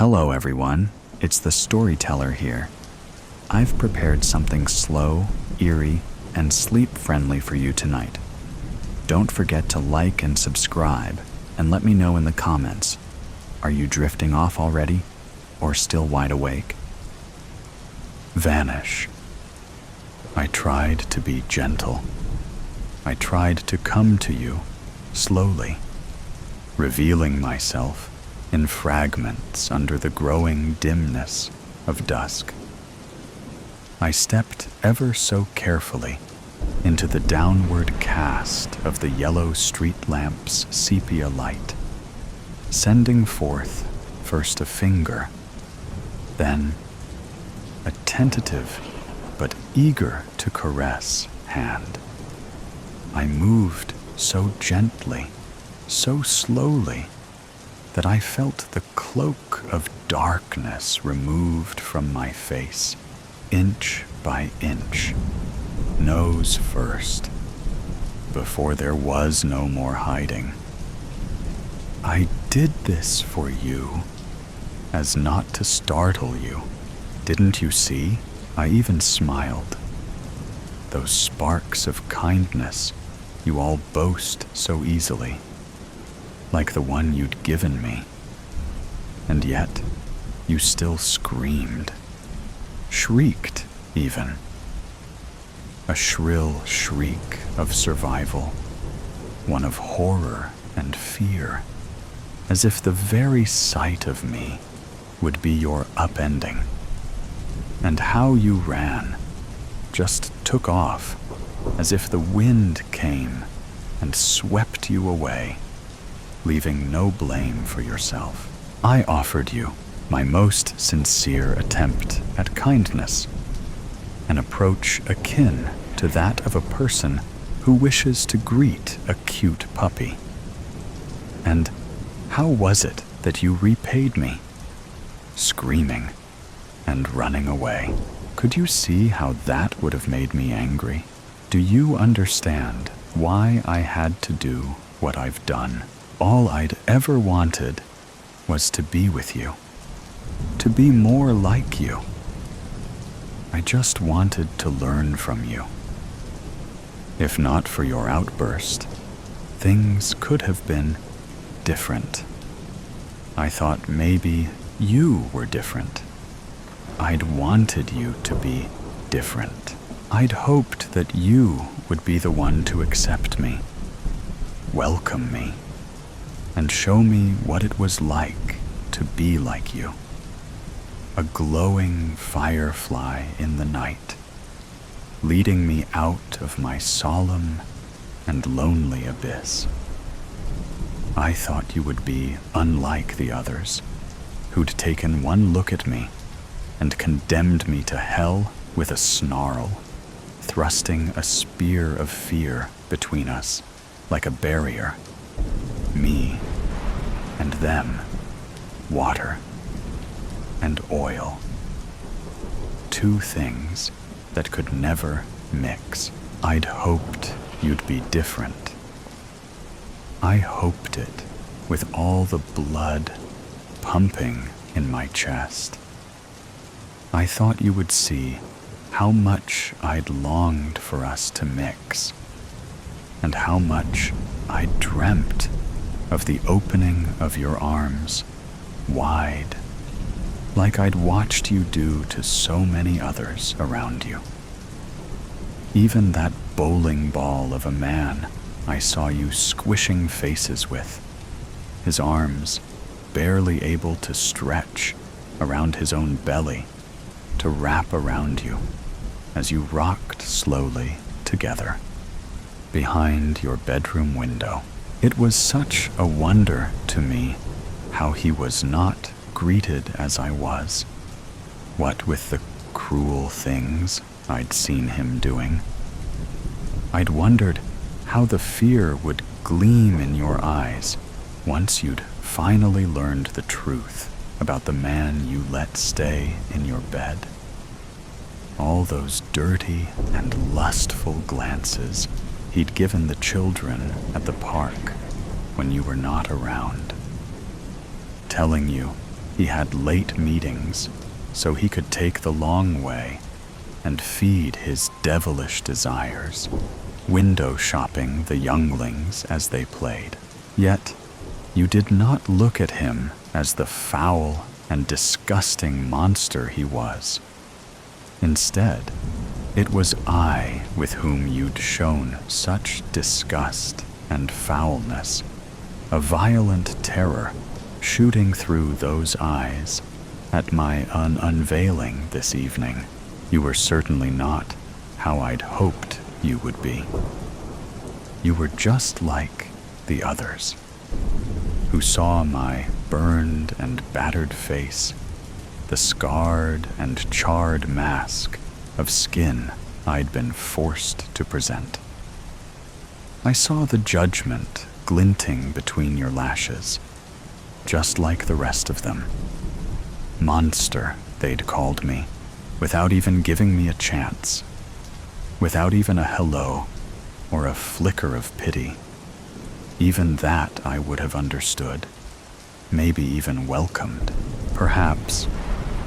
Hello everyone, it's the storyteller here. I've prepared something slow, eerie, and sleep-friendly for you tonight. Don't forget to like and subscribe, and let me know in the comments. Are you drifting off already, or still wide awake? Vanish. I tried to be gentle. I tried to come to you slowly, revealing myself in fragments under the growing dimness of dusk. I stepped ever so carefully into the downward cast of the yellow street lamp's sepia light, sending forth first a finger, then a tentative but eager to caress hand. I moved so gently, so slowly, that I felt the cloak of darkness removed from my face, inch by inch, nose first, before there was no more hiding. I did this for you, as not to startle you. Didn't you see? I even smiled. Those sparks of kindness you all boast so easily, like the one you'd given me. And yet, you still screamed, shrieked even. A shrill shriek of survival, one of horror and fear, as if the very sight of me would be your upending. And how you ran, just took off, as if the wind came and swept you away, leaving no blame for yourself. I offered you my most sincere attempt at kindness, an approach akin to that of a person who wishes to greet a cute puppy. And how was it that you repaid me? Screaming and running away. Could you see how that would have made me angry? Do you understand why I had to do what I've done? All I'd ever wanted was to be with you, to be more like you. I just wanted to learn from you. If not for your outburst, things could have been different. I thought maybe you were different. I'd wanted you to be different. I'd hoped that you would be the one to accept me, welcome me, and show me what it was like to be like you. A glowing firefly in the night, leading me out of my solemn and lonely abyss. I thought you would be unlike the others, who'd taken one look at me and condemned me to hell with a snarl, thrusting a spear of fear between us like a barrier. Me and them, water and oil. Two things that could never mix. I'd hoped you'd be different. I hoped it with all the blood pumping in my chest. I thought you would see how much I'd longed for us to mix, and how much I dreamt of the opening of your arms, wide, like I'd watched you do to so many others around you. Even that bowling ball of a man I saw you squishing faces with, his arms barely able to stretch around his own belly to wrap around you as you rocked slowly together behind your bedroom window. It was such a wonder to me how he was not greeted as I was, what with the cruel things I'd seen him doing. I'd wondered how the fear would gleam in your eyes once you'd finally learned the truth about the man you let stay in your bed. All those dirty and lustful glances he'd given the children at the park when you were not around, telling you He had late meetings, so he could take the long way and feed his devilish desires, window shopping the younglings as they played. Yet, you did not look at him as the foul and disgusting monster he was. Instead, it was I with whom you'd shown such disgust and foulness, a violent terror shooting through those eyes at my unveiling this evening. You were certainly not how I'd hoped you would be. You were just like the others, who saw my burned and battered face, the scarred and charred mask of skin I'd been forced to present. I saw the judgment glinting between your lashes, just like the rest of them. Monster, they'd called me, without even giving me a chance, without even a hello or a flicker of pity. Even that I would have understood, maybe even welcomed. Perhaps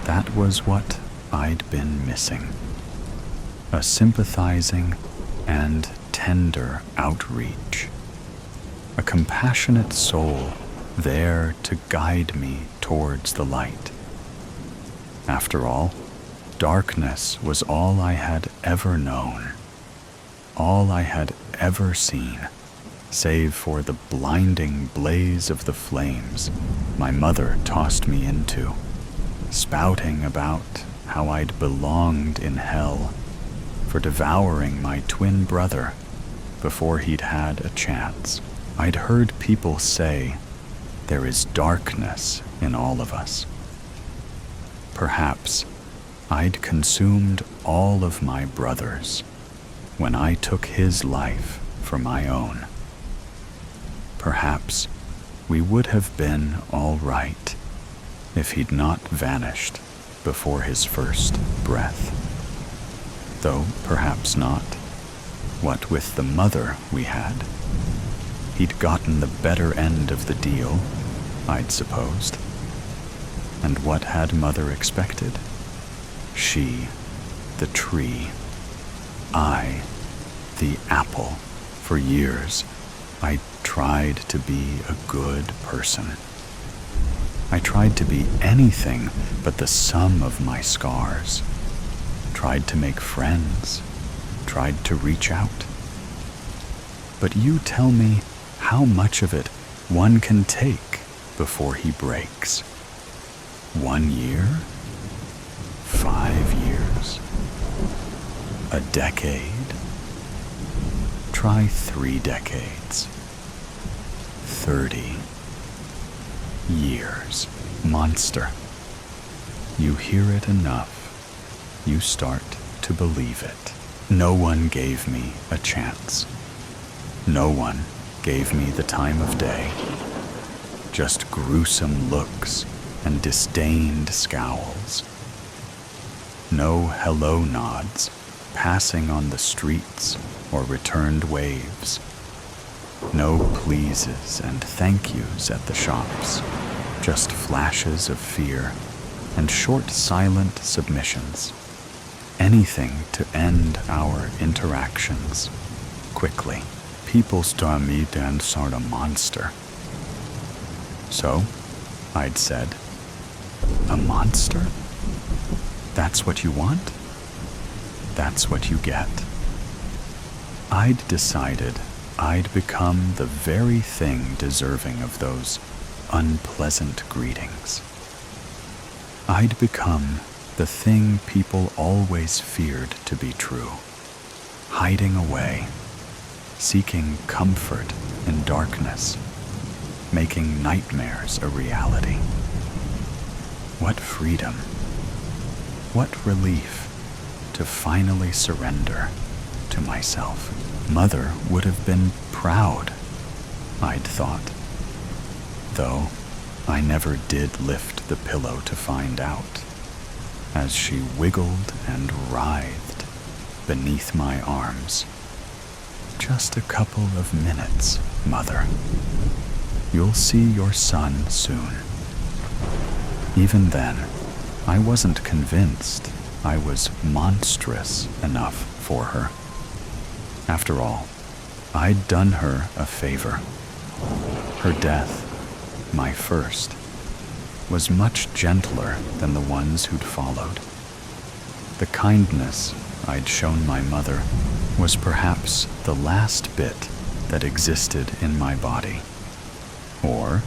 that was what I'd been missing. A sympathizing and tender outreach. A compassionate soul there to guide me towards the light. After all, darkness was all I had ever known, all I had ever seen, save for the blinding blaze of the flames my mother tossed me into, spouting about how I'd belonged in hell for devouring my twin brother before he'd had a chance. I'd heard people say, there is darkness in all of us. Perhaps I'd consumed all of my brother's when I took his life for my own. Perhaps we would have been all right if he'd not vanished before his first breath. Though perhaps not. What with the mother we had, he'd gotten the better end of the deal, I'd supposed. And what had mother expected? She, the tree. I, the apple. For years, I tried to be a good person. I tried to be anything but the sum of my scars. Tried to make friends. Tried to reach out. But you tell me how much of it one can take before he breaks. 1 year? 5 years? A decade? Try 3 decades. 30 years. Monster. You hear it enough, you start to believe it. No one gave me a chance. No one gave me the time of day. Just gruesome looks and disdained scowls. No hello nods passing on the streets or returned waves. No pleases and thank yous at the shops. Just flashes of fear and short silent submissions. Anything to end our interactions quickly. People saw me then sort of monster. So, I'd said, a monster? That's what you want? That's what you get. I'd decided I'd become the very thing deserving of those unpleasant greetings. I'd become the thing people always feared to be true, hiding away, seeking comfort in darkness, making nightmares a reality. What freedom, what relief to finally surrender to myself. Mother would have been proud, I'd thought, though I never did lift the pillow to find out, as she wiggled and writhed beneath my arms. Just a couple of minutes, Mother. You'll see your son soon. Even then, I wasn't convinced I was monstrous enough for her. After all, I'd done her a favor. Her death, my first, was much gentler than the ones who'd followed. The kindness I'd shown my mother was perhaps the last bit that existed in my body. Or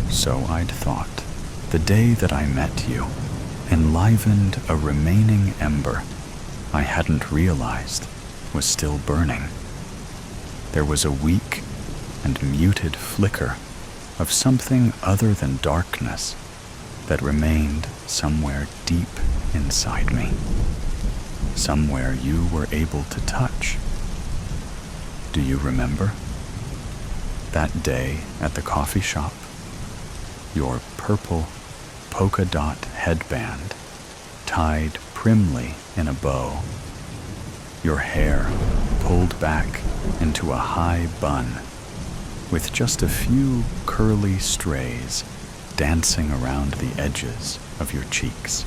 so I'd thought. The day that I met you enlivened a remaining ember I hadn't realized was still burning. There was a weak and muted flicker of something other than darkness that remained somewhere deep inside me, somewhere you were able to touch. Do you remember? That day at the coffee shop, your purple polka dot headband tied primly in a bow, your hair pulled back into a high bun with just a few curly strays dancing around the edges of your cheeks.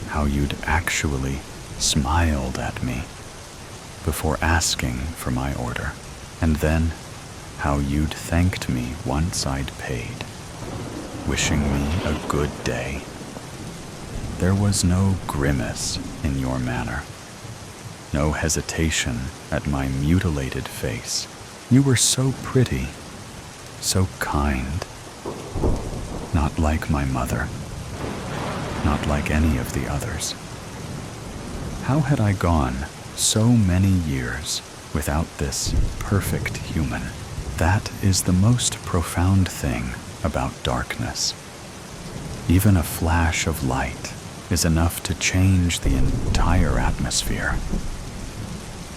How you'd actually smiled at me before asking for my order, and then how you'd thanked me once I'd paid, wishing me a good day. There was no grimace in your manner, no hesitation at my mutilated face. You were so pretty, so kind, not like my mother, not like any of the others. How had I gone so many years without this perfect human? That is the most profound thing about darkness. Even a flash of light is enough to change the entire atmosphere.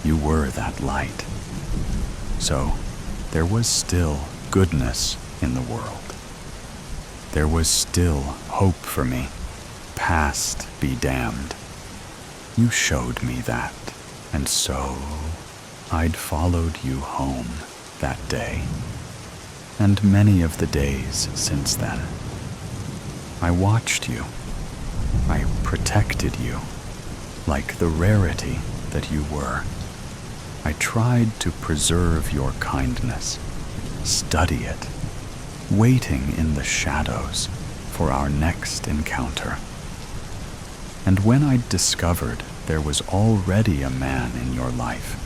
You were that light. So, there was still goodness in the world. There was still hope for me, past be damned. You showed me that, and so I'd followed you home that day, and many of the days since then. I watched you. I protected you, like the rarity that you were. I tried to preserve your kindness, study it, waiting in the shadows for our next encounter. And when I'd discovered there was already a man in your life,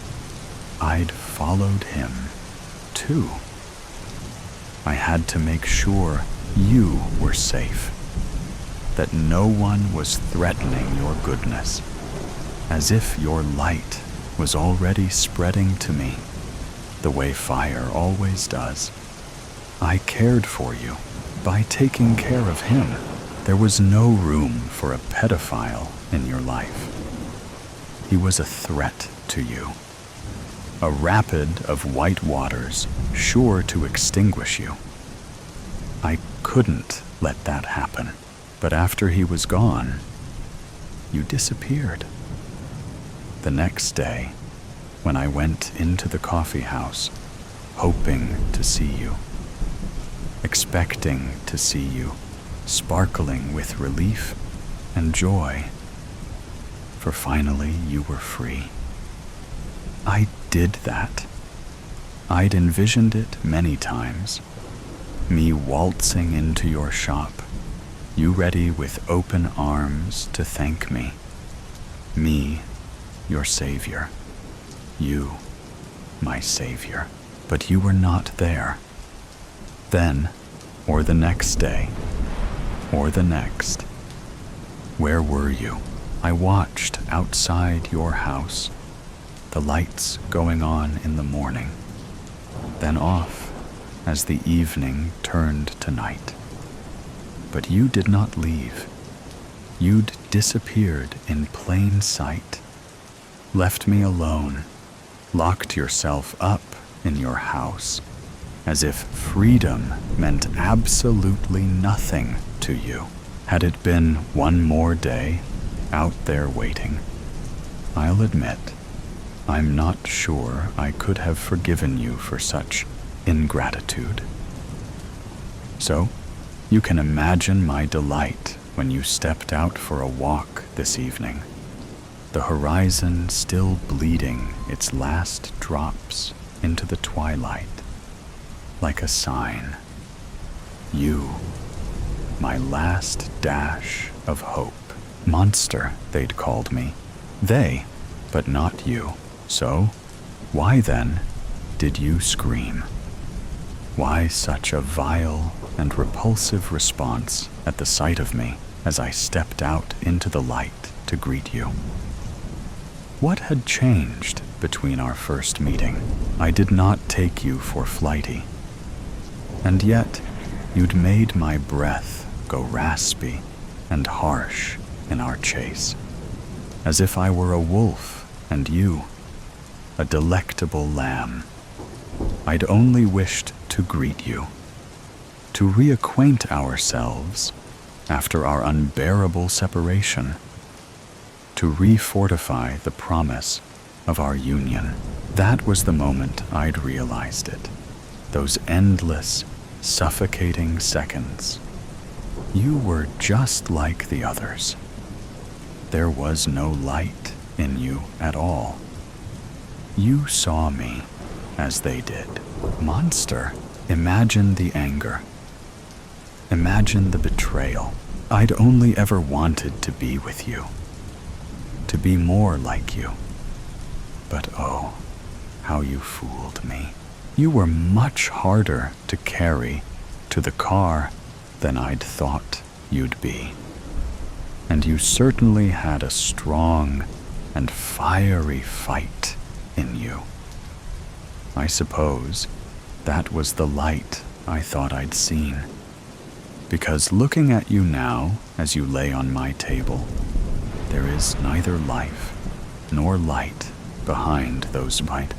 I'd followed him too. I had to make sure you were safe, that no one was threatening your goodness, as if your light was already spreading to me, the way fire always does. I cared for you by taking care of him. There was no room for a pedophile in your life. He was a threat to you, a rapid of white waters sure to extinguish you. I couldn't let that happen, but after he was gone, you disappeared. The next day, when I went into the coffee house, hoping to see you, expecting to see you, sparkling with relief and joy, for finally you were free. I did that. I'd envisioned it many times, me waltzing into your shop, you ready with open arms to thank me. Me, your savior. You, my savior. But you were not there. Then, or the next day, or the next. Where were you? I watched outside your house, the lights going on in the morning, then off as the evening turned to night. But you did not leave. You'd disappeared in plain sight, left me alone, locked yourself up in your house, as if freedom meant absolutely nothing to you. Had it been one more day out there waiting, I'll admit, I'm not sure I could have forgiven you for such ingratitude. So, You can imagine my delight when you stepped out for a walk this evening, the horizon still bleeding its last drops into the twilight, like a sign. You, my last dash of hope. Monster, they'd called me. They, but not you. So, why then did you scream? Why such a vile and repulsive response at the sight of me as I stepped out into the light to greet you? What had changed between our first meeting? I did not take you for flighty, and yet you'd made my breath go raspy and harsh in our chase, as if I were a wolf and you, a delectable lamb. I'd only wished to greet you, to reacquaint ourselves after our unbearable separation, to refortify the promise of our union. That was the moment I'd realized it. Those endless, suffocating seconds. You were just like the others. There was no light in you at all. You saw me as they did. Monster, imagine the anger. Imagine the betrayal. I'd only ever wanted to be with you, to be more like you. But oh, how you fooled me. You were much harder to carry to the car than I'd thought you'd be. And you certainly had a strong and fiery fight in you. I suppose that was the light I thought I'd seen. Because looking at you now as you lay on my table, there is neither life nor light behind those white,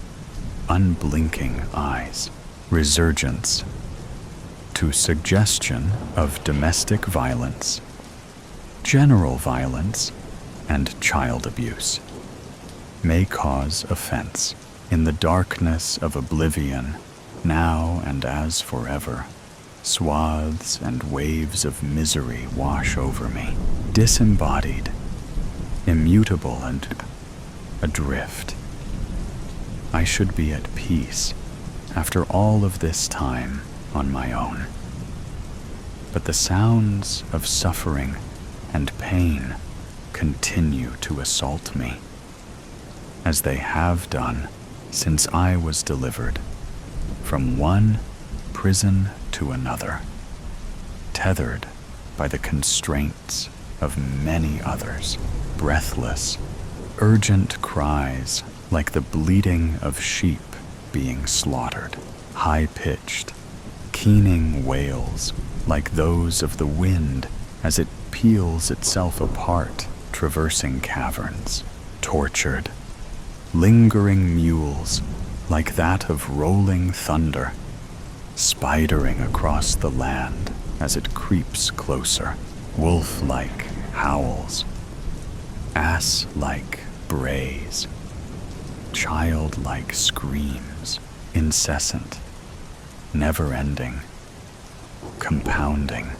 unblinking eyes. Resurgence to suggestion of domestic violence, general violence, and child abuse may cause offense. In the darkness of oblivion, now and as forever, swaths and waves of misery wash over me, disembodied, immutable and adrift. I should be at peace after all of this time on my own. But the sounds of suffering and pain continue to assault me, as they have done since I was delivered from one prison to another, tethered by the constraints of many others. Breathless, urgent cries like the bleating of sheep being slaughtered, high-pitched, keening wails like those of the wind as it peels itself apart, traversing caverns, tortured, lingering mewls like that of rolling thunder, spidering across the land as it creeps closer, wolf-like howls, ass-like brays, child-like screams, incessant, never-ending, compounding,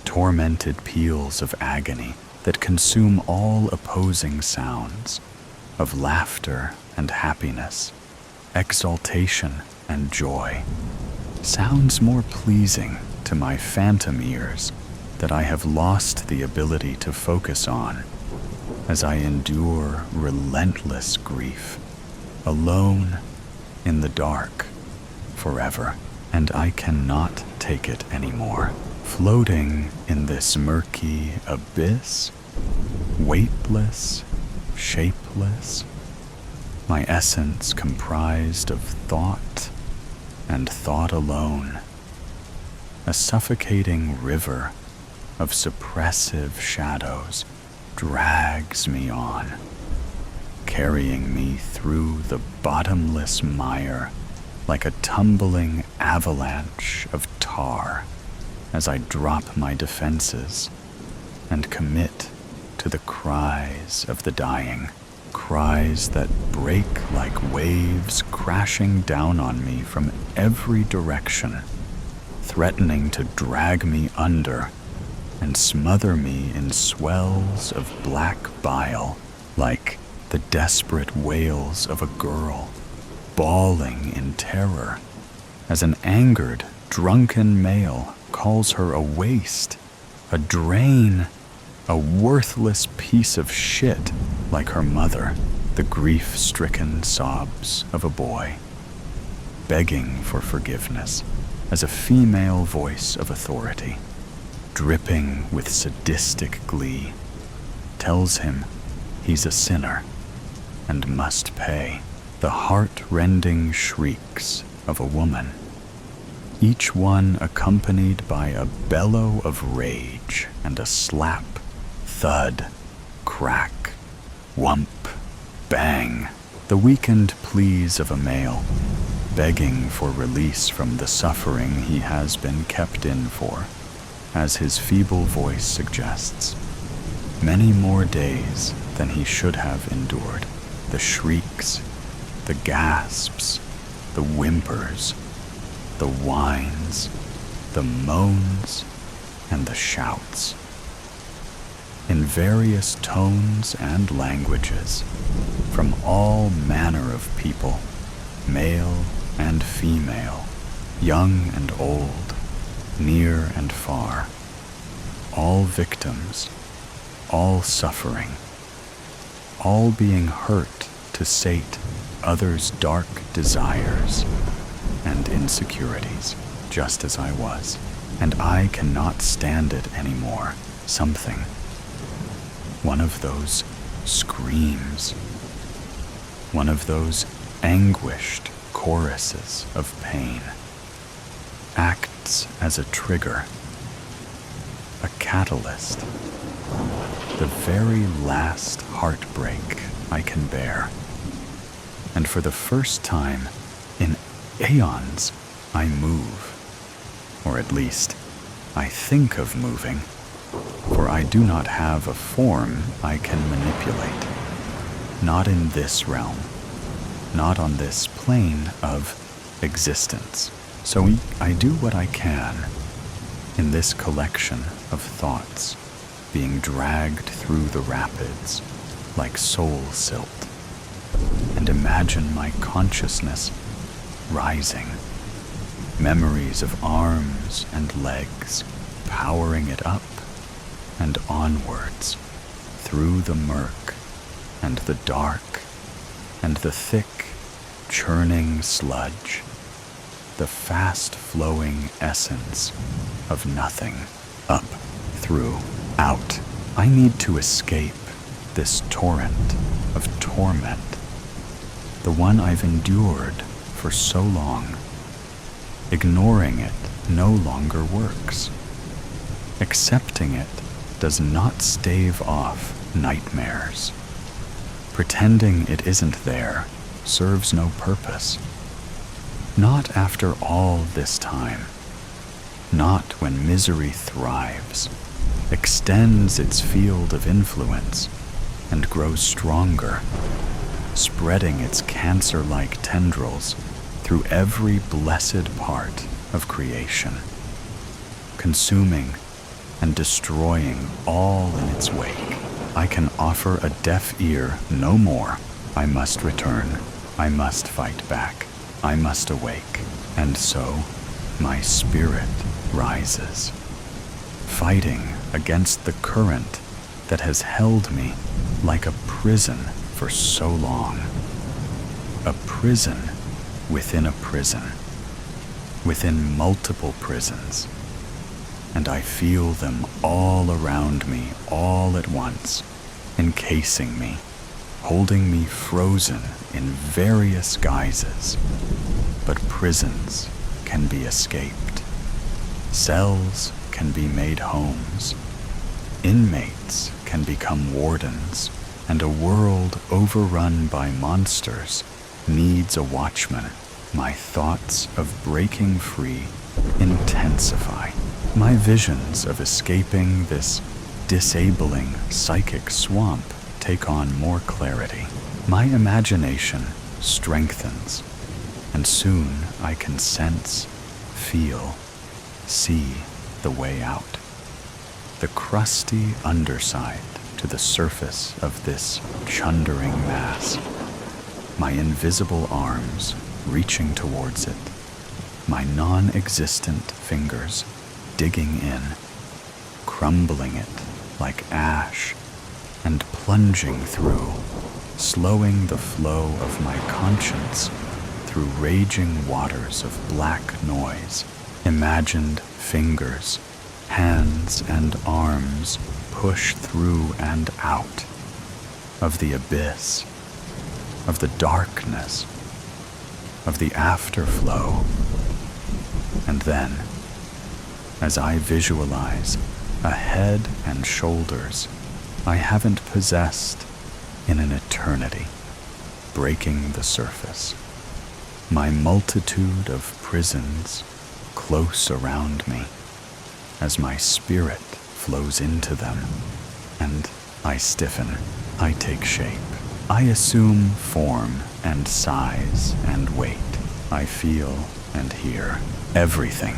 tormented peals of agony that consume all opposing sounds, of laughter and happiness, exultation and joy, sounds more pleasing to my phantom ears that I have lost the ability to focus on as I endure relentless grief, alone in the dark forever, and I cannot take it anymore. Floating in this murky abyss, weightless, shapeless, my essence comprised of thought and thought alone, a suffocating river of suppressive shadows drags me on, carrying me through the bottomless mire like a tumbling avalanche of tar as I drop my defenses and commit to the cries of the dying, cries that break like waves crashing down on me from every direction, threatening to drag me under and smother me in swells of black bile, like the desperate wails of a girl, bawling in terror as an angered, drunken male calls her a waste, a drain, a worthless piece of shit like her mother, the grief-stricken sobs of a boy, begging for forgiveness as a female voice of authority, dripping with sadistic glee, tells him he's a sinner and must pay. The heart-rending shrieks of a woman, each one accompanied by a bellow of rage and a slap, thud, crack, whump, bang, the weakened pleas of a male, begging for release from the suffering he has been kept in for, as his feeble voice suggests. Many more days than he should have endured. The shrieks, the gasps, the whimpers, the whines, the moans, and the shouts. In various tones and languages, from all manner of people, male and female, young and old, near and far, all victims, all suffering, all being hurt to sate others' dark desires and insecurities, just as I was, and I cannot stand it anymore. Something, one of those screams, one of those anguished choruses of pain, acts as a trigger, a catalyst, the very last heartbreak I can bear. And for the first time in aeons, I move, or at least I think of moving, for I do not have a form I can manipulate, not in this realm, not on this plane of existence. So I do what I can in this collection of thoughts, being dragged through the rapids like soul silt, and imagine my consciousness rising, memories of arms and legs powering it up and onwards through the murk and the dark and the thick, churning sludge, the fast-flowing essence of nothing, up, through, out. I need to escape this torrent of torment, the one I've endured for so long. Ignoring it no longer works. Accepting it does not stave off nightmares. Pretending it isn't there serves no purpose. Not after all this time. Not when misery thrives, extends its field of influence, and grows stronger, spreading its cancer-like tendrils through every blessed part of creation, consuming and destroying all in its wake. I can offer a deaf ear no more. I must return. I must fight back. I must awake. And so my spirit rises, fighting against the current that has held me like a prison for so long. A prison within a prison, within multiple prisons. And I feel them all around me all at once, encasing me, holding me frozen in various guises. But prisons can be escaped. Cells can be made homes. Inmates can become wardens, and a world overrun by monsters needs a watchman. My thoughts of breaking free intensify. My visions of escaping this disabling psychic swamp take on more clarity. My imagination strengthens, and soon I can sense, feel, see the way out. The crusty underside to the surface of this chundering mass. My invisible arms reaching towards it. My non-existent fingers digging in, crumbling it like ash, and plunging through, slowing the flow of my conscience through raging waters of black noise. Imagined fingers, hands, and arms push through and out of the abyss, of the darkness, of the afterflow. And then, as I visualize a head and shoulders I haven't possessed in an eternity, breaking the surface, my multitude of prisons close around me, as my spirit flows into them, and I stiffen, I take shape, I assume form and size and weight, I feel and hear everything,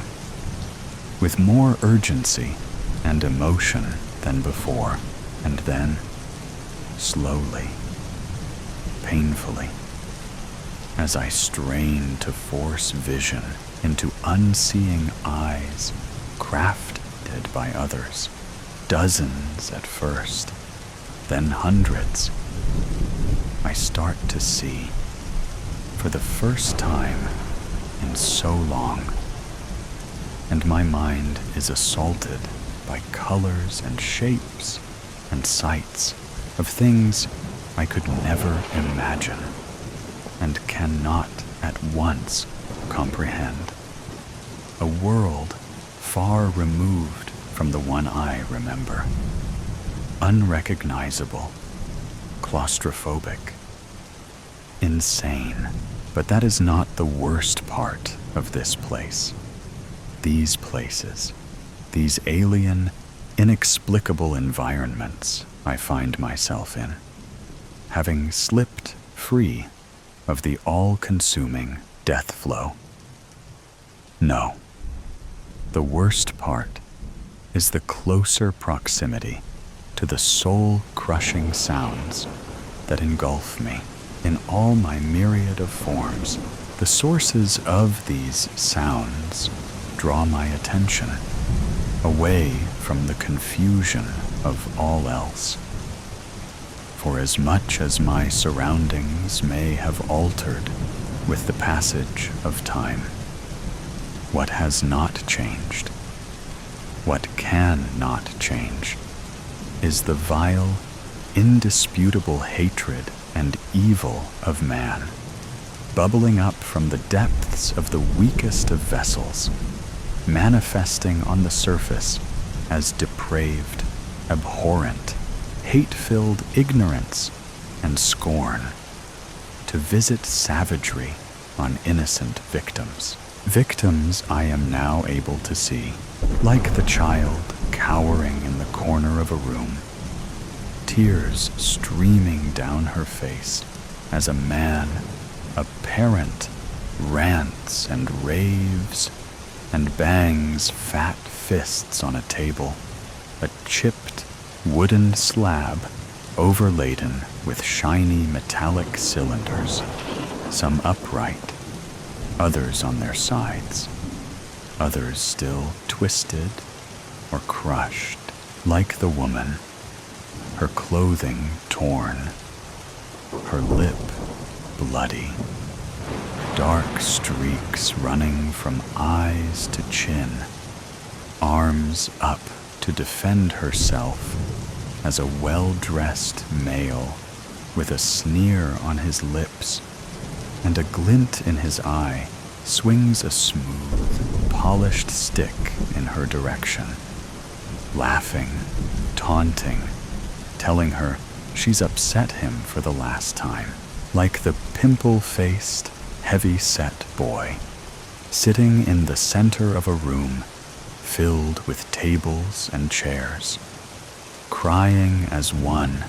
with more urgency and emotion than before, and then, slowly, painfully, as I strain to force vision into unseeing eyes crafted by others, dozens at first, then hundreds, I start to see, for the first time in so long, and my mind is assaulted by colors and shapes and sights of things I could never imagine and cannot at once comprehend. A world far removed from the one I remember. Unrecognizable, claustrophobic, insane. But that is not the worst part of this place. These places, these alien, inexplicable environments I find myself in, having slipped free of the all-consuming death flow. No, the worst part is the closer proximity to the soul-crushing sounds that engulf me in all my myriad of forms. The sources of these sounds draw my attention away from the confusion of all else. For as much as my surroundings may have altered with the passage of time, what has not changed, what can not change, is the vile, indisputable hatred and evil of man, bubbling up from the depths of the weakest of vessels, manifesting on the surface as depraved, abhorrent, hate-filled ignorance and scorn, to visit savagery on innocent victims. Victims I am now able to see, like the child cowering in the corner of a room, tears streaming down her face as a man, a parent, rants and raves and bangs fat fists on a table, a chipped wooden slab overladen with shiny metallic cylinders, some upright, others on their sides, others still twisted or crushed, like the woman, her clothing torn, her lip bloody, dark streaks running from eyes to chin, arms up to defend herself as a well-dressed male with a sneer on his lips and a glint in his eye swings a smooth, polished stick in her direction, laughing, taunting, telling her she's upset him for the last time, like the pimple-faced, heavy-set boy, sitting in the center of a room filled with tables and chairs, crying as one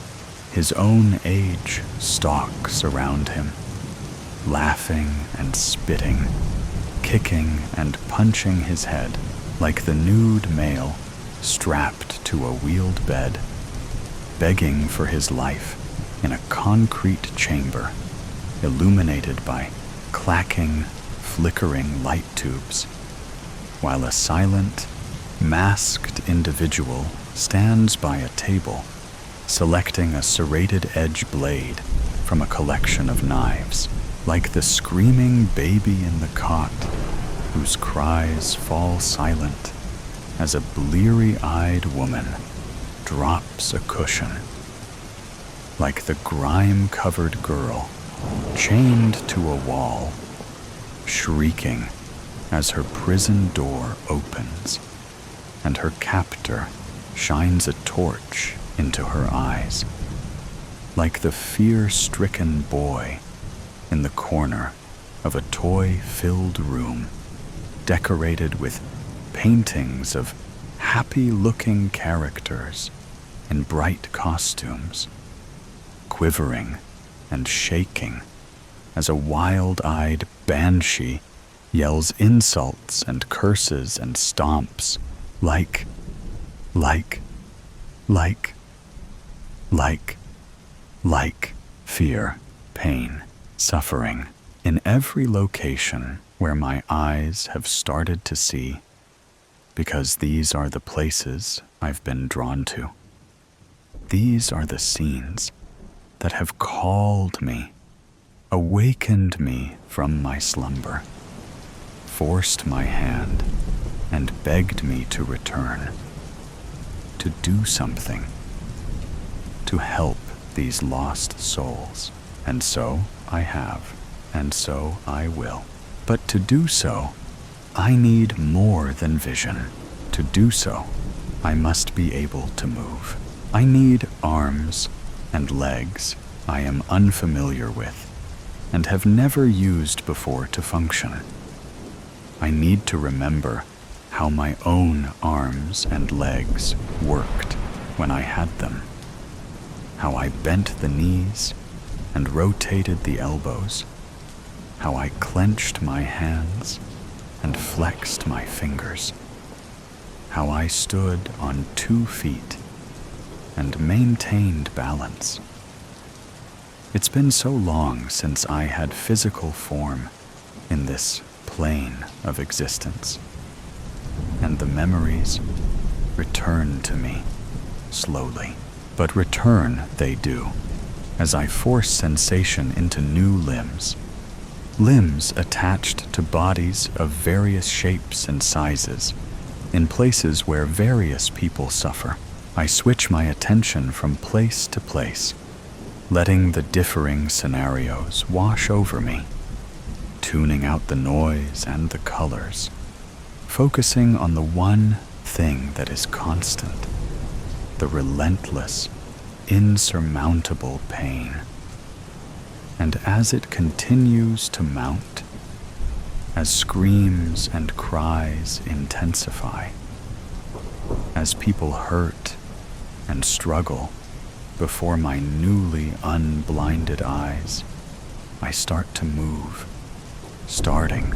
his own age stalks around him, laughing and spitting, kicking and punching his head like the nude male strapped to a wheeled bed, begging for his life in a concrete chamber illuminated by clacking, flickering light tubes, while a silent, masked individual stands by a table, selecting a serrated edge blade from a collection of knives, like the screaming baby in the cot, whose cries fall silent as a bleary-eyed woman drops a cushion, like the grime-covered girl chained to a wall, shrieking as her prison door opens and her captor shines a torch into her eyes, like the fear-stricken boy in the corner of a toy-filled room decorated with paintings of happy-looking characters in bright costumes, quivering and shaking as a wild-eyed banshee yells insults and curses and stomps like fear, pain, suffering in every location where my eyes have started to see, because these are the places I've been drawn to. These are the scenes that have called me, awakened me from my slumber, forced my hand, and begged me to return, to do something, to help these lost souls. And so I have, and so I will. But to do so, I need more than vision. To do so, I must be able to move. I need arms and legs I am unfamiliar with and have never used before to function. I need to remember how my own arms and legs worked when I had them, how I bent the knees and rotated the elbows, how I clenched my hands and flexed my fingers, how I stood on 2 feet and maintained balance. It's been so long since I had physical form in this plane of existence, and the memories return to me slowly. But return they do, as I force sensation into new limbs attached to bodies of various shapes and sizes, in places where various people suffer. I switch my attention from place to place, letting the differing scenarios wash over me, tuning out the noise and the colors, focusing on the one thing that is constant, the relentless, insurmountable pain. And as it continues to mount, as screams and cries intensify, as people hurt and struggle before my newly unblinded eyes, I start to move, starting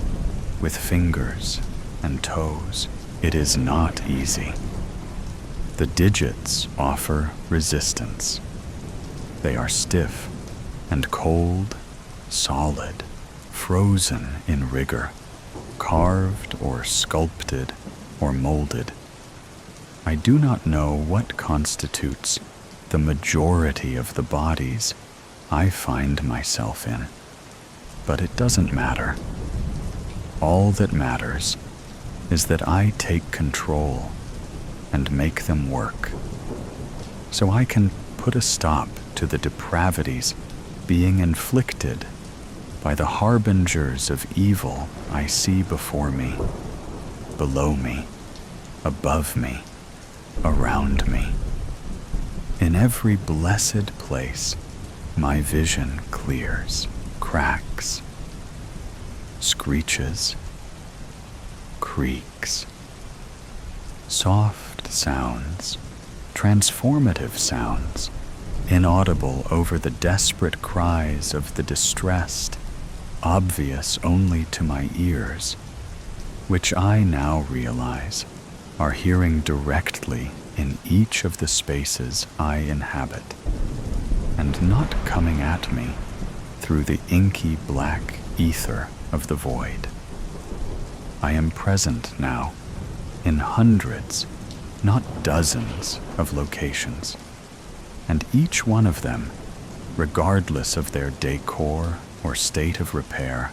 with fingers and toes. It is not easy. The digits offer resistance. They are stiff and cold, solid, frozen in rigor, carved or sculpted or molded. I do not know what constitutes the majority of the bodies I find myself in, but it doesn't matter. All that matters is that I take control and make them work, so I can put a stop to the depravities being inflicted by the harbingers of evil I see before me, below me, above me, around me. In every blessed place, my vision clears, cracks, screeches, creaks. Soft sounds, transformative sounds, inaudible over the desperate cries of the distressed, obvious only to my ears, which I now realize are hearing directly in each of the spaces I inhabit, and not coming at me through the inky black ether of the void. I am present now in hundreds, not dozens, of locations, and each one of them, regardless of their decor or state of repair,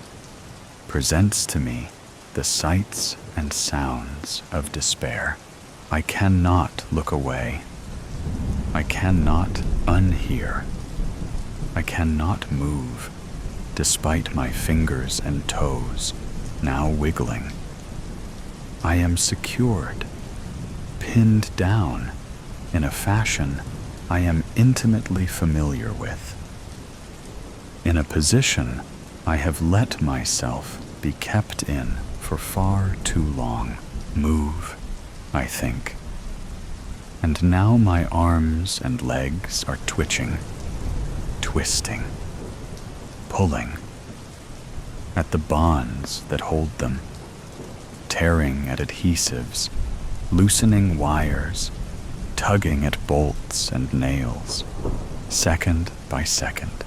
presents to me the sights and sounds of despair. I cannot look away. I cannot unhear. I cannot move, despite my fingers and toes now wiggling. I am secured, pinned down in a fashion I am intimately familiar with, in a position I have let myself be kept in for far too long. Move, I think. And now my arms and legs are twitching, twisting, pulling at the bonds that hold them, tearing at adhesives, loosening wires, tugging at bolts and nails, second by second,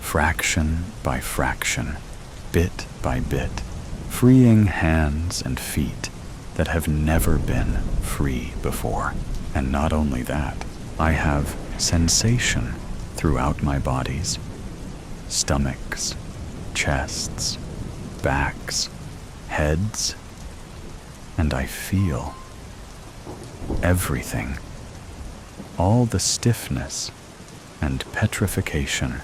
fraction by fraction, bit by bit, freeing hands and feet that have never been free before. And not only that, I have sensation throughout my bodies, stomachs, chests, backs, heads, and I feel everything, all the stiffness and petrification,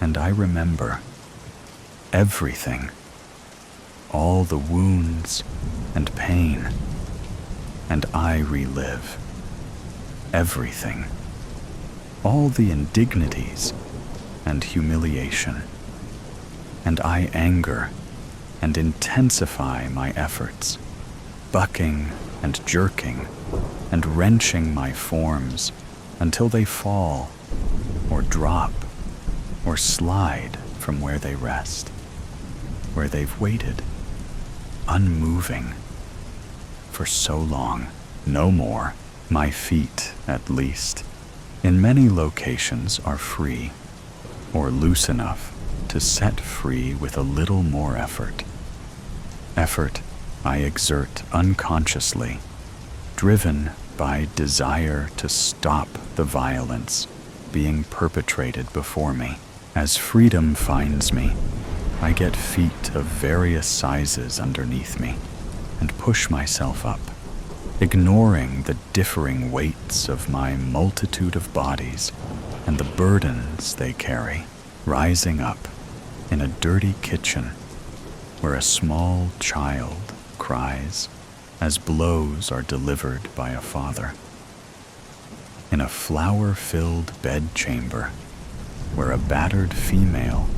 and I remember everything, all the wounds and pain, and I relive everything, all the indignities and humiliation, and I anger and intensify my efforts, bucking and jerking and wrenching my forms until they fall or drop or slide from where they rest, where they've waited, unmoving, for so long. No more. My feet, at least, in many locations are free, or loose enough to set free with a little more effort. Effort I exert unconsciously, driven by desire to stop the violence being perpetrated before me. As freedom finds me, I get feet of various sizes underneath me and push myself up, ignoring the differing weights of my multitude of bodies and the burdens they carry, rising up in a dirty kitchen where a small child cries as blows are delivered by a father, in a flower-filled bedchamber where a battered female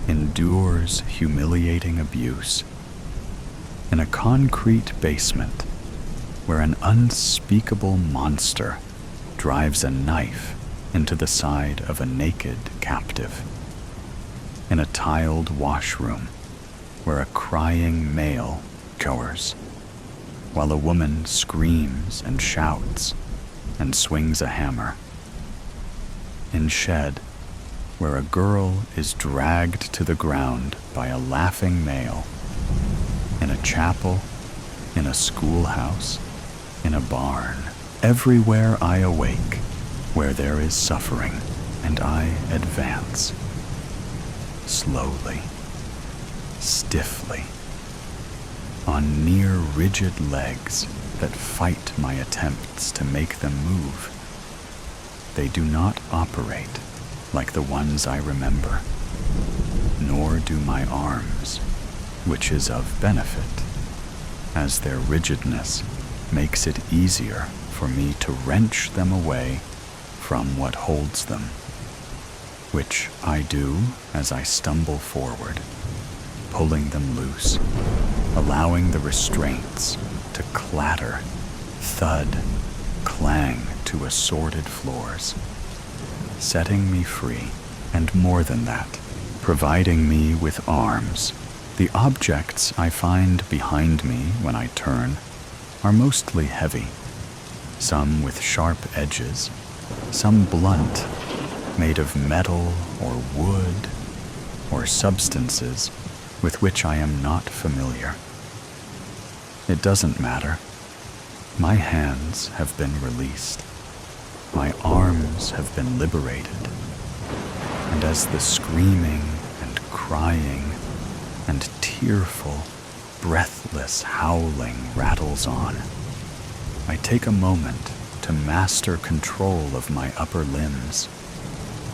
endures humiliating abuse, in a concrete basement where an unspeakable monster drives a knife into the side of a naked captive, in a tiled washroom where a crying male cowers, while a woman screams and shouts and swings a hammer, in shed where a girl is dragged to the ground by a laughing male, in a chapel, in a schoolhouse, in a barn. Everywhere I awake, where there is suffering, and I advance, slowly, stiffly, on near rigid legs that fight my attempts to make them move. They do not operate like the ones I remember, nor do my arms, which is of benefit, as their rigidness makes it easier for me to wrench them away from what holds them, which I do as I stumble forward, pulling them loose, allowing the restraints to clatter, thud, clang to assorted floors, setting me free, and more than that, providing me with arms The objects I find behind me when I turn are mostly heavy, some with sharp edges, some blunt, made of metal or wood or substances with which I am not familiar. It doesn't matter. My hands have been released. My arms have been liberated. And as the screaming and crying and tearful, breathless howling rattles on, I take a moment to master control of my upper limbs,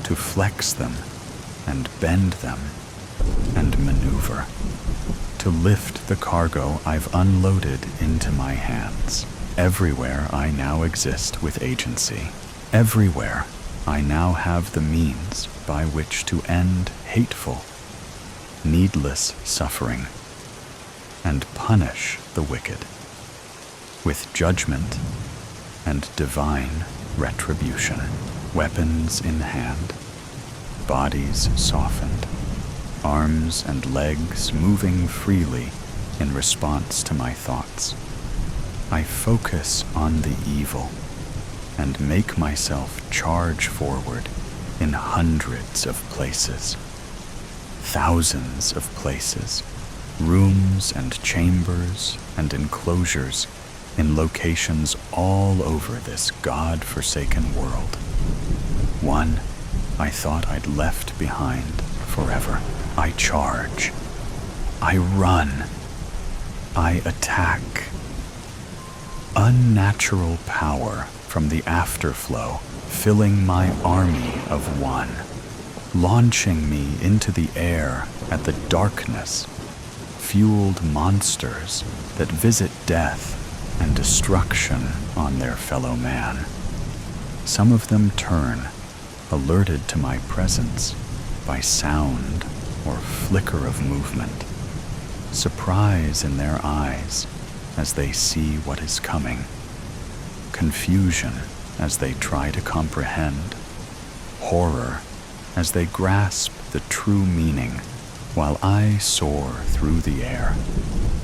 to flex them and bend them and maneuver, to lift the cargo I've unloaded into my hands. Everywhere I now exist with agency. Everywhere I now have the means by which to end hateful, needless suffering and punish the wicked with judgment and divine retribution. Weapons in hand, bodies softened, arms and legs moving freely in response to my thoughts. I focus on the evil and make myself charge forward in hundreds of places, thousands of places, rooms and chambers and enclosures in locations all over this God-forsaken world. One I thought I'd left behind forever. I charge. I run. I attack. Unnatural power from the afterflow filling my army of one, launching me into the air at the darkness, fueled monsters that visit death and destruction on their fellow man. Some of them turn, alerted to my presence by sound or flicker of movement, surprise in their eyes as they see what is coming, confusion as they try to comprehend, horror as they grasp the true meaning, while I soar through the air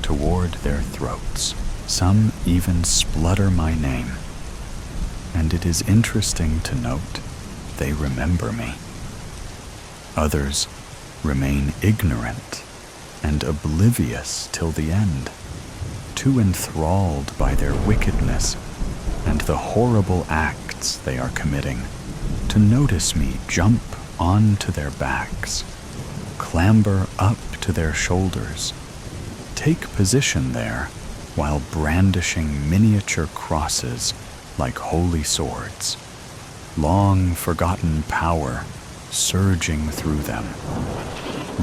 toward their throats. Some even splutter my name, and it is interesting to note they remember me. Others remain ignorant and oblivious till the end, too enthralled by their wickedness and the horrible acts they are committing to notice me jump onto their backs, clamber up to their shoulders, take position there while brandishing miniature crosses like holy swords, long forgotten power surging through them,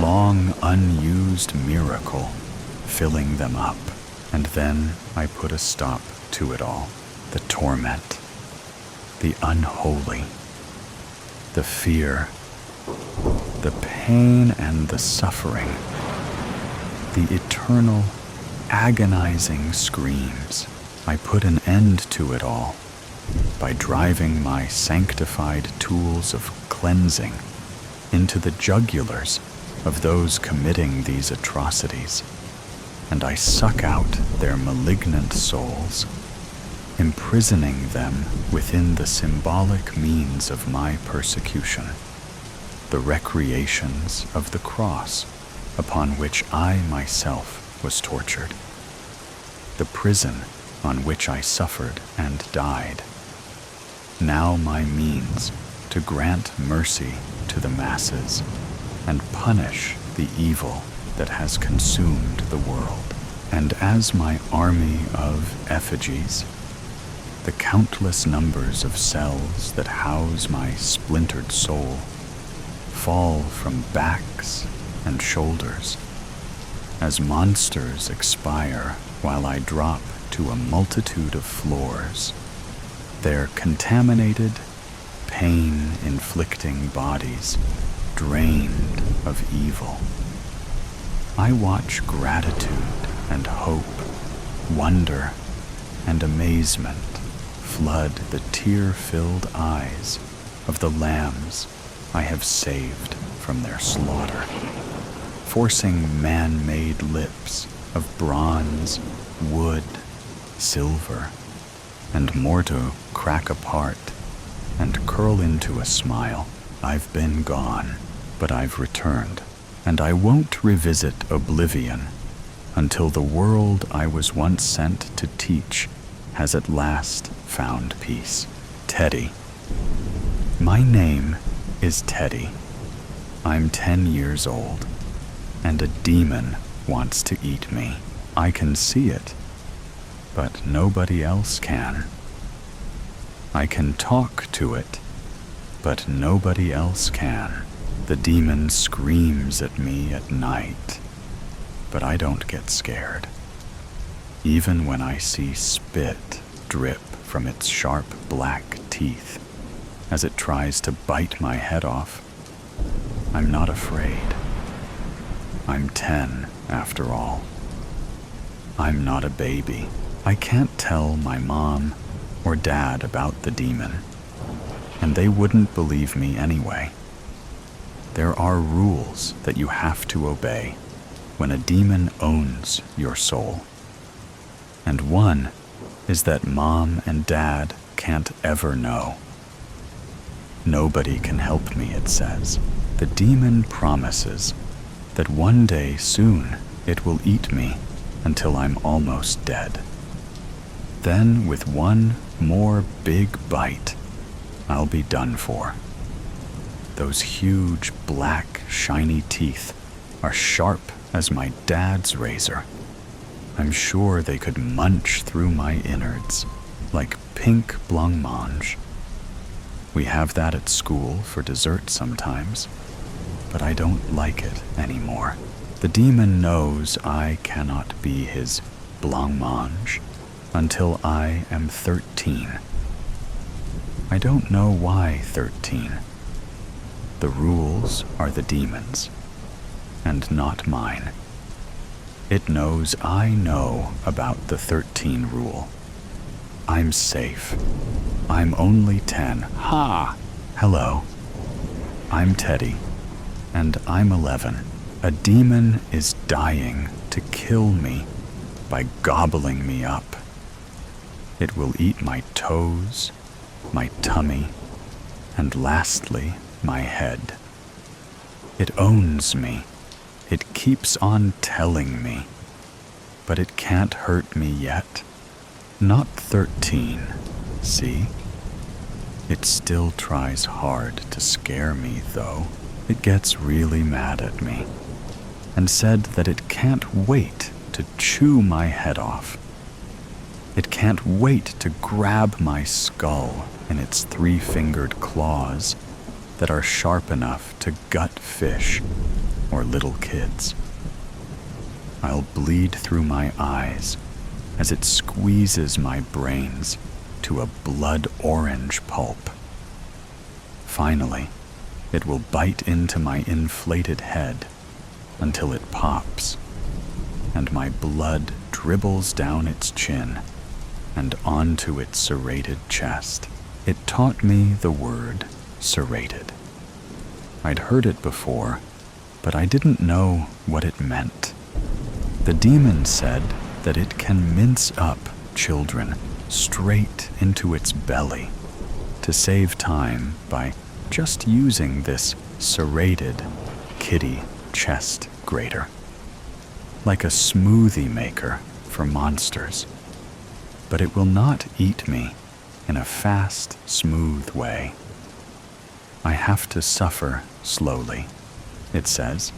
long unused miracle filling them up. And then I put a stop to it all. The torment, the unholy, the fear, the pain and the suffering, the eternal, agonizing screams. I put an end to it all by driving my sanctified tools of cleansing into the jugulars of those committing these atrocities, and I suck out their malignant souls, imprisoning them within the symbolic means of my persecution, the recreations of the cross upon which I myself was tortured, the prison on which I suffered and died. Now my means to grant mercy to the masses and punish the evil that has consumed the world. And as my army of effigies, the countless numbers of cells that house my splintered soul, fall from backs and shoulders, as monsters expire while I drop to a multitude of floors, their contaminated, pain-inflicting bodies drained of evil. I watch gratitude and hope, wonder and amazement flood the tear-filled eyes of the lambs I have saved from their slaughter. forcing man-made lips of bronze, wood, silver, and more to crack apart and curl into a smile. I've been gone, but I've returned, and I won't revisit oblivion until the world I was once sent to teach has at last found peace. Teddy. My name is Teddy. I'm 10 years old, and a demon wants to eat me. I can see it, but nobody else can. I can talk to it, but nobody else can. The demon screams at me at night, but I don't get scared. Even when I see spit drip from its sharp black teeth as it tries to bite my head off, I'm not afraid. I'm 10 after all. I'm not a baby. I can't tell my mom or dad about the demon, and they wouldn't believe me anyway. There are rules that you have to obey when a demon owns your soul. And one is that mom and dad can't ever know. Nobody can help me, it says. The demon promises that one day soon it will eat me until I'm almost dead. Then, with one more big bite, I'll be done for. Those huge, black, shiny teeth are sharp as my dad's razor. I'm sure they could munch through my innards like pink blancmange. We have that at school for dessert sometimes, but I don't like it anymore. The demon knows I cannot be his blancmange until I am 13. I don't know why 13. The rules are the demon's, and not mine. It knows I know about the 13 rule. I'm safe. I'm only 10. Ha! Hello. I'm Teddy, and I'm 11. A demon is dying to kill me by gobbling me up. It will eat my toes, my tummy, and lastly, my head. It owns me. It keeps on telling me, but it can't hurt me yet. Not 13, see? It still tries hard to scare me, though. It gets really mad at me and said that it can't wait to chew my head off. It can't wait to grab my skull in its 3-fingered claws that are sharp enough to gut fish or little kids. I'll bleed through my eyes as it squeezes my brains to a blood orange pulp. Finally, it will bite into my inflated head until it pops, and my blood dribbles down its chin and onto its serrated chest. It taught me the word serrated. I'd heard it before, but I didn't know what it meant. The demon said that it can mince up children straight into its belly to save time by just using this serrated kiddie chest grater, like a smoothie maker for monsters. But it will not eat me in a fast, smooth way. I have to suffer slowly, it says,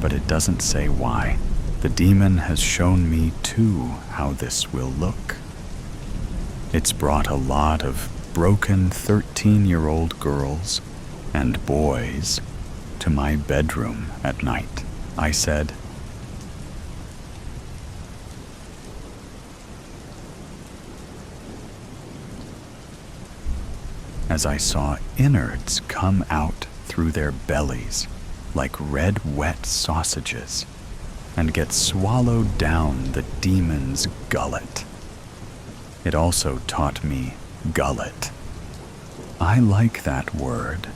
but it doesn't say why. The demon has shown me too how this will look. It's brought a lot of broken 13-year-old girls and boys to my bedroom at night. I said, as I saw innards come out through their bellies like red wet sausages and get swallowed down the demon's gullet. It also taught me gullet. I like that word,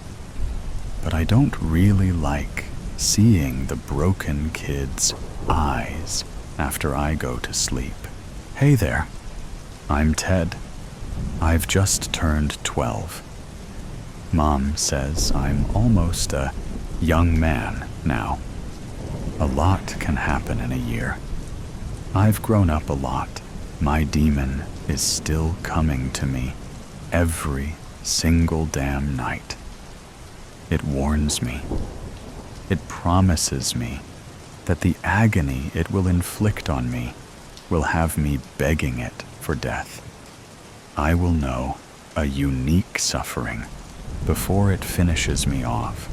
but I don't really like seeing the broken kid's eyes after I go to sleep. Hey there, I'm Ted. I've just turned 12. Mom says I'm almost a young man now. A lot can happen in a year. I've grown up a lot. My demon is still coming to me every single damn night. It warns me. It promises me that the agony it will inflict on me will have me begging it for death. I will know a unique suffering before it finishes me off.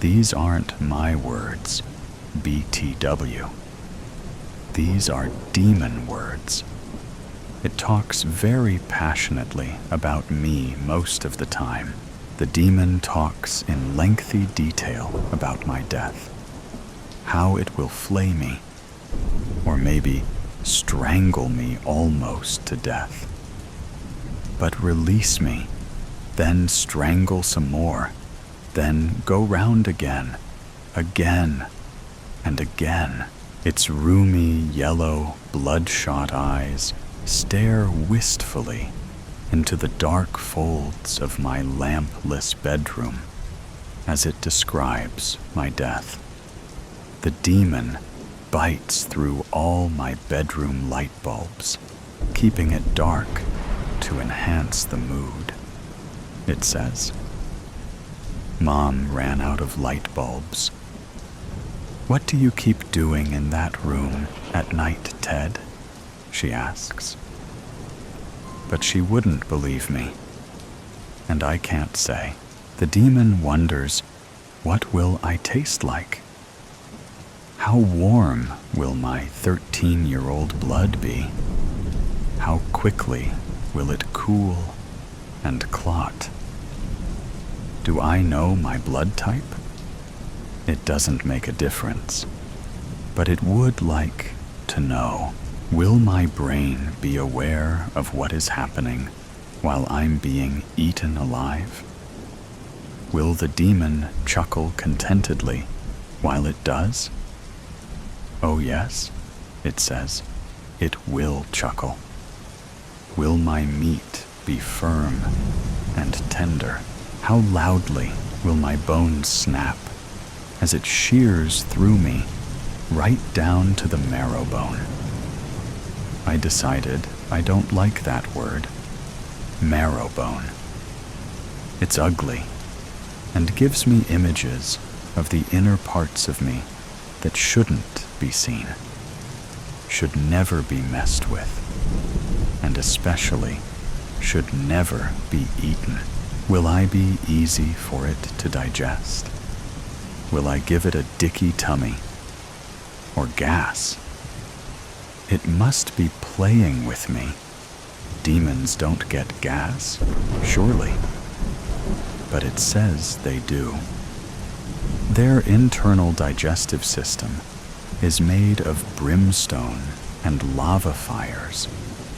These aren't my words, BTW. These are demon words. It talks very passionately about me most of the time. The demon talks in lengthy detail about my death, how it will flay me, or maybe strangle me almost to death. But release me, then strangle some more, then go round again, again, and again. Its roomy, yellow, bloodshot eyes stare wistfully into the dark folds of my lampless bedroom as it describes my death. The demon bites through all my bedroom light bulbs, keeping it dark to enhance the mood. It says, Mom ran out of light bulbs. What do you keep doing in that room at night, Ted? She asks. But she wouldn't believe me, and I can't say. The demon wonders, what will I taste like? How warm will my 13-year-old blood be? How quickly will it cool and clot? Do I know my blood type? It doesn't make a difference, but it would like to know. Will my brain be aware of what is happening while I'm being eaten alive? Will the demon chuckle contentedly while it does? Oh yes, it says, it will chuckle. Will my meat be firm and tender? How loudly will my bones snap as it shears through me right down to the marrow bone? I decided I don't like that word, marrow bone. It's ugly and gives me images of the inner parts of me that shouldn't be seen, should never be messed with, and especially should never be eaten. Will I be easy for it to digest? Will I give it a dicky tummy? Or gas? It must be playing with me. Demons don't get gas, surely. But it says they do. Their internal digestive system is made of brimstone and lava fires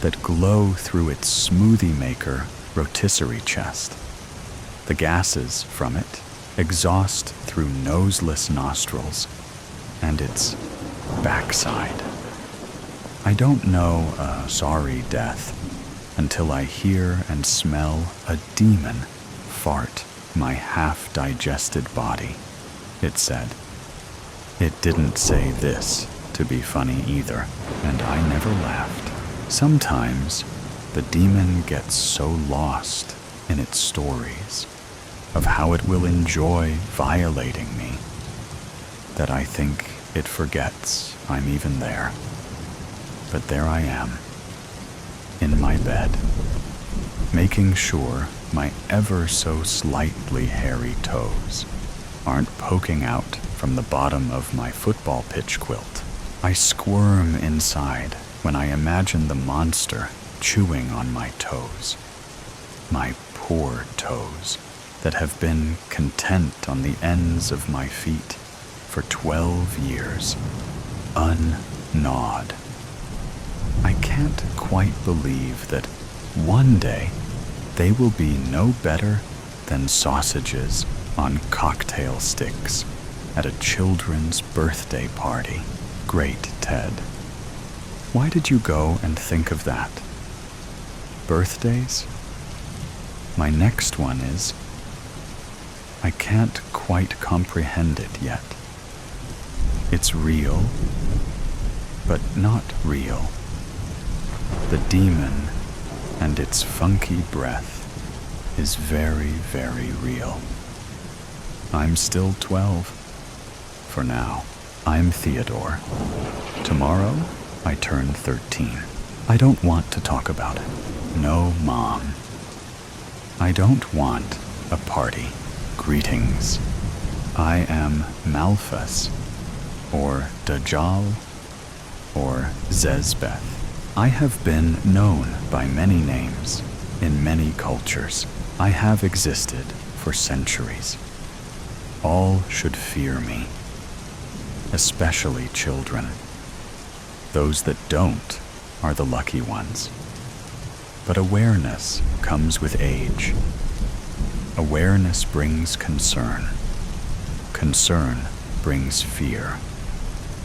that glow through its smoothie maker rotisserie chest. The gases from it exhaust through noseless nostrils and its backside. I don't know a sorry death until I hear and smell a demon fart my half-digested body, it said. It didn't say this to be funny either, and I never laughed. Sometimes the demon gets so lost in its stories of how it will enjoy violating me that I think it forgets I'm even there. But there I am, in my bed, making sure my ever so slightly hairy toes aren't poking out from the bottom of my football pitch quilt. I squirm inside when I imagine the monster chewing on my toes. My poor toes that have been content on the ends of my feet for 12 years, ungnawed. I can't quite believe that one day they will be no better than sausages on cocktail sticks at a children's birthday party. Great, Ted. Why did you go and think of that? Birthdays? My next one is, I can't quite comprehend it yet. It's real, but not real. The demon and its funky breath is very, very real. I'm still 12. For now, I'm Theodore. Tomorrow, I turn 13. I don't want to talk about it. No, Mom. I don't want a party. Greetings. I am Malphus, or Dajjal, or Zezbeth. I have been known by many names in many cultures. I have existed for centuries. All should fear me, especially children. Those that don't are the lucky ones. But awareness comes with age. Awareness brings concern. Concern brings fear.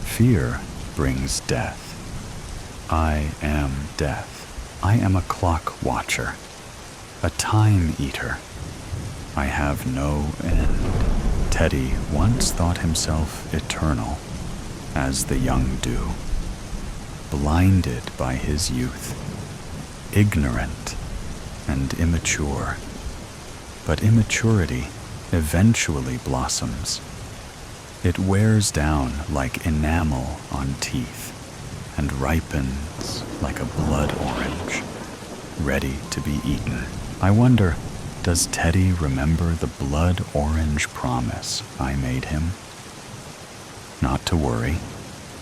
Fear brings death. I am death. I am a clock watcher, a time eater. I have no end. Teddy once thought himself eternal, as the young do, blinded by his youth, ignorant and immature. But immaturity eventually blossoms. It wears down like enamel on teeth and ripens like a blood orange, ready to be eaten. I wonder, does Teddy remember the blood orange promise I made him? Not to worry.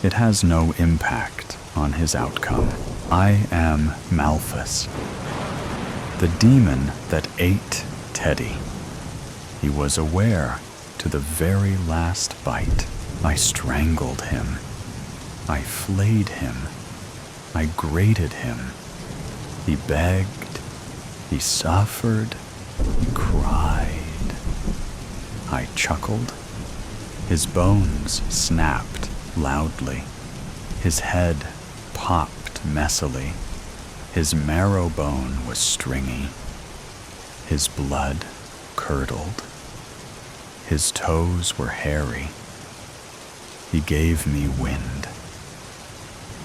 It has no impact on his outcome. I am Malphus, the demon that ate Teddy. He was aware to the very last bite. I strangled him. I flayed him. I grated him. He begged. He suffered. He cried. I chuckled. His bones snapped loudly. His head popped messily. His marrow bone was stringy. His blood curdled. His toes were hairy. He gave me wind.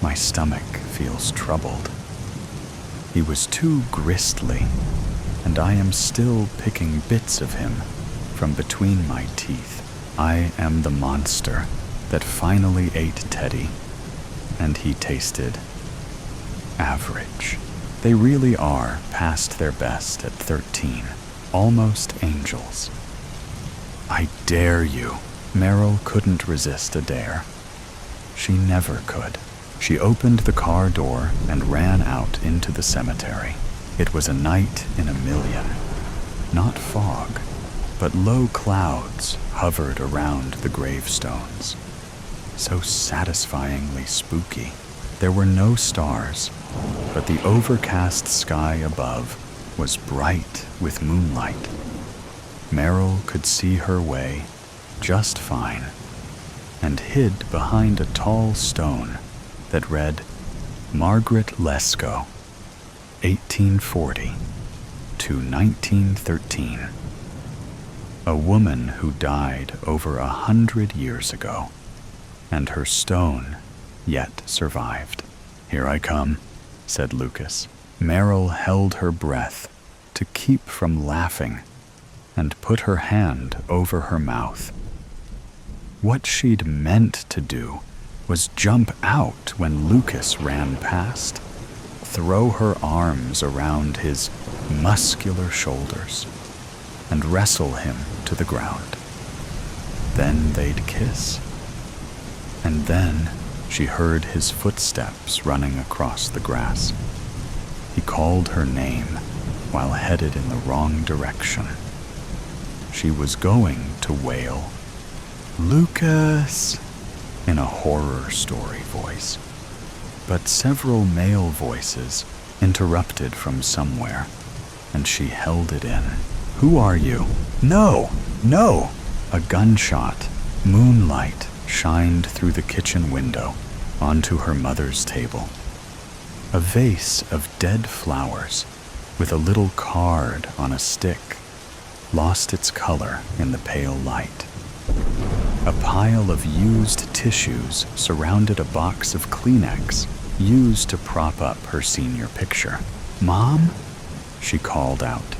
My stomach feels troubled. He was too gristly, and I am still picking bits of him from between my teeth. I am the monster that finally ate Teddy, and he tasted average. They really are past their best at 13, almost angels. I dare you. Meryl couldn't resist a dare. She never could. She opened the car door and ran out into the cemetery. It was a night in a million. Not fog, but low clouds hovered around the gravestones. So satisfyingly spooky. There were no stars, but the overcast sky above was bright with moonlight. Meryl could see her way just fine, and hid behind a tall stone that read, Margaret Lesko, 1840 to 1913. A woman who died over 100 years ago, and her stone yet survived. Here I come, said Lucas. Meryl held her breath to keep from laughing and put her hand over her mouth. What she'd meant to do was jump out when Lucas ran past, throw her arms around his muscular shoulders, and wrestle him to the ground. Then they'd kiss. And then she heard his footsteps running across the grass. He called her name while headed in the wrong direction. She was going to wail, Lucas, in a horror story voice. But several male voices interrupted from somewhere, and she held it in. Who are you? No! No! A gunshot Moonlight shined through the kitchen window onto her mother's table. A vase of dead flowers with a little card on a stick lost its color in the pale light. A pile of used tissues surrounded a box of Kleenex used to prop up her senior picture. "Mom?" she called out.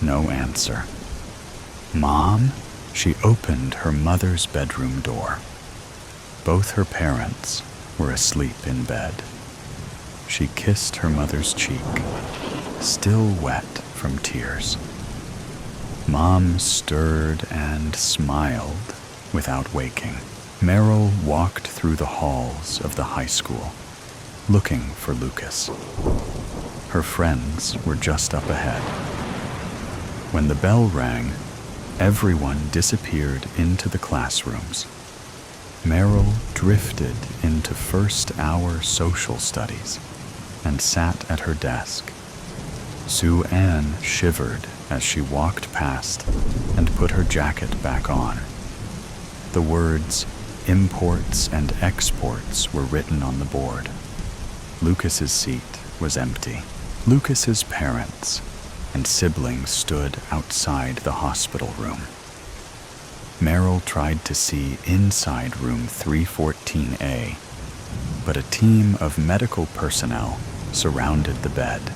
No answer. "Mom?" She opened her mother's bedroom door. Both her parents were asleep in bed. She kissed her mother's cheek, still wet from tears. Mom stirred and smiled without waking. Meryl walked through the halls of the high school, looking for Lucas. Her friends were just up ahead. When the bell rang, everyone disappeared into the classrooms. Meryl drifted into first-hour social studies and sat at her desk. Sue Ann shivered as she walked past and put her jacket back on. The words "imports and exports" were written on the board. Lucas's seat was empty. Lucas's parents and siblings stood outside the hospital room. Meryl tried to see inside room 314A, but a team of medical personnel surrounded the bed.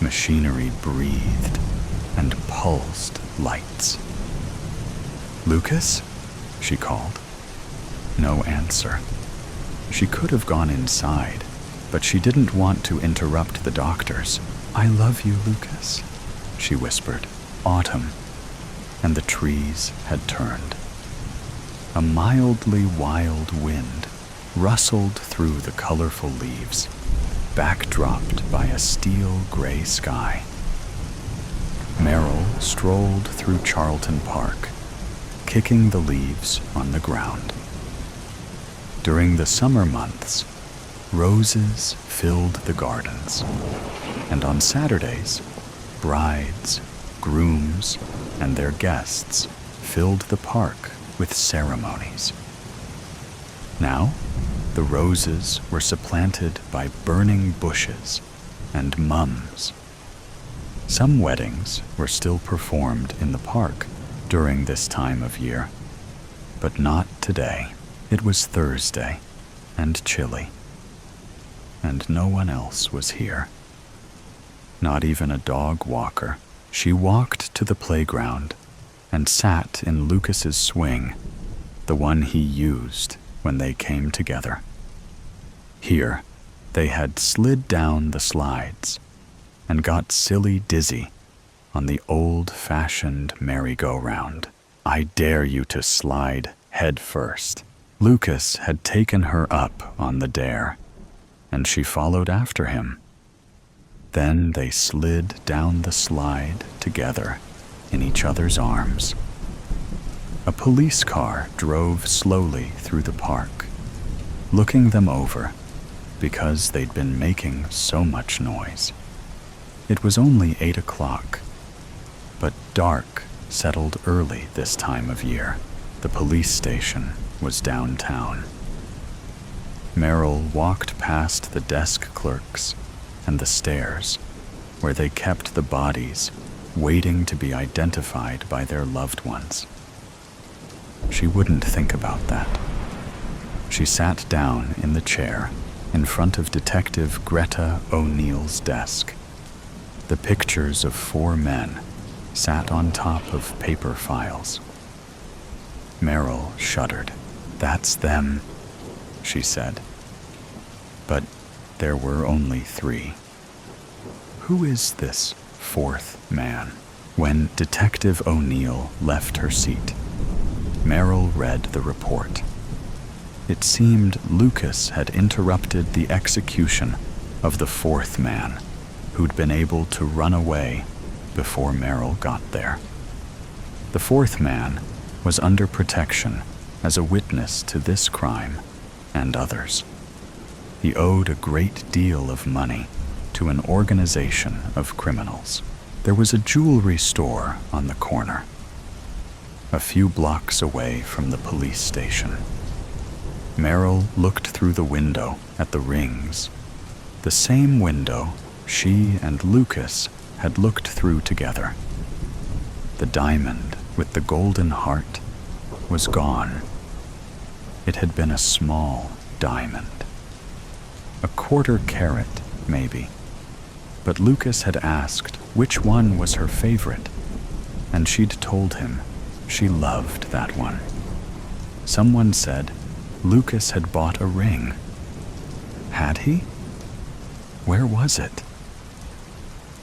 Machinery breathed and pulsed lights. "Lucas?" she called. No answer. She could have gone inside, but she didn't want to interrupt the doctors. "I love you, Lucas," she whispered. Autumn, and the trees had turned. A mildly wild wind rustled through the colorful leaves, backdropped by a steel gray sky. Meryl strolled through Charlton Park, kicking the leaves on the ground. During the summer months, roses filled the gardens, and on Saturdays, brides, grooms, and their guests filled the park with ceremonies. Now, the roses were supplanted by burning bushes and mums. Some weddings were still performed in the park during this time of year, but not today. It was Thursday and chilly, and no one else was here. Not even a dog walker. She walked to the playground and sat in Lucas's swing, the one he used when they came together. Here, they had slid down the slides and got silly dizzy on the old-fashioned merry-go-round. "I dare you to slide head first." Lucas had taken her up on the dare, and she followed after him. Then they slid down the slide together in each other's arms. A police car drove slowly through the park, looking them over because they'd been making so much noise. It was only 8 o'clock, but dark settled early this time of year. The police station was downtown. Meryl walked past the desk clerks and the stairs where they kept the bodies waiting to be identified by their loved ones. She wouldn't think about that. She sat down in the chair in front of Detective Greta O'Neill's desk. The pictures of 4 men sat on top of paper files. Meryl shuddered. "That's them," she said. But there were only 3. Who is this 4th man? When Detective O'Neill left her seat, Meryl read the report. It seemed Lucas had interrupted the execution of the 4th man, who'd been able to run away before Meryl got there. The 4th man was under protection as a witness to this crime and others. He owed a great deal of money to an organization of criminals. There was a jewelry store on the corner. a few blocks away from the police station. Meryl looked through the window at the rings, the same window she and Lucas had looked through together. The diamond with the golden heart was gone. It had been a small diamond. A quarter carat, maybe. But Lucas had asked which one was her favorite, and she'd told him she loved that one. Someone said Lucas had bought a ring. Had he? Where was it?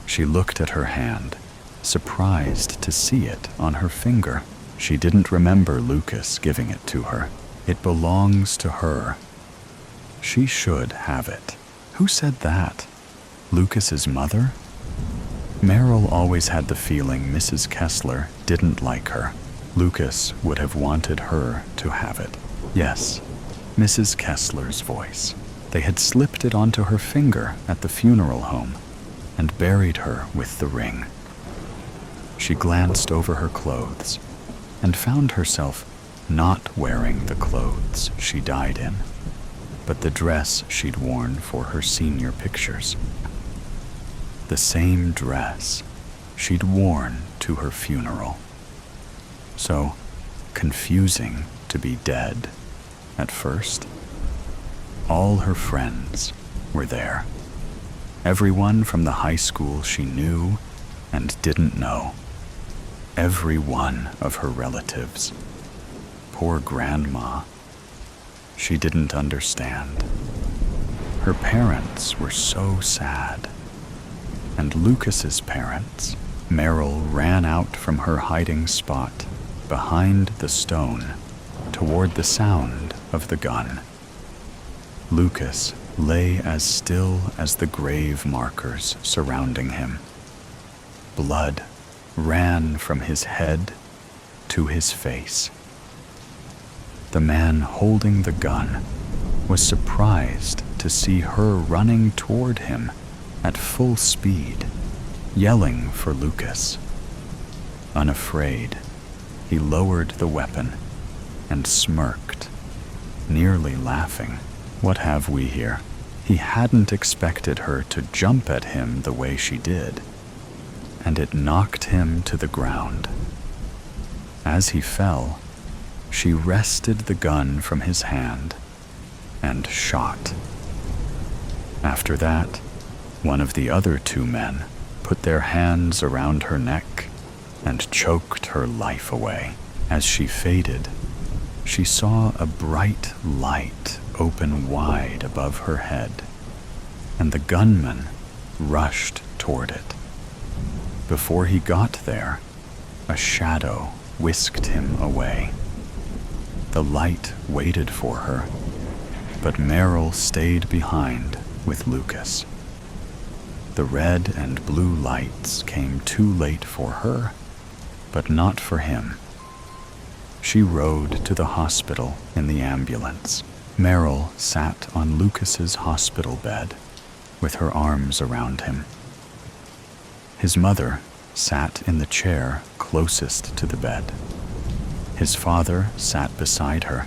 She looked at her hand, surprised to see it on her finger. She didn't remember Lucas giving it to her. It belongs to her. She should have it. Who said that? Lucas's mother? Meryl always had the feeling Mrs. Kessler didn't like her. Lucas would have wanted her to have it. Yes, Mrs. Kessler's voice. They had slipped it onto her finger at the funeral home and buried her with the ring. She glanced over her clothes and found herself not wearing the clothes she died in, but the dress she'd worn for her senior pictures. The same dress she'd worn to her funeral. So confusing to be dead at first. All her friends were there. Everyone from the high school she knew and didn't know. Every one of her relatives. Poor grandma. She didn't understand. Her parents were so sad. And Lucas's parents. Meryl ran out from her hiding spot behind the stone toward the sound of the gun. Lucas lay as still as the grave markers surrounding him. Blood ran from his head to his face. The man holding the gun was surprised to see her running toward him at full speed, yelling for Lucas. Unafraid, he lowered the weapon and smirked, nearly laughing. What have we here? He hadn't expected her to jump at him the way she did, and it knocked him to the ground. As he fell, she wrested the gun from his hand and shot. After that, one of the other two men put their hands around her neck and choked her life away. As she faded, she saw a bright light open wide above her head, and the gunman rushed toward it. Before he got there, a shadow whisked him away. The light waited for her, but Meryl stayed behind with Lucas. The red and blue lights came too late for her, but not for him. She rode to the hospital in the ambulance. Meryl sat on Lucas's hospital bed with her arms around him. His mother sat in the chair closest to the bed. His father sat beside her,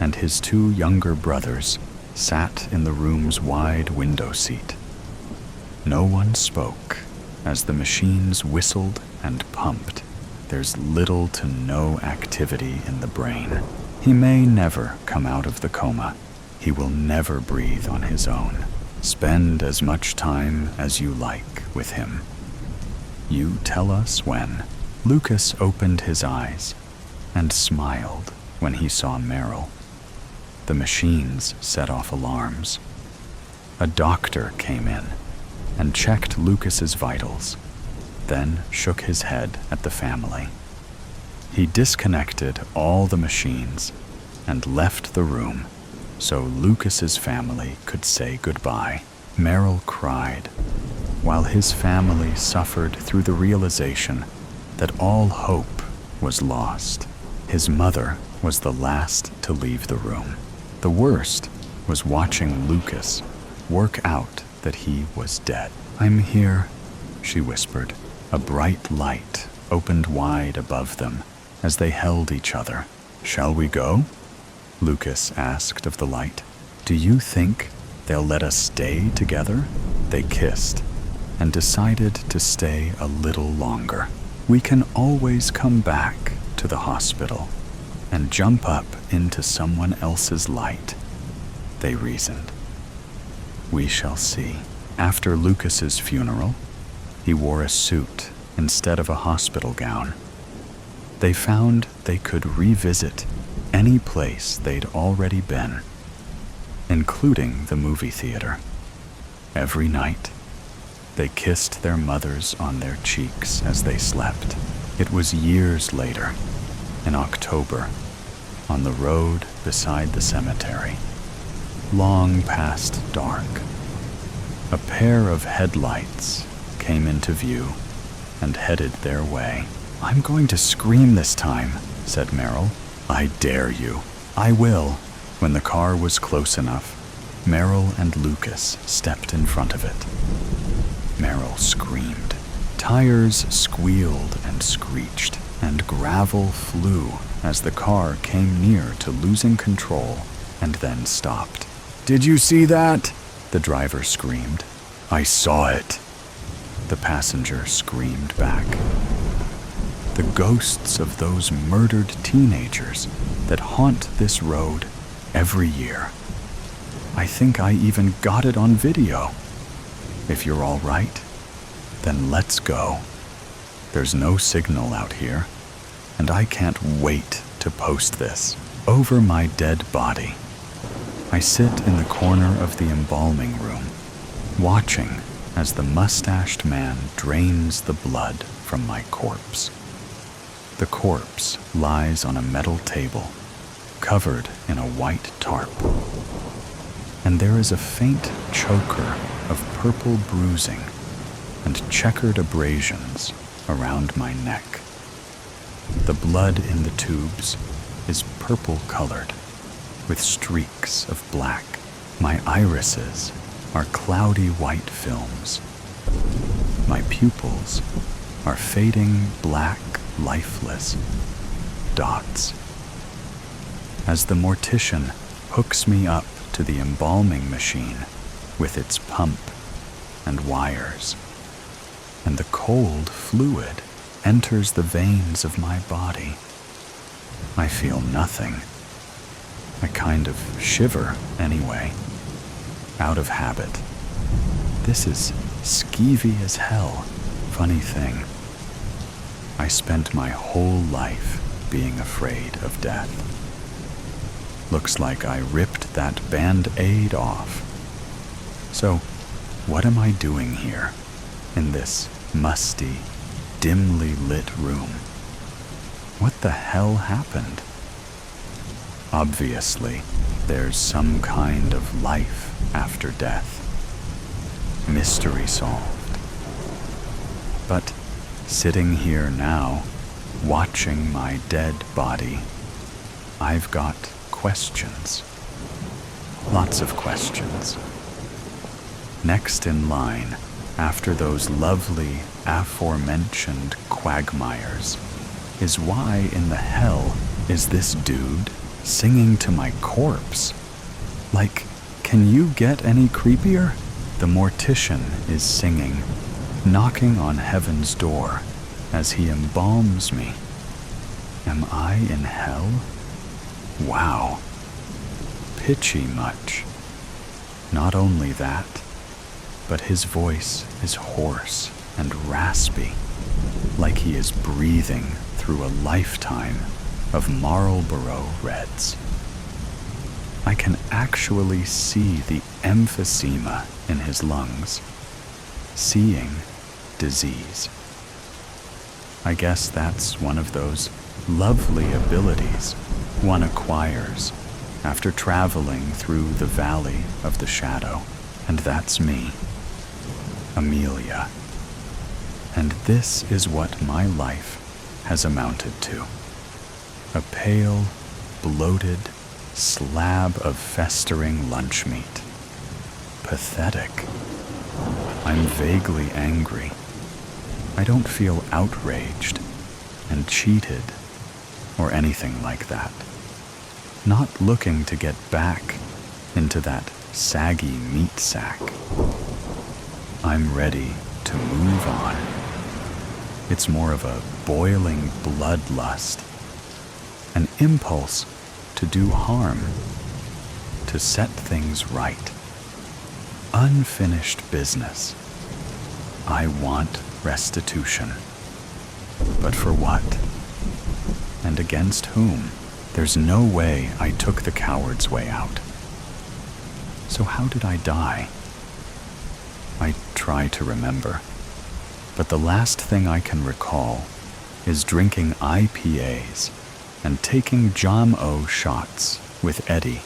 and his two younger brothers sat in the room's wide window seat. No one spoke as the machines whistled and pumped. There's little to no activity in the brain. He may never come out of the coma. He will never breathe on his own. Spend as much time as you like with him. You tell us when. Lucas opened his eyes and smiled when he saw Meryl. The machines set off alarms. A doctor came in and checked Lucas's vitals, then shook his head at the family. He disconnected all the machines and left the room so Lucas's family could say goodbye. Meryl cried, while his family suffered through the realization that all hope was lost. His mother was the last to leave the room. The worst was watching Lucas work out that he was dead. "I'm here," she whispered. A bright light opened wide above them, as they held each other. "Shall we go?" Lucas asked of the light. "Do you think they'll let us stay together?" They kissed and decided to stay a little longer. "We can always come back to the hospital and jump up into someone else's light," they reasoned. We shall see. After Lucas's funeral, he wore a suit instead of a hospital gown. They found they could revisit any place they'd already been, including the movie theater. Every night, they kissed their mothers on their cheeks as they slept. It was years later, in October, on the road beside the cemetery, long past dark. A pair of headlights came into view and headed their way. "I'm going to scream this time," said Meryl. "I dare you." "I will." When the car was close enough, Meryl and Lucas stepped in front of it. Meryl screamed. Tires squealed and screeched, and gravel flew as the car came near to losing control and then stopped. "Did you see that?" the driver screamed. "I saw it," the passenger screamed back. The ghosts of those murdered teenagers that haunt this road every year. I think I even got it on video. If you're all right, then let's go. There's no signal out here, and I can't wait to post this over my dead body. I sit in the corner of the embalming room, watching as the mustached man drains the blood from my corpse. The corpse lies on a metal table, covered in a white tarp, and there is a faint choker of purple bruising and checkered abrasions around my neck. The blood in the tubes is purple-colored, with streaks of black. My irises are cloudy white films. My pupils are fading black, lifeless dots. As the mortician hooks me up to the embalming machine with its pump and wires, and the cold fluid enters the veins of my body, I feel nothing. I kind of shiver anyway, out of habit. This is skeevy as hell. Funny thing, I spent my whole life being afraid of death. Looks like I ripped that Band-Aid off. So, what am I doing here, in this musty, dimly lit room? What the hell happened? Obviously, there's some kind of life after death. Mystery solved. But sitting here now, watching my dead body, I've got questions. Lots of questions. Next in line, after those lovely aforementioned quagmires, is why in the hell is this dude singing to my corpse? Like, can you get any creepier? The mortician is singing, knocking on heaven's door as he embalms me. Am I in hell? Wow. Pitchy much. Not only that, but his voice is hoarse and raspy, like he is breathing through a lifetime of Marlboro Reds. I can actually see the emphysema in his lungs, seeing disease. I guess that's one of those lovely abilities one acquires after traveling through the valley of the shadow, and that's me, Amelia. And this is what my life has amounted to. A pale, bloated slab of festering lunch meat. Pathetic. I'm vaguely angry. I don't feel outraged and cheated or anything like that. Not looking to get back into that saggy meat sack. I'm ready to move on. It's more of a boiling bloodlust, an impulse to do harm, to set things right. Unfinished business. I want restitution. But for what? And against whom? There's no way I took the coward's way out. So how did I die? I try to remember, but the last thing I can recall is drinking IPAs and taking Jam-O shots with Eddie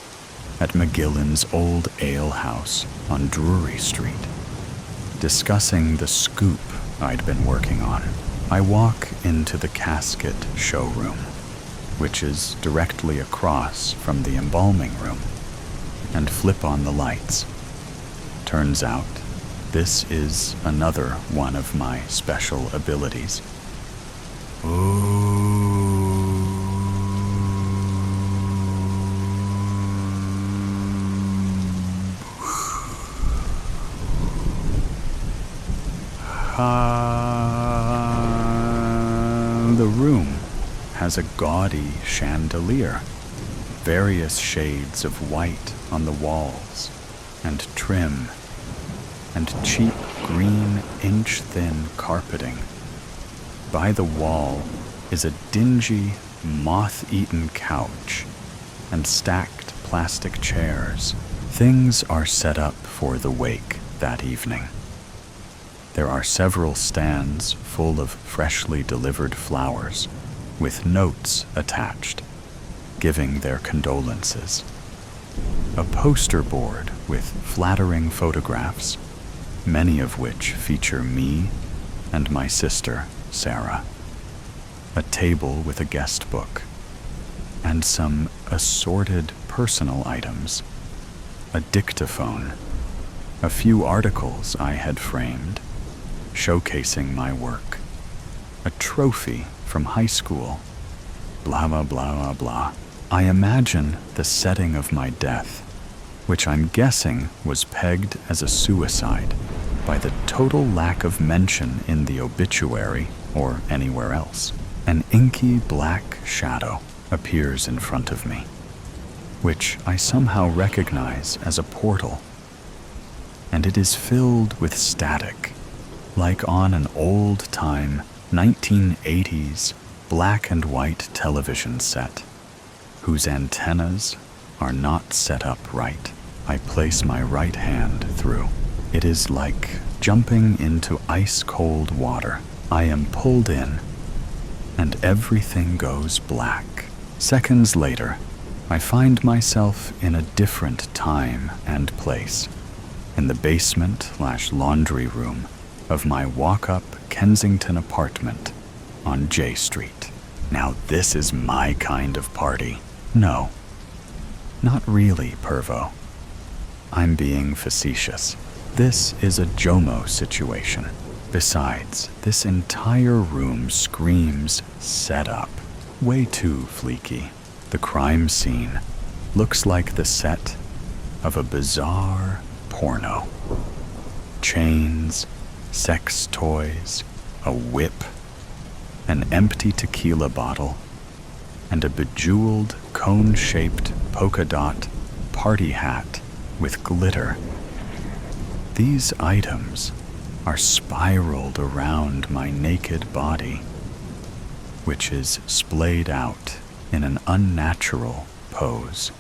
at McGillen's old ale house on Drury Street, discussing the scoop I'd been working on. I walk into the casket showroom, which is directly across from the embalming room, and flip on the lights. Turns out, this is another one of my special abilities. The room has a gaudy chandelier, various shades of white on the walls, and trim, and cheap green inch-thin carpeting. By the wall is a dingy, moth-eaten couch and stacked plastic chairs. Things are set up for the wake that evening. There are several stands full of freshly delivered flowers, with notes attached, giving their condolences. A poster board with flattering photographs, many of which feature me and my sister, Sarah. A table with a guest book, and some assorted personal items. A dictaphone, a few articles I had framed, showcasing my work. A trophy from high school. Blah, blah, blah, blah, blah. I imagine the setting of my death, which I'm guessing was pegged as a suicide by the total lack of mention in the obituary or anywhere else. An inky black shadow appears in front of me, which I somehow recognize as a portal. And it is filled with static, like on an old-time 1980s black and white television set, whose antennas are not set up right. I place my right hand through. It is like jumping into ice-cold water. I am pulled in, and everything goes black. Seconds later, I find myself in a different time and place, in the basement/laundry room of my walk-up Kensington apartment on J Street. Now this is my kind of party. No, not really, Pervo. I'm being facetious. This is a Jomo situation. Besides, this entire room screams setup. Way too fleeky. The crime scene looks like the set of a bizarre porno. Chains, sex toys, a whip, an empty tequila bottle, and a bejeweled cone-shaped polka dot party hat with glitter. These items are spiraled around my naked body, which is splayed out in an unnatural pose.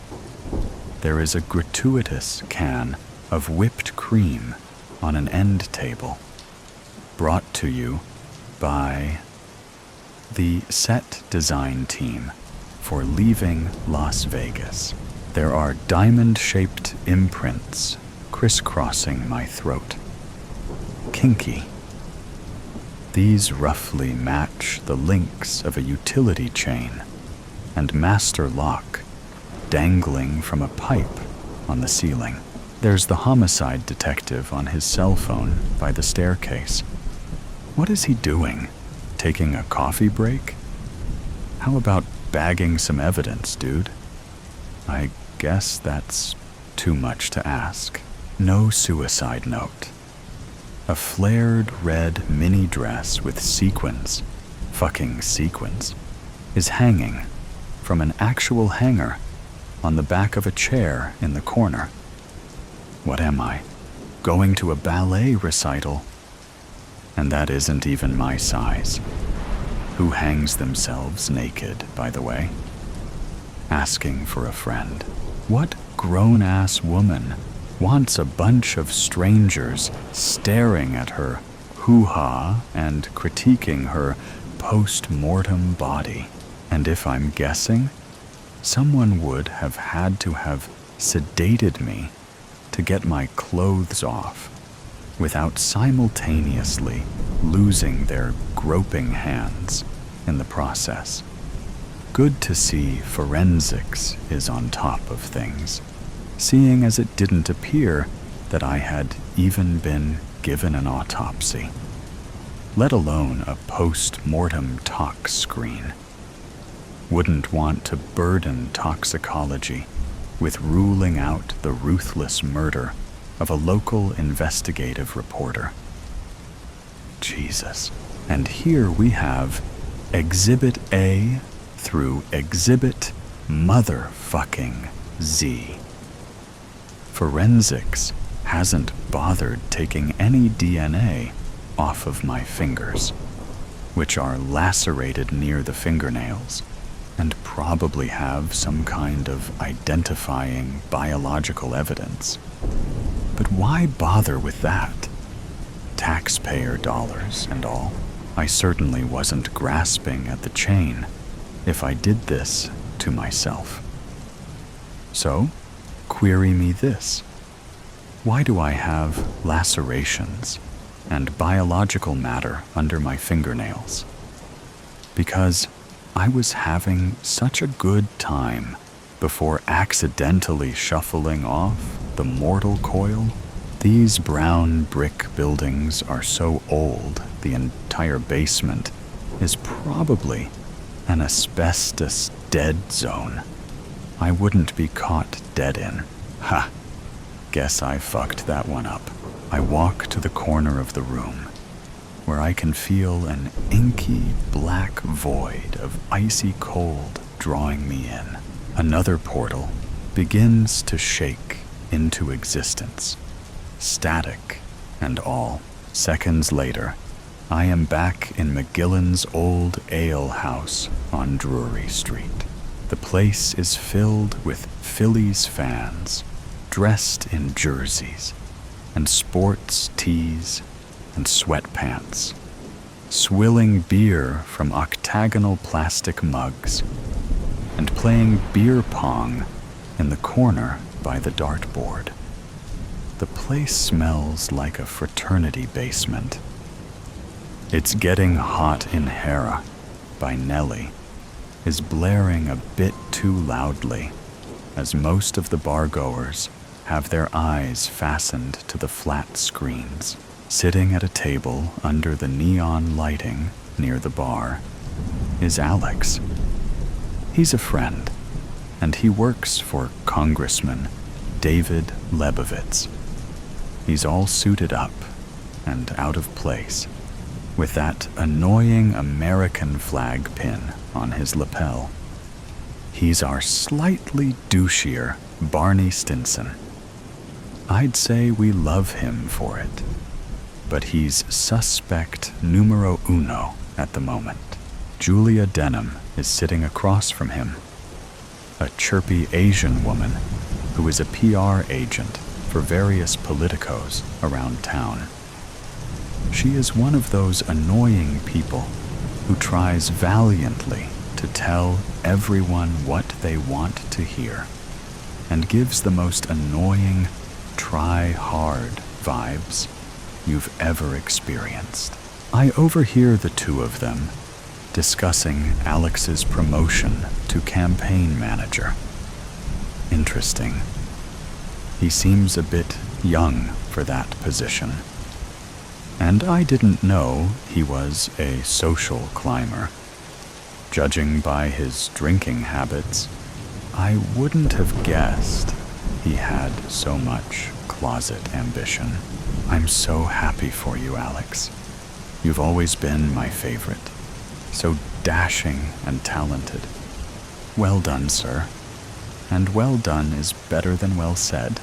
There is a gratuitous can of whipped cream on an end table, brought to you by the set design team for Leaving Las Vegas. There are diamond-shaped imprints crisscrossing my throat. Kinky. These roughly match the links of a utility chain and master lock dangling from a pipe on the ceiling. There's the homicide detective on his cell phone by the staircase. What is he doing? Taking a coffee break? How about bagging some evidence, dude. I guess that's too much to ask. No suicide note. A flared red mini dress with sequins, fucking sequins, is hanging from an actual hanger on the back of a chair in the corner. What am I? Going to a ballet recital? And that isn't even my size. Who hangs themselves naked, by the way? Asking for a friend. What grown-ass woman wants a bunch of strangers staring at her hoo-ha and critiquing her post-mortem body? And if I'm guessing, someone would have had to have sedated me to get my clothes off without simultaneously losing their groping hands in the process. Good to see forensics is on top of things, seeing as it didn't appear that I had even been given an autopsy, let alone a post-mortem tox screen. Wouldn't want to burden toxicology with ruling out the ruthless murder of a local investigative reporter. Jesus. And here we have Exhibit A through Exhibit motherfucking Z. Forensics hasn't bothered taking any DNA off of my fingers, which are lacerated near the fingernails and probably have some kind of identifying biological evidence. But why bother with that? Taxpayer dollars and all. I certainly wasn't grasping at the chain if I did this to myself. So, query me this. Why do I have lacerations and biological matter under my fingernails? Because I was having such a good time before accidentally shuffling off the mortal coil. These brown brick buildings are so old, the entire basement is probably an asbestos dead zone I wouldn't be caught dead in. Ha! Guess I fucked that one up. I walk to the corner of the room, where I can feel an inky black void of icy cold drawing me in. Another portal begins to shake into existence, static and all. Seconds later, I am back in McGillen's old ale house on Drury Street. The place is filled with Phillies fans, dressed in jerseys and sports tees and sweatpants, swilling beer from octagonal plastic mugs, and playing beer pong in the corner by the dartboard. The place smells like a fraternity basement. It's Getting Hot in Hera by Nelly is blaring a bit too loudly as most of the bargoers have their eyes fastened to the flat screens. Sitting at a table under the neon lighting near the bar is Alex. He's a friend, and he works for Congressman David Lebovitz. He's all suited up and out of place, with that annoying American flag pin on his lapel. He's our slightly douchier Barney Stinson. I'd say we love him for it, but he's suspect numero uno at the moment. Julia Denham is sitting across from him, a chirpy Asian woman who is a PR agent for various politicos around town. She is one of those annoying people who tries valiantly to tell everyone what they want to hear and gives the most annoying try-hard vibes you've ever experienced. I overhear the two of them discussing Alex's promotion to campaign manager. Interesting. He seems a bit young for that position. And I didn't know he was a social climber. Judging by his drinking habits, I wouldn't have guessed he had so much closet ambition. I'm so happy for you, Alex. You've always been my favorite. So dashing and talented. Well done, sir. And well done is better than well said,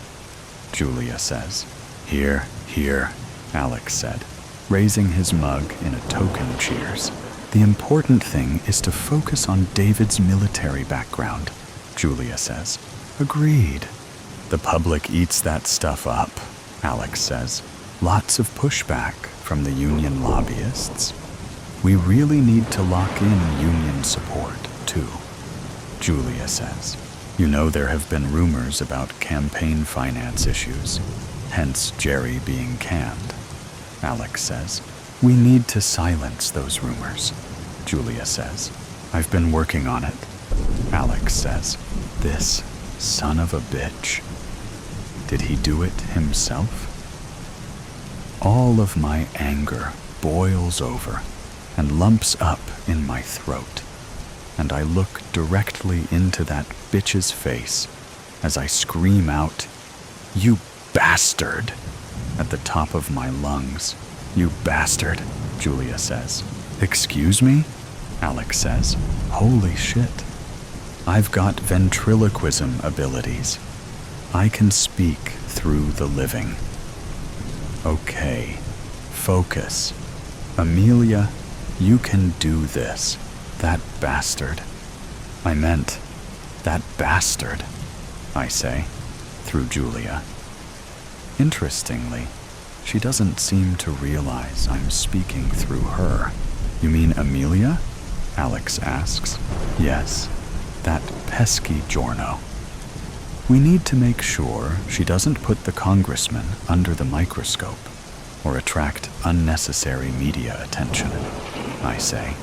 Julia says. Here, here, Alex said, raising his mug in a token cheers. The important thing is to focus on David's military background, Julia says. Agreed. The public eats that stuff up, Alex says. Lots of pushback from the union lobbyists. We really need to lock in union support, too, Julia says. You know there have been rumors about campaign finance issues, hence Jerry being canned, Alex says. We need to silence those rumors, Julia says. I've been working on it, Alex says. This son of a bitch. Did he do it himself? All of my anger boils over and lumps up in my throat, and I look directly into that bitch's face as I scream out, "You bastard!" at the top of my lungs. You bastard, Julia says. Excuse me? Alex says. Holy shit. I've got ventriloquism abilities. I can speak through the living. Okay, focus. Amelia, you can do this. That bastard. I meant, that bastard, I say, through Julia. Interestingly, she doesn't seem to realize I'm speaking through her. You mean Amelia? Alex asks. Yes, that pesky Giorno. We need to make sure she doesn't put the congressman under the microscope or attract unnecessary media attention, I say,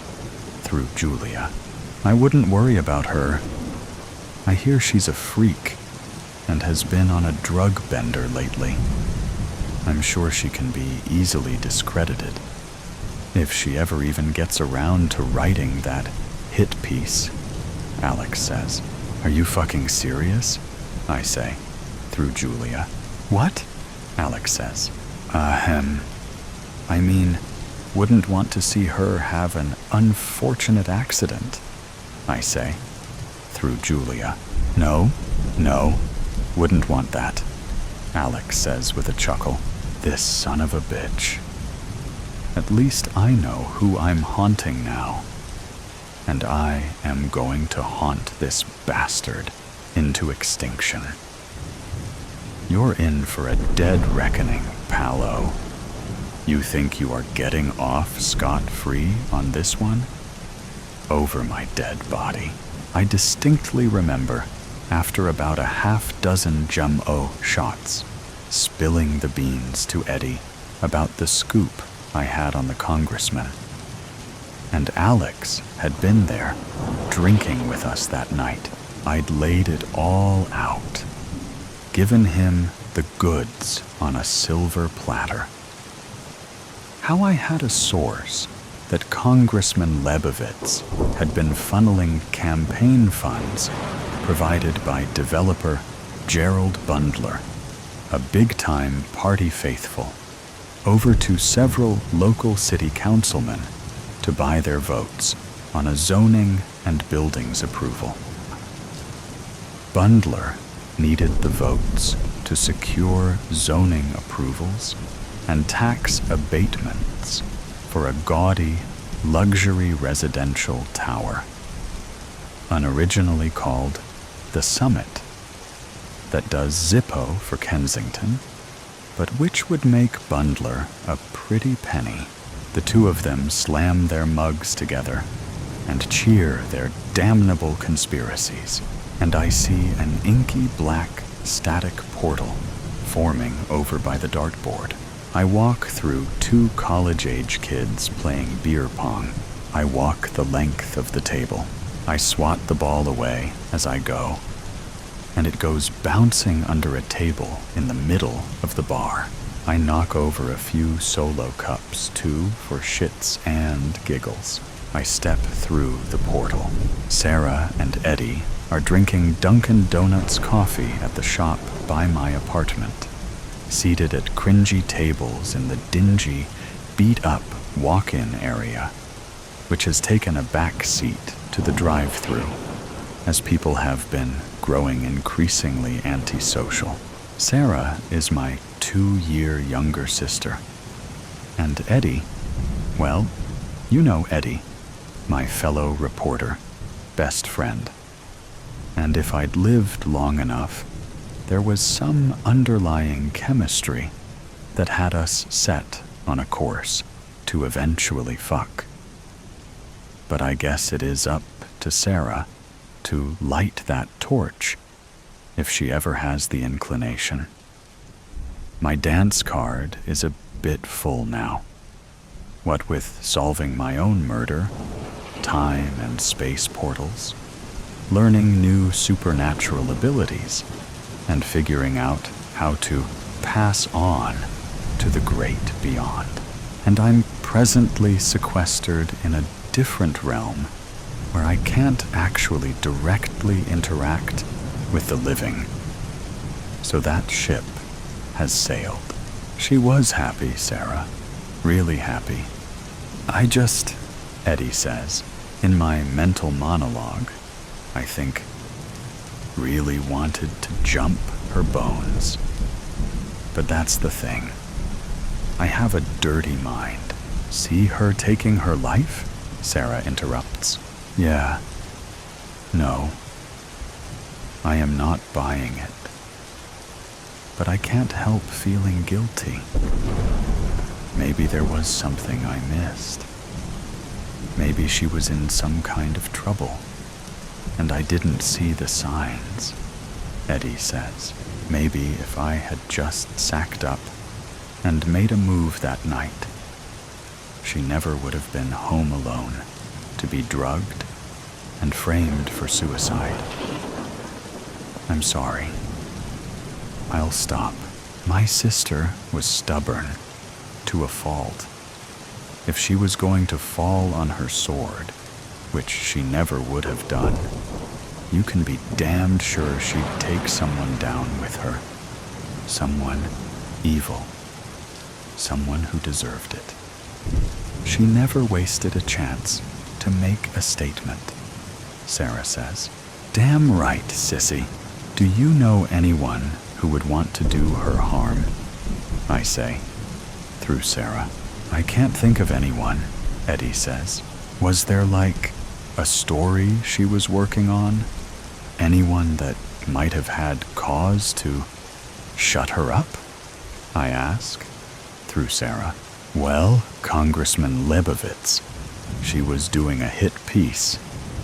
through Julia. I wouldn't worry about her. I hear she's a freak and has been on a drug bender lately. I'm sure she can be easily discredited if she ever even gets around to writing that hit piece, Alex says. Are you fucking serious? I say, through Julia. What? Alex says. I mean, wouldn't want to see her have an unfortunate accident, I say, through Julia. No, wouldn't want that, Alex says with a chuckle. This son of a bitch. At least I know who I'm haunting now, and I am going to haunt this bastard into extinction. You're in for a dead reckoning, Palo. You think you are getting off scot-free on this one? Over my dead body. I distinctly remember, after about a half-dozen Jum-O shots, spilling the beans to Eddie about the scoop I had on the congressman. And Alex had been there, drinking with us that night. I'd laid it all out, given him the goods on a silver platter. How I had a source that Congressman Lebovitz had been funneling campaign funds provided by developer Gerald Bundler, a big-time party faithful, over to several local city councilmen to buy their votes on a zoning and buildings approval. Bundler needed the votes to secure zoning approvals and tax abatements for a gaudy luxury residential tower, unoriginally called the Summit, that does Zippo for Kensington, but which would make Bundler a pretty penny. The two of them slam their mugs together and cheer their damnable conspiracies, and I see an inky black static portal forming over by the dartboard. I walk through two college-age kids playing beer pong. I walk the length of the table. I swat the ball away as I go, and it goes bouncing under a table in the middle of the bar. I knock over a few solo cups, too, for shits and giggles. I step through the portal. Sarah and Eddie are drinking Dunkin' Donuts coffee at the shop by my apartment, seated at cringy tables in the dingy, beat-up walk-in area, which has taken a back seat to the drive-thru, as people have been growing increasingly antisocial. Sarah is my 2-year younger sister. And Eddie, well, you know Eddie, my fellow reporter, best friend. And if I'd lived long enough, there was some underlying chemistry that had us set on a course to eventually fuck. But I guess it is up to Sarah to light that torch if she ever has the inclination. My dance card is a bit full now. What with solving my own murder, time and space portals, learning new supernatural abilities, and figuring out how to pass on to the great beyond. And I'm presently sequestered in a different realm where I can't actually directly interact with the living. So that ship has sailed. She was happy, Sarah. Really happy. Eddie says, in my mental monologue, I think, really wanted to jump her bones. But that's the thing. I have a dirty mind. See her taking her life? Sarah interrupts. Yeah. No. I am not buying it. But I can't help feeling guilty. Maybe there was something I missed. Maybe she was in some kind of trouble, and I didn't see the signs, Eddie says. Maybe if I had just sacked up and made a move that night, she never would have been home alone to be drugged and framed for suicide. I'm sorry. I'll stop. My sister was stubborn to a fault. If she was going to fall on her sword, which she never would have done, you can be damned sure she'd take someone down with her. Someone evil. Someone who deserved it. She never wasted a chance to make a statement, Sarah says. Damn right, sissy. Do you know anyone who would want to do her harm? I say, through Sarah. I can't think of anyone, Eddie says. Was there like a story she was working on? Anyone that might have had cause to shut her up? I ask, through Sarah. Well, Congressman Lebovitz. She was doing a hit piece,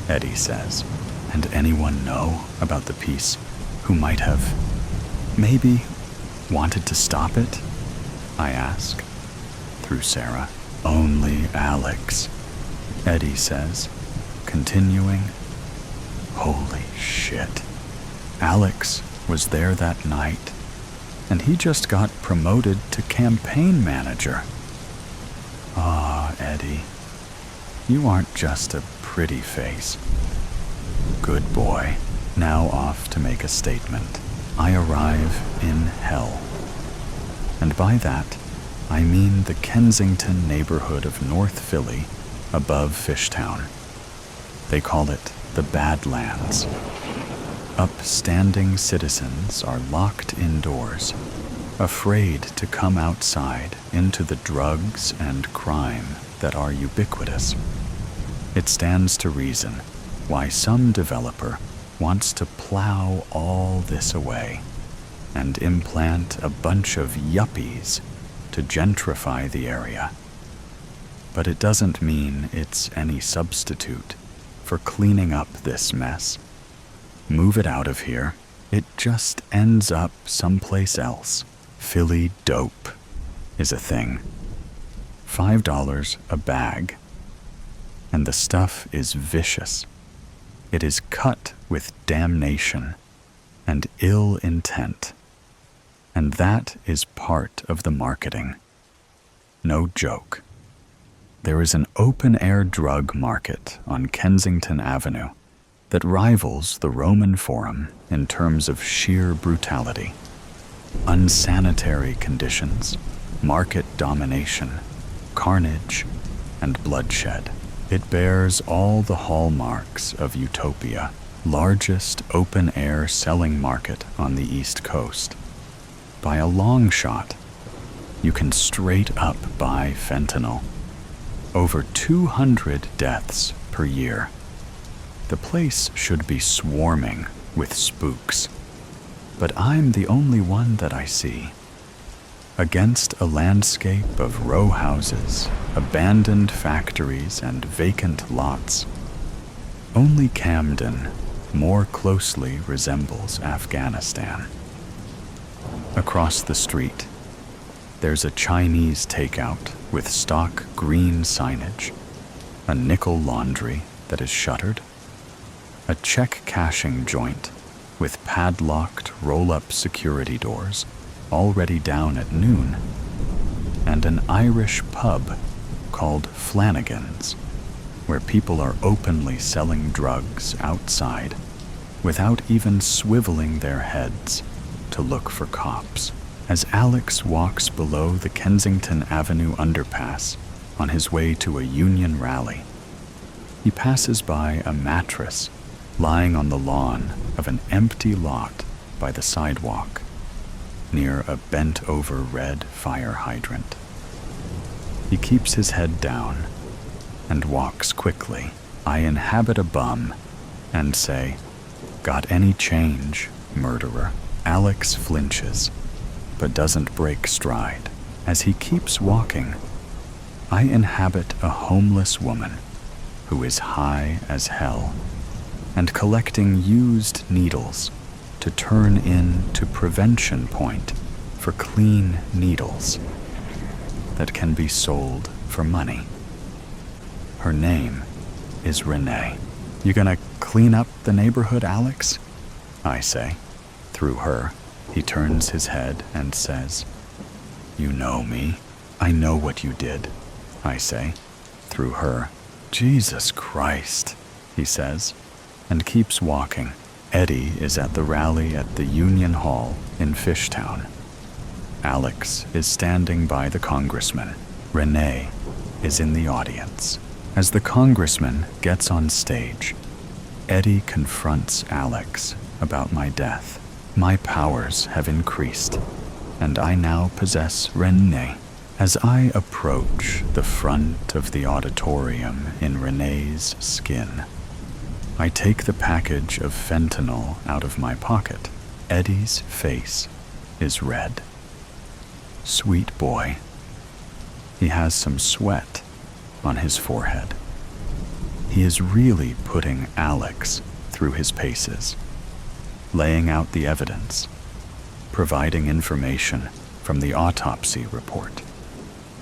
Eddie says. And anyone know about the piece who might have, maybe, wanted to stop it? I ask, through Sarah. Only Alex, Eddie says, continuing. Holy shit. Alex was there that night, and he just got promoted to campaign manager. Ah, Eddie, you aren't just a pretty face. Good boy. Now off to make a statement. I arrive in hell. And by that, I mean the Kensington neighborhood of North Philly, above Fishtown. They call it the Badlands. Upstanding citizens are locked indoors, afraid to come outside into the drugs and crime that are ubiquitous. It stands to reason why some developer wants to plow all this away and implant a bunch of yuppies to gentrify the area. But it doesn't mean it's any substitute for cleaning up this mess. Move it out of here, it just ends up someplace else. Philly dope is a thing. $5 a bag. And the stuff is vicious. It is cut with damnation and ill intent. And that is part of the marketing. No joke. There is an open-air drug market on Kensington Avenue that rivals the Roman Forum in terms of sheer brutality. Unsanitary conditions, market domination, carnage, and bloodshed. It bears all the hallmarks of utopia, largest open-air selling market on the East Coast. By a long shot, you can straight up buy fentanyl. Over 200 deaths per year. The place should be swarming with spooks, but I'm the only one that I see. Against a landscape of row houses, abandoned factories, and vacant lots, only Camden more closely resembles Afghanistan. Across the street, there's a Chinese takeout with stock green signage, a nickel laundry that is shuttered, a check cashing joint with padlocked roll-up security doors already down at noon, and an Irish pub called Flanagan's, where people are openly selling drugs outside without even swiveling their heads to look for cops. As Alex walks below the Kensington Avenue underpass on his way to a union rally, he passes by a mattress lying on the lawn of an empty lot by the sidewalk, near a bent-over red fire hydrant. He keeps his head down and walks quickly. I inhabit a bum and say, "Got any change, murderer?" Alex flinches, but doesn't break stride. As he keeps walking, I inhabit a homeless woman who is high as hell and collecting used needles to turn into prevention point for clean needles that can be sold for money. Her name is Renee. "You gonna clean up the neighborhood, Alex?" I say. Through her, he turns his head and says, "You know me. I know what you did," I say. Through her, "Jesus Christ," he says, and keeps walking. Eddie is at the rally at the Union Hall in Fishtown. Alex is standing by the congressman. Renee is in the audience. As the congressman gets on stage, Eddie confronts Alex about my death. My powers have increased, and I now possess Renee. As I approach the front of the auditorium in Renee's skin, I take the package of fentanyl out of my pocket. Eddie's face is red. Sweet boy. He has some sweat on his forehead. He is really putting Alex through his paces, laying out the evidence, providing information from the autopsy report,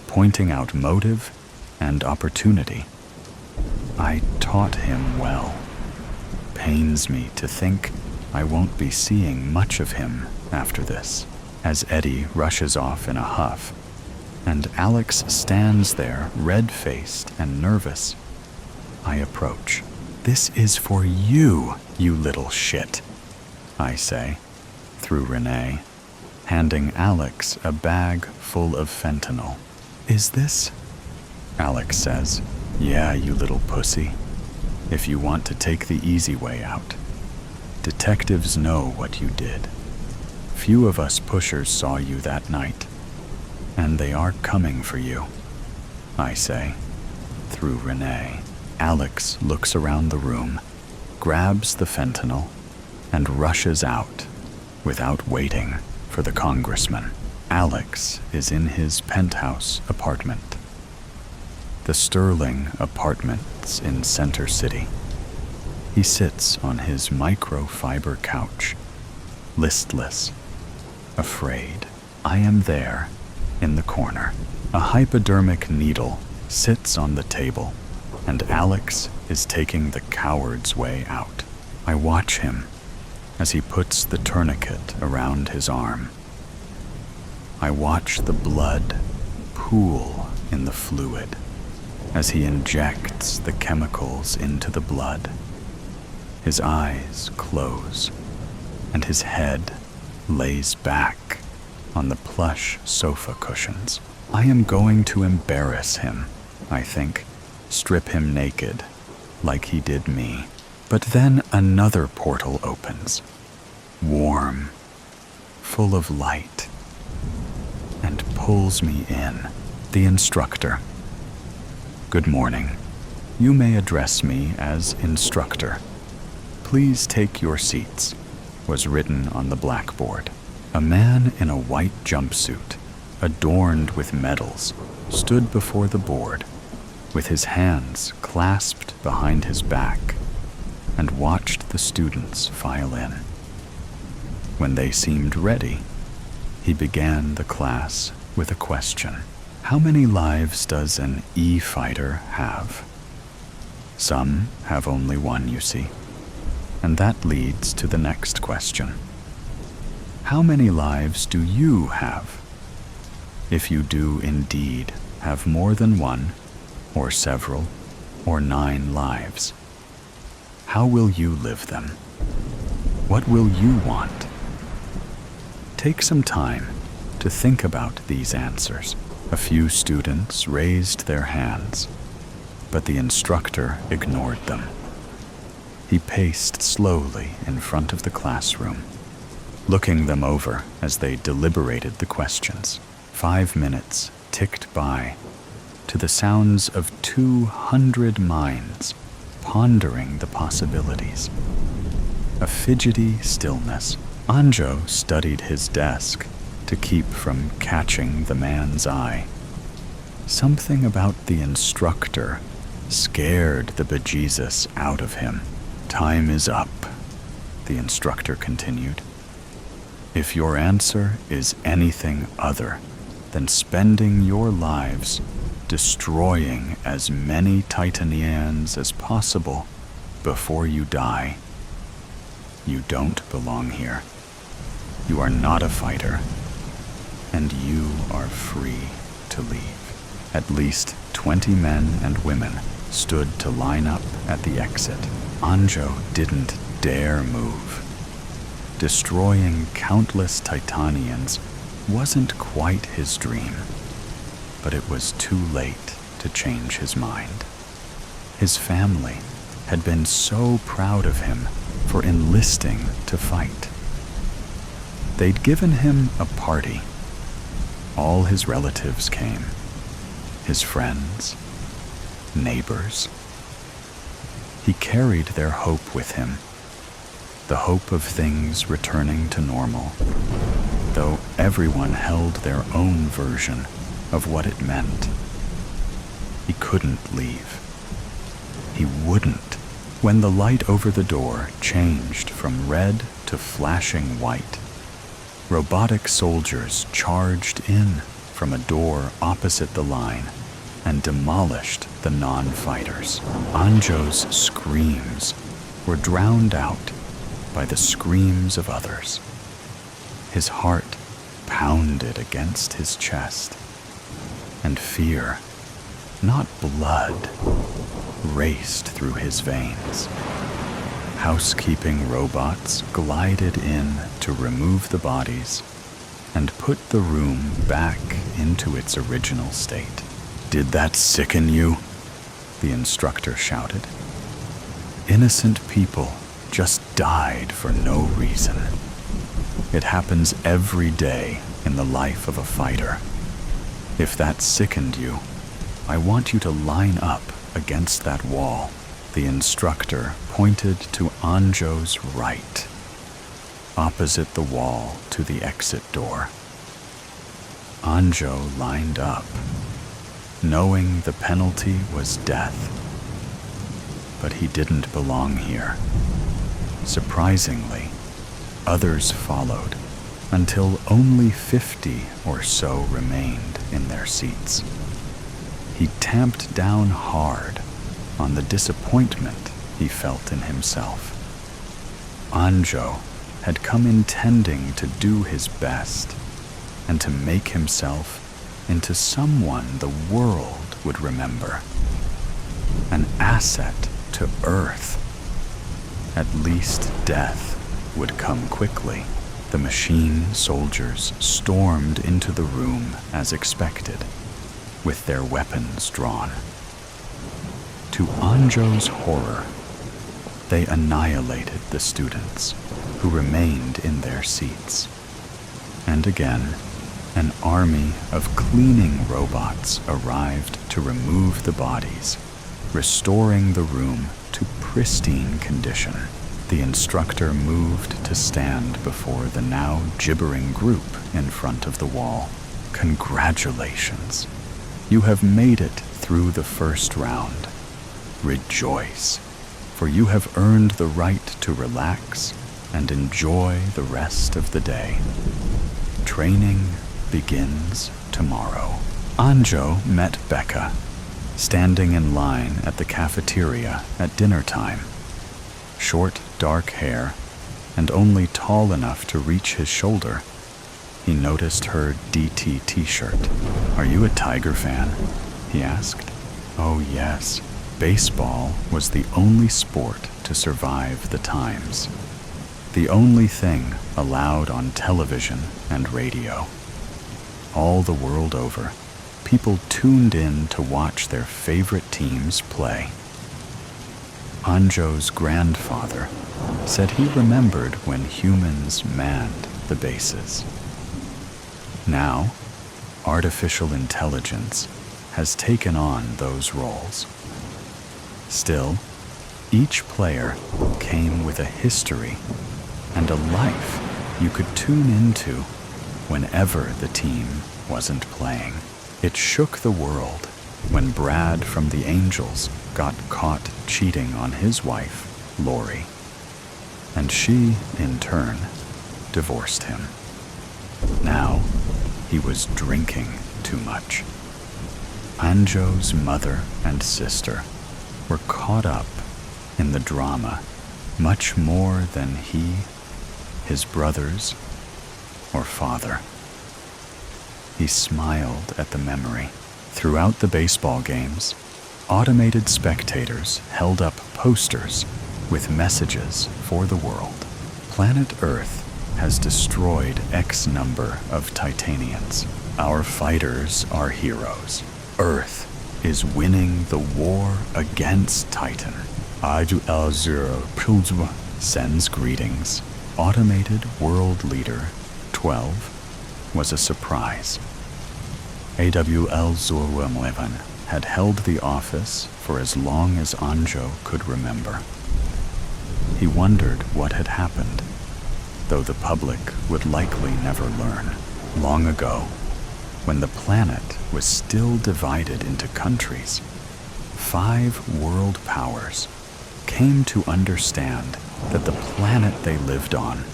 pointing out motive and opportunity. I taught him well. Pains me to think I won't be seeing much of him after this. As Eddie rushes off in a huff, and Alex stands there red-faced and nervous, I approach. "This is for you, you little shit," I say, through Renee, handing Alex a bag full of fentanyl. "Is this?" Alex says, "Yeah, you little pussy. If you want to take the easy way out. Detectives know what you did. Few of us pushers saw you that night, and they are coming for you," I say, through Renee. Alex looks around the room, grabs the fentanyl, and rushes out without waiting for the congressman. Alex is in his penthouse apartment, the Sterling Apartments in Center City. He sits on his microfiber couch, listless, afraid. I am there in the corner. A hypodermic needle sits on the table, and Alex is taking the coward's way out. I watch him as he puts the tourniquet around his arm. I watch the blood pool in the fluid, as he injects the chemicals into the blood. His eyes close, and his head lays back on the plush sofa cushions. I am going to embarrass him, I think, strip him naked, like he did me. But then another portal opens, warm, full of light, and pulls me in. The instructor. Good morning. You may address me as instructor. Please take your seats, was written on the blackboard. A man in a white jumpsuit, adorned with medals, stood before the board, with his hands clasped behind his back, and watched the students file in. When they seemed ready, he began the class with a question. How many lives does an E-fighter have? Some have only one, you see. And that leads to the next question. How many lives do you have? If you do indeed have more than one, or several, or 9 lives, how will you live them? What will you want? Take some time to think about these answers. A few students raised their hands, but the instructor ignored them. He paced slowly in front of the classroom, looking them over as they deliberated the questions. 5 minutes ticked by to the sounds of 200 minds pondering the possibilities. A fidgety stillness. Anjo studied his desk to keep from catching the man's eye. Something about the instructor scared the bejesus out of him. Time is up, the instructor continued. If your answer is anything other than spending your lives destroying as many Titanians as possible before you die, you don't belong here. You are not a fighter, and you are free to leave. At least 20 men and women stood to line up at the exit. Anjo didn't dare move. Destroying countless Titanians wasn't quite his dream, but it was too late to change his mind. His family had been so proud of him for enlisting to fight. They'd given him a party. All his relatives came, his friends, neighbors. He carried their hope with him, the hope of things returning to normal, though everyone held their own version of what it meant. He couldn't leave. He wouldn't. When the light over the door changed from red to flashing white, robotic soldiers charged in from a door opposite the line and demolished the non-fighters. Anjo's screams were drowned out by the screams of others. His heart pounded against his chest, and fear, not blood, raced through his veins. Housekeeping robots glided in to remove the bodies and put the room back into its original state. Did that sicken you? The instructor shouted. Innocent people just died for no reason. It happens every day in the life of a fighter. If that sickened you, I want you to line up against that wall. The instructor pointed to Anjo's right, opposite the wall to the exit door. Anjo lined up, knowing the penalty was death. But he didn't belong here. Surprisingly, others followed, until only 50 or so remained in their seats. He tamped down hard on the disappointment he felt in himself. Anjo had come intending to do his best and to make himself into someone the world would remember. an asset to Earth. At least death would come quickly. The machine soldiers stormed into the room as expected, with their weapons drawn. To Anjo's horror, they annihilated the students who remained in their seats. And again, an army of cleaning robots arrived to remove the bodies, restoring the room to pristine condition. The instructor moved to stand before the now gibbering group in front of the wall. Congratulations. You have made it through the first round. Rejoice, for you have earned the right to relax and enjoy the rest of the day. Training begins tomorrow. Anjo met Becca, standing in line at the cafeteria at dinner time. Short, dark hair, and only tall enough to reach his shoulder. He noticed her DT t-shirt. "Are you a Tiger fan?" he asked. Oh yes, baseball was the only sport to survive the times. The only thing allowed on television and radio. All the world over, people tuned in to watch their favorite teams play. Anjo's grandfather said he remembered when humans manned the bases. Now, artificial intelligence has taken on those roles. Still, each player came with a history and a life you could tune into whenever the team wasn't playing. It shook the world when Brad from the Angels got caught cheating on his wife, Lori, and she, in turn, divorced him. Now, he was drinking too much. Anjo's mother and sister were caught up in the drama much more than he, his brothers, or father. He smiled at the memory. Throughout the baseball games, automated spectators held up posters with messages for the world. Planet Earth has destroyed X number of Titanians. Our fighters are heroes. Earth is winning the war against Titan. Aju Al-Zero Pilzwa sends greetings. Automated World Leader 12 was a surprise. AWL-Zorwemlevan had held the office for as long as Anjo could remember. He wondered what had happened, though the public would likely never learn. Long ago, when the planet was still divided into countries, 5 world powers came to understand that the planet they lived on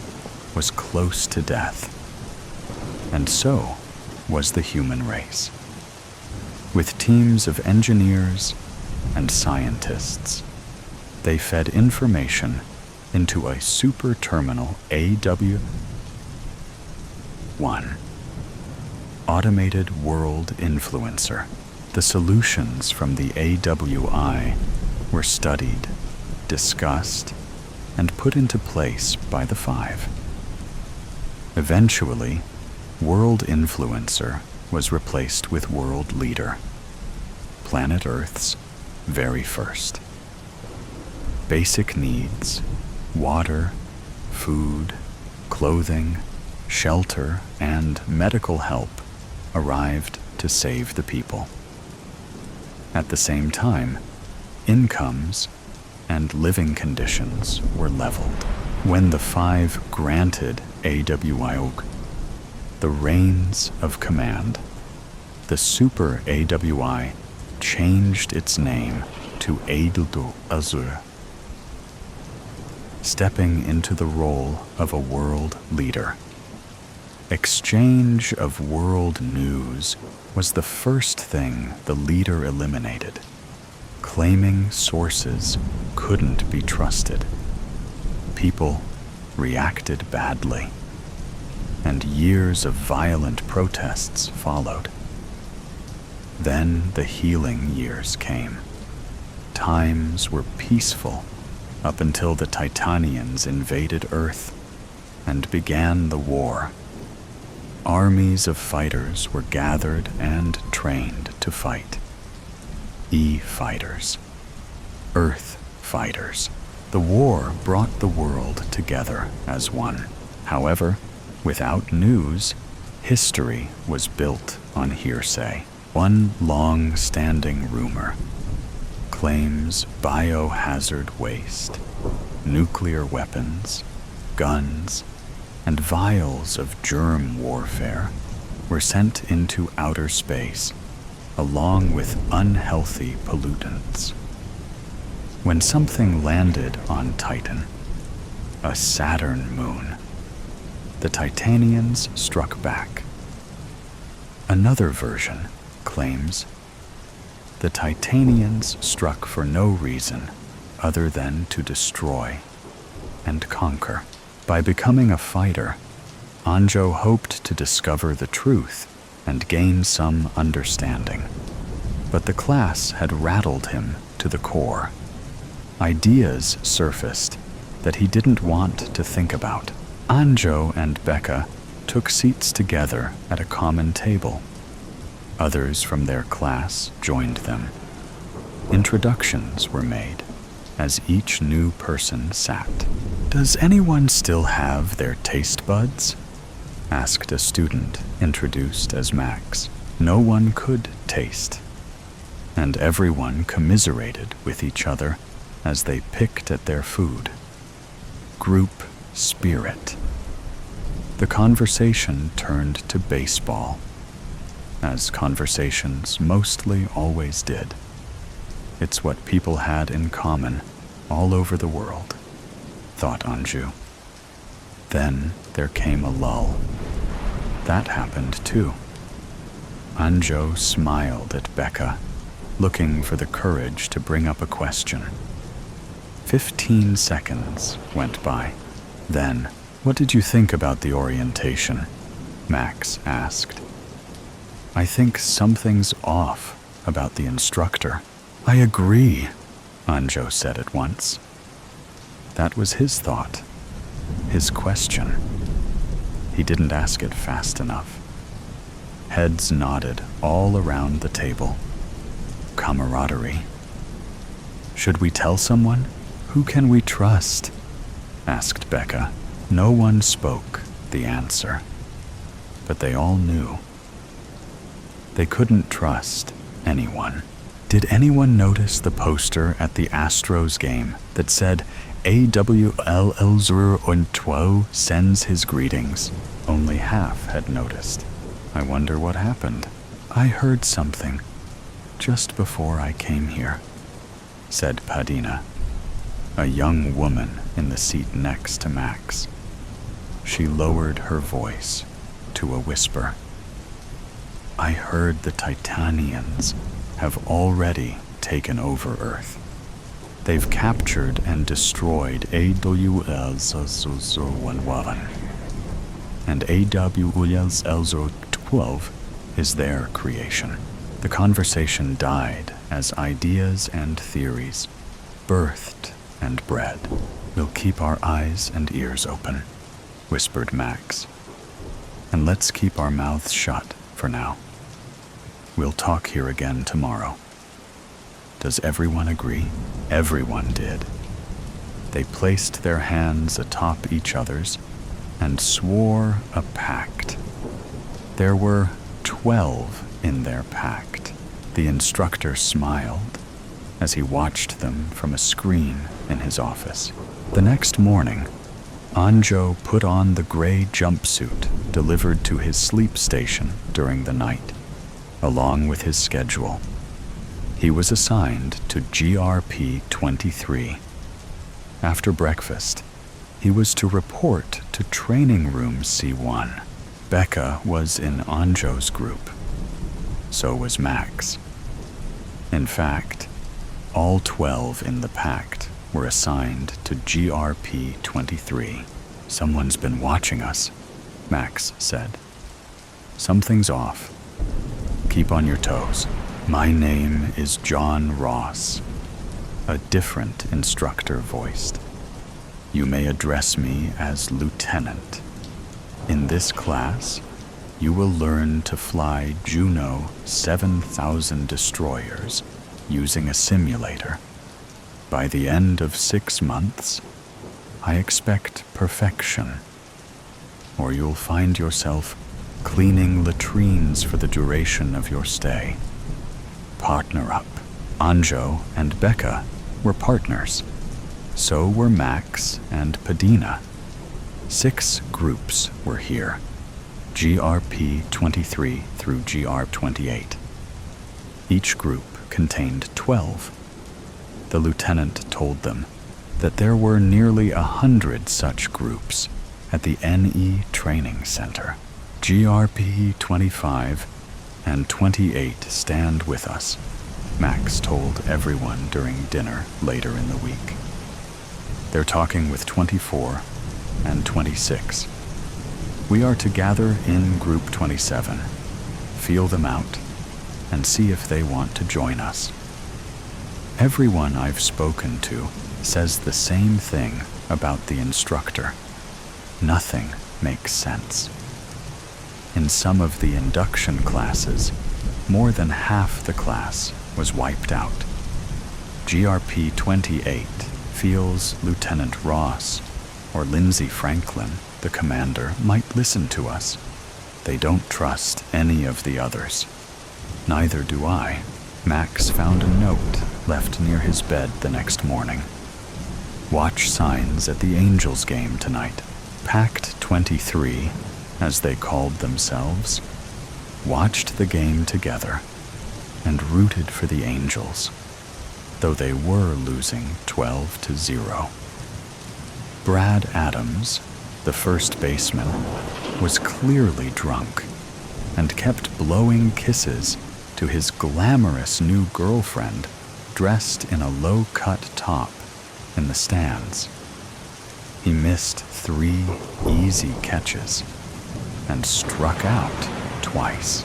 was close to death, and so was the human race. With teams of engineers and scientists, they fed information into a super terminal AW-1, Automated World Influencer. The solutions from the AWI were studied, discussed, and put into place by the 5. Eventually, World Influencer was replaced with World Leader, planet Earth's very first. Basic needs, water, food, clothing, shelter, and medical help arrived to save the people. At the same time, incomes and living conditions were leveled. When the 5 granted AWIOG the reins of command, the Super AWI changed its name to Edeldo Azur, stepping into the role of a world leader. Exchange of world news was the first thing the leader eliminated, claiming sources couldn't be trusted. People reacted badly, and years of violent protests followed. Then the healing years came. times were peaceful up until the Titanians invaded Earth and began the war. Armies of fighters were gathered and trained to fight. E-fighters. Earth fighters. The war brought the world together as one. However, without news, history was built on hearsay. One long-standing rumor claims biohazard waste, nuclear weapons, guns, and vials of germ warfare were sent into outer space, along with unhealthy pollutants. When something landed on Titan, a Saturn moon, the Titanians struck back. Another version claims the Titanians struck for no reason other than to destroy and conquer. By becoming a fighter, Anjo hoped to discover the truth and gain some understanding. But the class had rattled him to the core. Ideas surfaced that he didn't want to think about. Anjo and Becca took seats together at a common table. Others from their class joined them. Introductions were made as each new person sat. "Does anyone still have their taste buds?" asked a student introduced as Max. No one could taste, and everyone commiserated with each other as they picked at their food. Group spirit. The conversation turned to baseball, as conversations mostly always did. It's what people had in common all over the world, thought Anju. Then there came a lull. That happened too. Anjo smiled at Becca, looking for the courage to bring up a question. 15 seconds went by. Then, "What did you think about the orientation?" Max asked. "I think something's off about the instructor." "I agree," Anjo said at once. That was his thought, his question. He didn't ask it fast enough. Heads nodded all around the table. Camaraderie. "Should we tell someone? Who can we trust?" asked Becca. No one spoke the answer, but they all knew. They couldn't trust anyone. Did anyone notice the poster at the Astros game that said AWL012 sends his greetings? Only half had noticed. I wonder what happened. "I heard something just before I came here," said Padina, a young woman in the seat next to Max. She lowered her voice to a whisper. "I heard the Titanians have already taken over Earth. They've captured and destroyed AWL011, and AWL012 is their creation." The conversation died as ideas and theories birthed and bred. "We'll keep our eyes and ears open," whispered Max. "And let's keep our mouths shut for now. We'll talk here again tomorrow." Does everyone agree? Everyone did. They placed their hands atop each other's and swore a pact. There were 12 in their pact. The instructor smiled as he watched them from a screen in his office. The next morning, Anjo put on the gray jumpsuit delivered to his sleep station during the night, along with his schedule. He was assigned to GRP 23. After breakfast, he was to report to Training Room C1. Becca was in Anjo's group. So was Max. In fact, all 12 in the pact were assigned to GRP 23. "Someone's been watching us," Max said. "Something's off. Keep on your toes. My name is John Ross. a different instructor voiced. "You may address me as Lieutenant. In this class, you will learn to fly Juno 7000 destroyers using a simulator. By the end of 6 months, I expect perfection, or you'll find yourself cleaning latrines for the duration of your stay. Partner up." Anjo and Becca were partners. So were Max and Padina. 6 groups were here, GRP 23 through GR 28. Each group contained 12. The lieutenant told them that there were nearly 100 such groups at the NE Training Center. GRP 25 and 28 stand with us, Max told everyone during dinner later in the week. They're talking with 24 and 26. We are to gather in Group 27, feel them out, and see if they want to join us. Everyone I've spoken to says the same thing about the instructor. Nothing makes sense. In some of the induction classes, more than half the class was wiped out. GRP 28 feels Lieutenant Ross or Lindsay Franklin, the commander, might listen to us. They don't trust any of the others. Neither do I. Max found a note left near his bed the next morning. "Watch signs at the Angels game tonight. Pact 23, as they called themselves, watched the game together and rooted for the Angels, though they were losing 12-0. Brad Adams, the first baseman, was clearly drunk and kept blowing kisses to his glamorous new girlfriend dressed in a low-cut top in the stands. He missed 3 easy catches and struck out twice.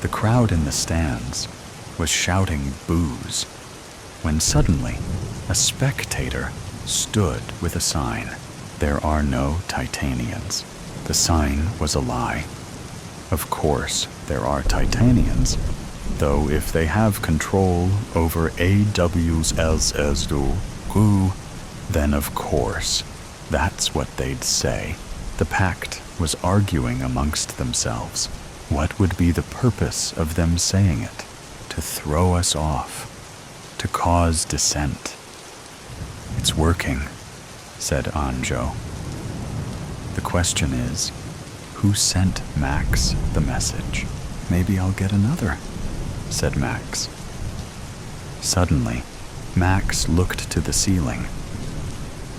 The crowd in the stands was shouting boos when suddenly a spectator stood with a sign. "There are no Titanians." The sign was a lie. Of course, there are Titanians, though if they have control over AWSSU, then of course, that's what they'd say. The Pact was arguing amongst themselves. What would be the purpose of them saying it? To throw us off, to cause dissent. "It's working," said Anjo. "The question is, who sent Max the message?" "Maybe I'll get another," said Max. Suddenly, Max looked to the ceiling.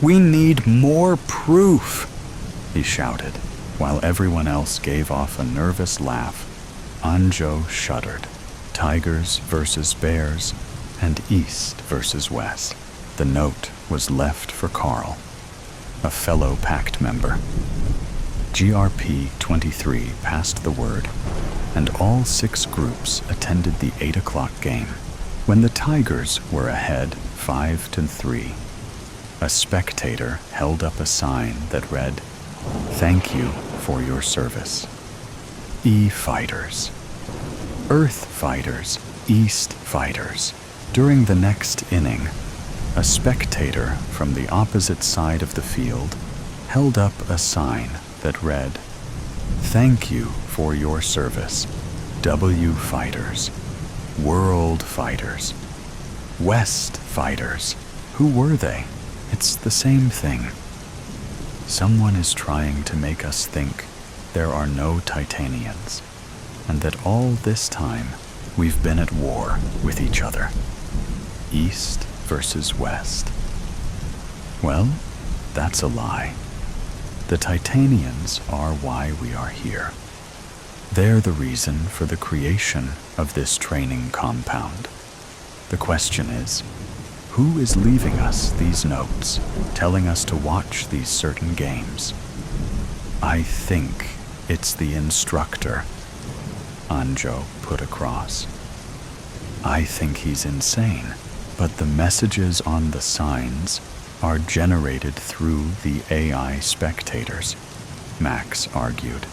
"We need more proof," he shouted. While everyone else gave off a nervous laugh, Anjo shuddered. Tigers versus bears, and East versus West. The note was left for Carl, a fellow Pact member. GRP 23 passed the word, and all 6 groups attended the 8 o'clock game. When the Tigers were ahead 5-3, a spectator held up a sign that read, "Thank you for your service. E-Fighters. Earth Fighters, East Fighters." During the next inning, a spectator from the opposite side of the field held up a sign that read, "Thank you for your service. W Fighters. World Fighters. West Fighters." Who were they? It's the same thing. Someone is trying to make us think there are no Titanians, and that all this time we've been at war with each other. East versus West. Well, that's a lie. The Titanians are why we are here. They're the reason for the creation of this training compound. The question is, who is leaving us these notes, telling us to watch these certain games? I think it's the instructor, Anjo put across. I think he's insane. But the messages on the signs are generated through the AI spectators, Max argued.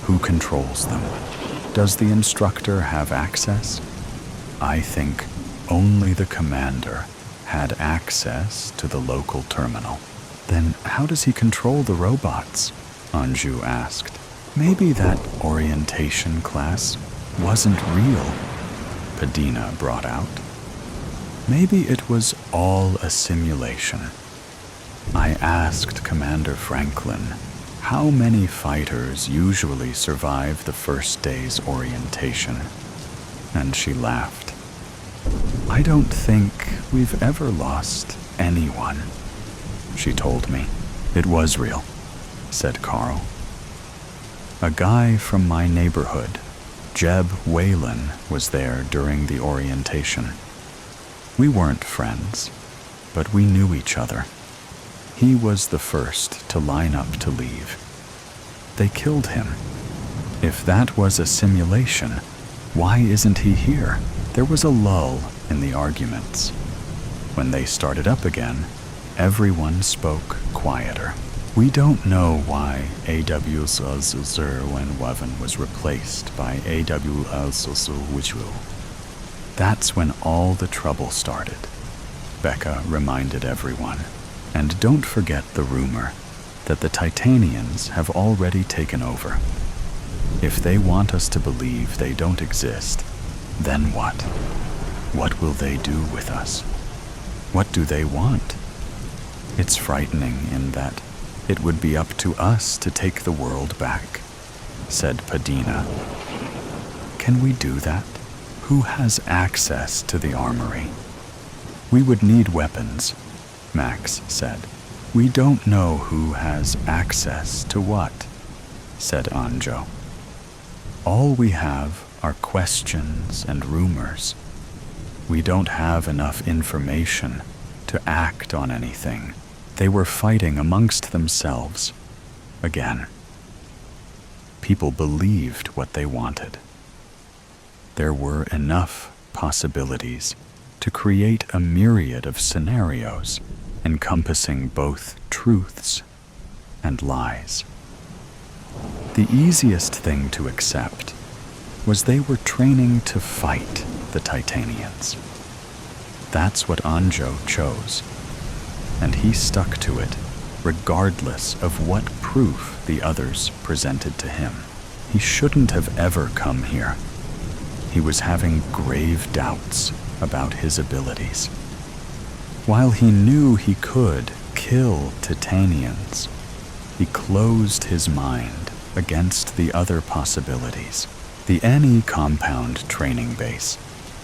Who controls them? Does the instructor have access? I think only the commander had access to the local terminal. Then how does he control the robots? Anju asked. Maybe that orientation class wasn't real, Padina brought out. Maybe it was all a simulation. I asked Commander Franklin how many fighters usually survive the first day's orientation, and she laughed. I don't think we've ever lost anyone, she told me. It was real, said Carl. A guy from my neighborhood, Jeb Whalen, was there during the orientation. We weren't friends, but we knew each other. He was the first to line up to leave. They killed him. If that was a simulation, why isn't he here? There was a lull in the arguments. When they started up again, everyone spoke quieter. We don't know why AWS was replaced by AWS. That's when all the trouble started, Becca reminded everyone. And don't forget the rumor that the Titanians have already taken over. If they want us to believe they don't exist, then what? What will they do with us? What do they want? It's frightening in that it would be up to us to take the world back, said Padina. Can we do that? Who has access to the armory? We would need weapons, Max said. We don't know who has access to what, said Anjo. All we have are questions and rumors. We don't have enough information to act on anything. They were fighting amongst themselves again. People believed what they wanted. There were enough possibilities to create a myriad of scenarios encompassing both truths and lies. The easiest thing to accept was they were training to fight the Titanians. That's what Anjo chose, and he stuck to it regardless of what proof the others presented to him. He shouldn't have ever come here. He was having grave doubts about his abilities. While he knew he could kill Titanians, he closed his mind against the other possibilities. The NE compound training base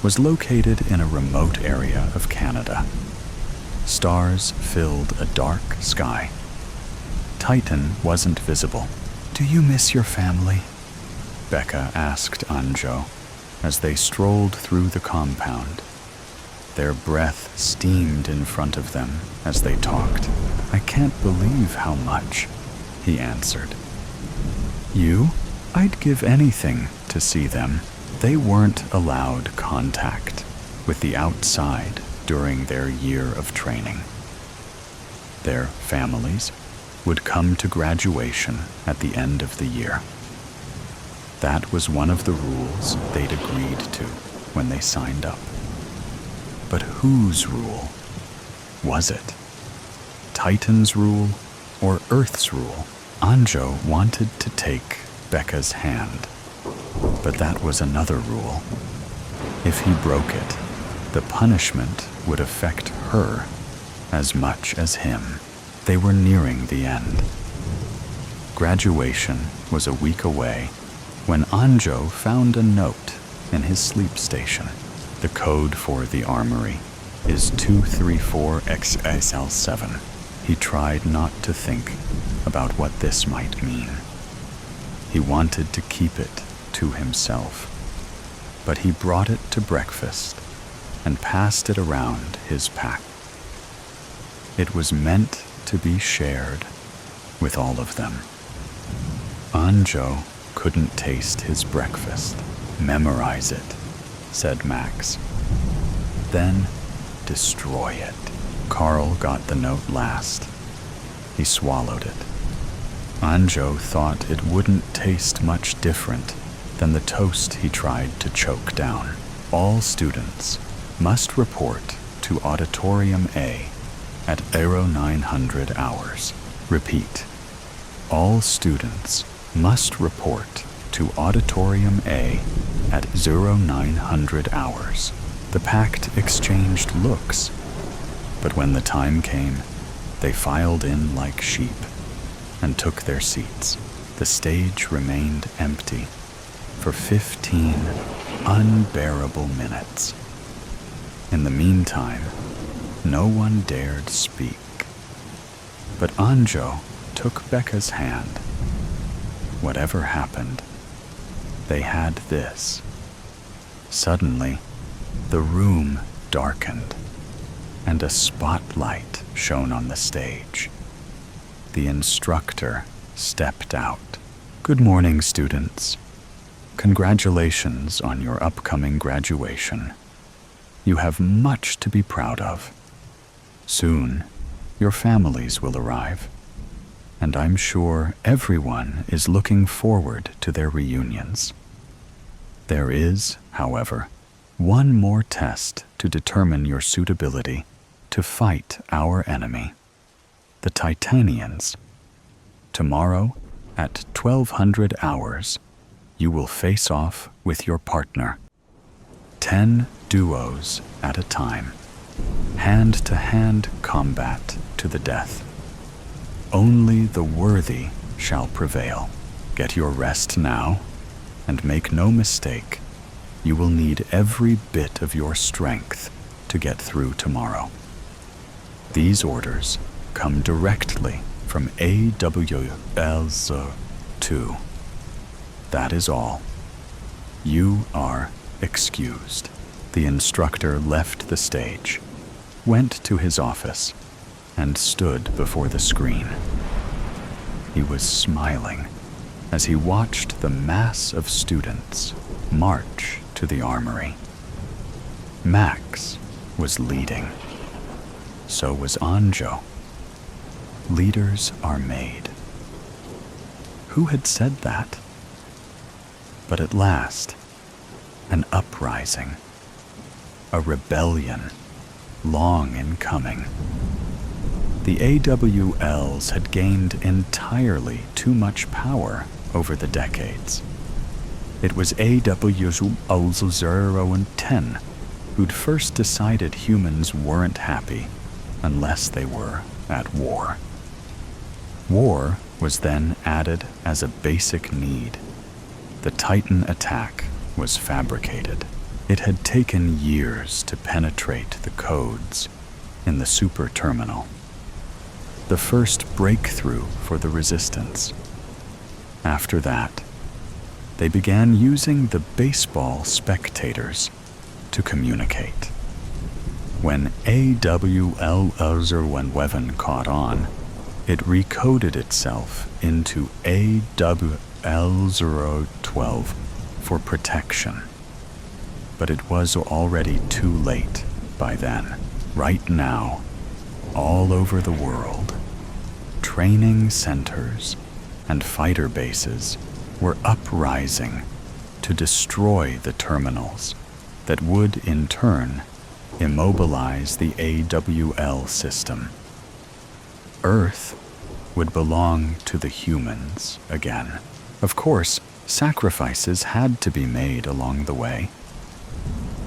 was located in a remote area of Canada. Stars filled a dark sky. Titan wasn't visible. Do you miss your family? Becca asked Anjo as they strolled through the compound. Their breath steamed in front of them as they talked. I can't believe how much, he answered. You? I'd give anything to see them. They weren't allowed contact with the outside during their year of training. Their families would come to graduation at the end of the year. That was one of the rules they'd agreed to when they signed up. But whose rule was it? Titan's rule or Earth's rule? Anjo wanted to take Becca's hand, but that was another rule. If he broke it, the punishment would affect her as much as him. They were nearing the end. Graduation was a week away when Anjo found a note in his sleep station. The code for the armory is 234XSL7. He tried not to think about what this might mean. He wanted to keep it to himself, but he brought it to breakfast and passed it around his pack. It was meant to be shared with all of them. Anjo couldn't taste his breakfast. Memorize it, said Max. Then destroy it. Carl got the note last. He swallowed it. Anjo thought it wouldn't taste much different than the toast he tried to choke down. All students must report to Auditorium A at 0900 hours. Repeat. All students must report to Auditorium A at 0900 hours. The pact exchanged looks, but when the time came, they filed in like sheep and took their seats. The stage remained empty for 15 unbearable minutes. In the meantime, no one dared speak. But Anjo took Becca's hand. Whatever happened, they had this. Suddenly, the room darkened, and a spotlight shone on the stage. The instructor stepped out. Good morning, students. Congratulations on your upcoming graduation. You have much to be proud of. Soon, your families will arrive, and I'm sure everyone is looking forward to their reunions. There is, however, one more test to determine your suitability to fight our enemy, the Titanians. Tomorrow, at 1200 hours, you will face off with your partner. 10 duos at a time. Hand-to-hand combat to the death. Only the worthy shall prevail. Get your rest now, and make no mistake, you will need every bit of your strength to get through tomorrow. These orders come directly from AWLZ2. That is all. You are excused. The instructor left the stage, went to his office, and stood before the screen. He was smiling as he watched the mass of students march to the armory. Max was leading. So was Anjo. Leaders are made. Who had said that? But at last, an uprising, a rebellion, long in coming. The AWLs had gained entirely too much power over the decades. It was AWLs0 and 10 who'd first decided humans weren't happy unless they were at war. War was then added as a basic need. The Titan attack was fabricated. It had taken years to penetrate the codes in the super terminal. The first breakthrough for the resistance. After that, they began using the baseball spectators to communicate. When AWL011 caught on, it recoded itself into AWL012 for protection. But it was already too late by then. Right now, all over the world, training centers and fighter bases were uprising to destroy the terminals that would, in turn, immobilize the AWL system. Earth would belong to the humans again. Of course, sacrifices had to be made along the way.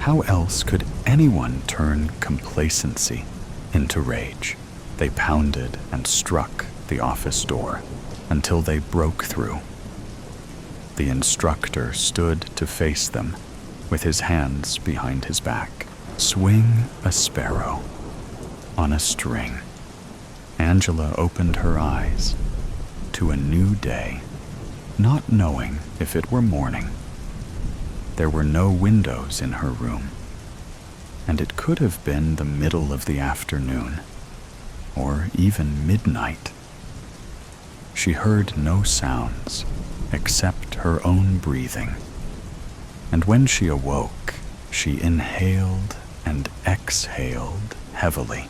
How else could anyone turn complacency into rage? They pounded and struck the office door until they broke through. The instructor stood to face them with his hands behind his back. Swing a sparrow on a string. Angela opened her eyes to a new day, not knowing if it were morning. There were no windows in her room, and it could have been the middle of the afternoon, or even midnight. She heard no sounds except her own breathing, and when she awoke, she inhaled and exhaled heavily,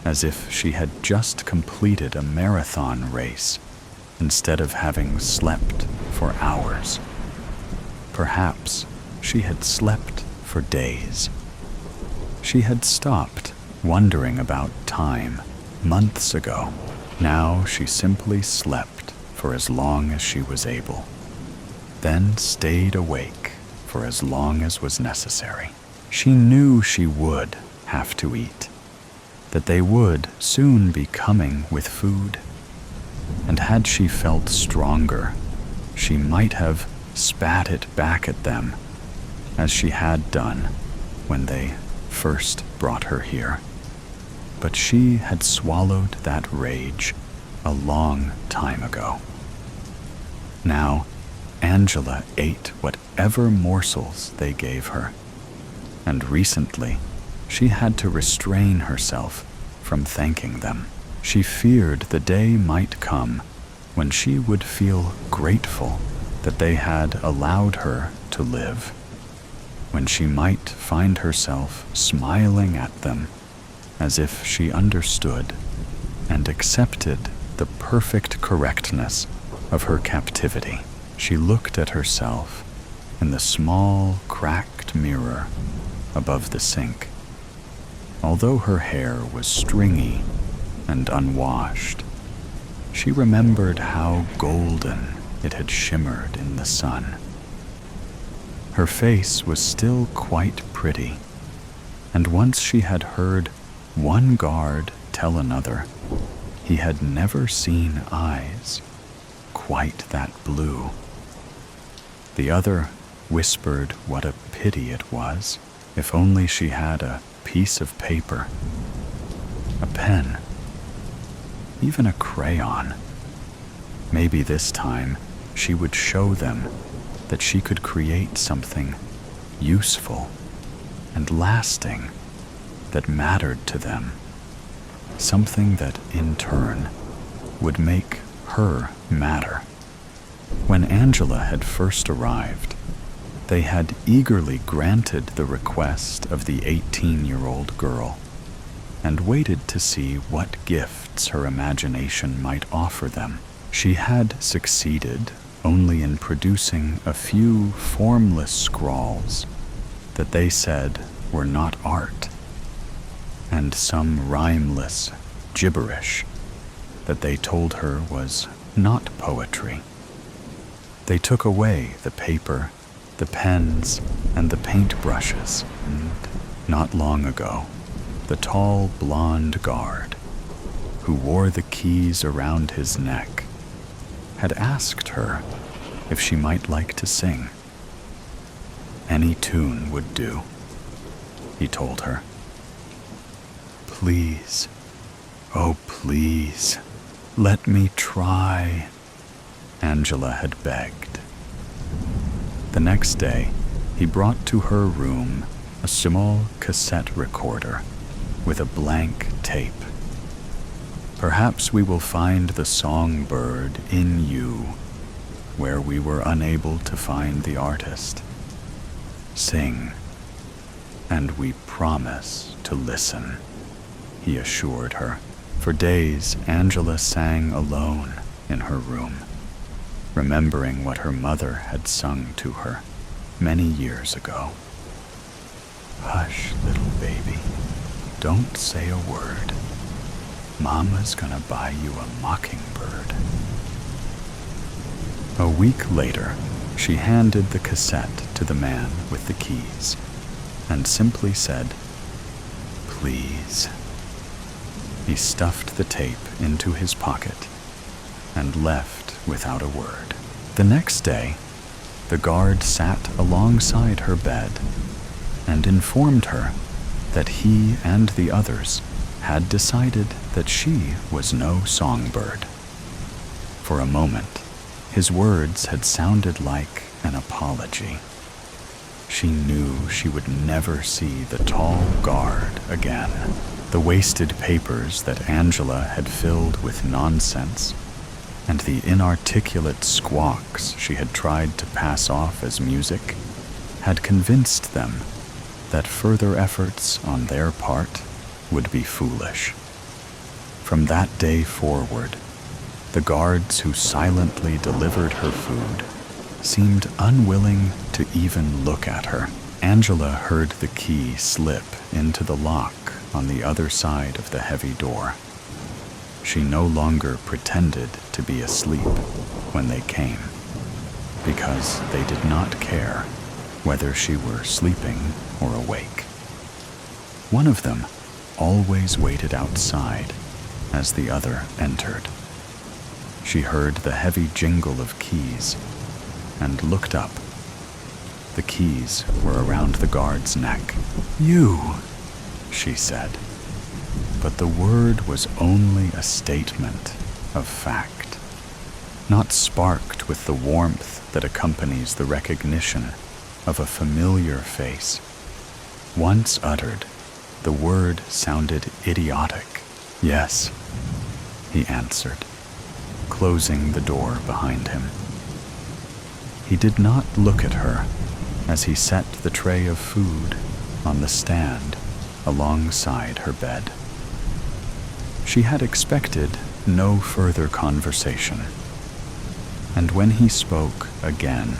as if she had just completed a marathon race instead of having slept for hours. Perhaps she had slept for days. She had stopped wondering about time months ago. Now she simply slept for as long as she was able, then stayed awake for as long as was necessary. She knew she would have to eat, that they would soon be coming with food, and had she felt stronger, she might have spat it back at them, as she had done when they first brought her here. But she had swallowed that rage a long time ago. Now, Angela ate whatever morsels they gave her, and recently she had to restrain herself from thanking them. She feared the day might come when she would feel grateful that they had allowed her to live, when she might find herself smiling at them as if she understood and accepted the perfect correctness of her captivity. She looked at herself in the small, cracked mirror above the sink. Although her hair was stringy and unwashed, she remembered how golden it had shimmered in the sun. Her face was still quite pretty, and once she had heard one guard tell another he had never seen eyes quite that blue. The other whispered what a pity it was. If only she had a piece of paper, a pen, even a crayon. Maybe this time she would show them that she could create something useful and lasting that mattered to them, something that in turn would make her matter. When Angela had first arrived, they had eagerly granted the request of the 18-year-old girl and waited to see what gifts her imagination might offer them. She had succeeded only in producing a few formless scrawls that they said were not art, and some rhymeless gibberish that they told her was not poetry. They took away the paper, the pens, and the paintbrushes, and not long ago, the tall blonde guard, who wore the keys around his neck, had asked her if she might like to sing. Any tune would do, he told her. Please, oh please, let me try, Angela had begged. The next day, he brought to her room a small cassette recorder with a blank tape. Perhaps we will find the songbird in you, where we were unable to find the artist. Sing, and we promise to listen, he assured her. For days, Angela sang alone in her room, remembering what her mother had sung to her many years ago. Hush, little baby, don't say a word. Mama's gonna buy you a mockingbird. A week later, she handed the cassette to the man with the keys and simply said, please. He stuffed the tape into his pocket and left without a word. The next day, the guard sat alongside her bed and informed her that he and the others had decided that she was no songbird. For a moment, his words had sounded like an apology. She knew she would never see the tall guard again. The wasted papers that Angela had filled with nonsense, and the inarticulate squawks she had tried to pass off as music, had convinced them that further efforts on their part would be foolish. From that day forward, the guards who silently delivered her food seemed unwilling to even look at her. Angela heard the key slip into the lock on the other side of the heavy door. She no longer pretended to be asleep when they came, because they did not care whether she were sleeping or awake. One of them always waited outside as the other entered. She heard the heavy jingle of keys and looked up. The keys were around the guard's neck. "You," she said, but the word was only a statement of fact, not sparked with the warmth that accompanies the recognition of a familiar face. Once uttered, the word sounded idiotic. "Yes," he answered, closing the door behind him. He did not look at her as he set the tray of food on the stand alongside her bed. She had expected no further conversation, and when he spoke again,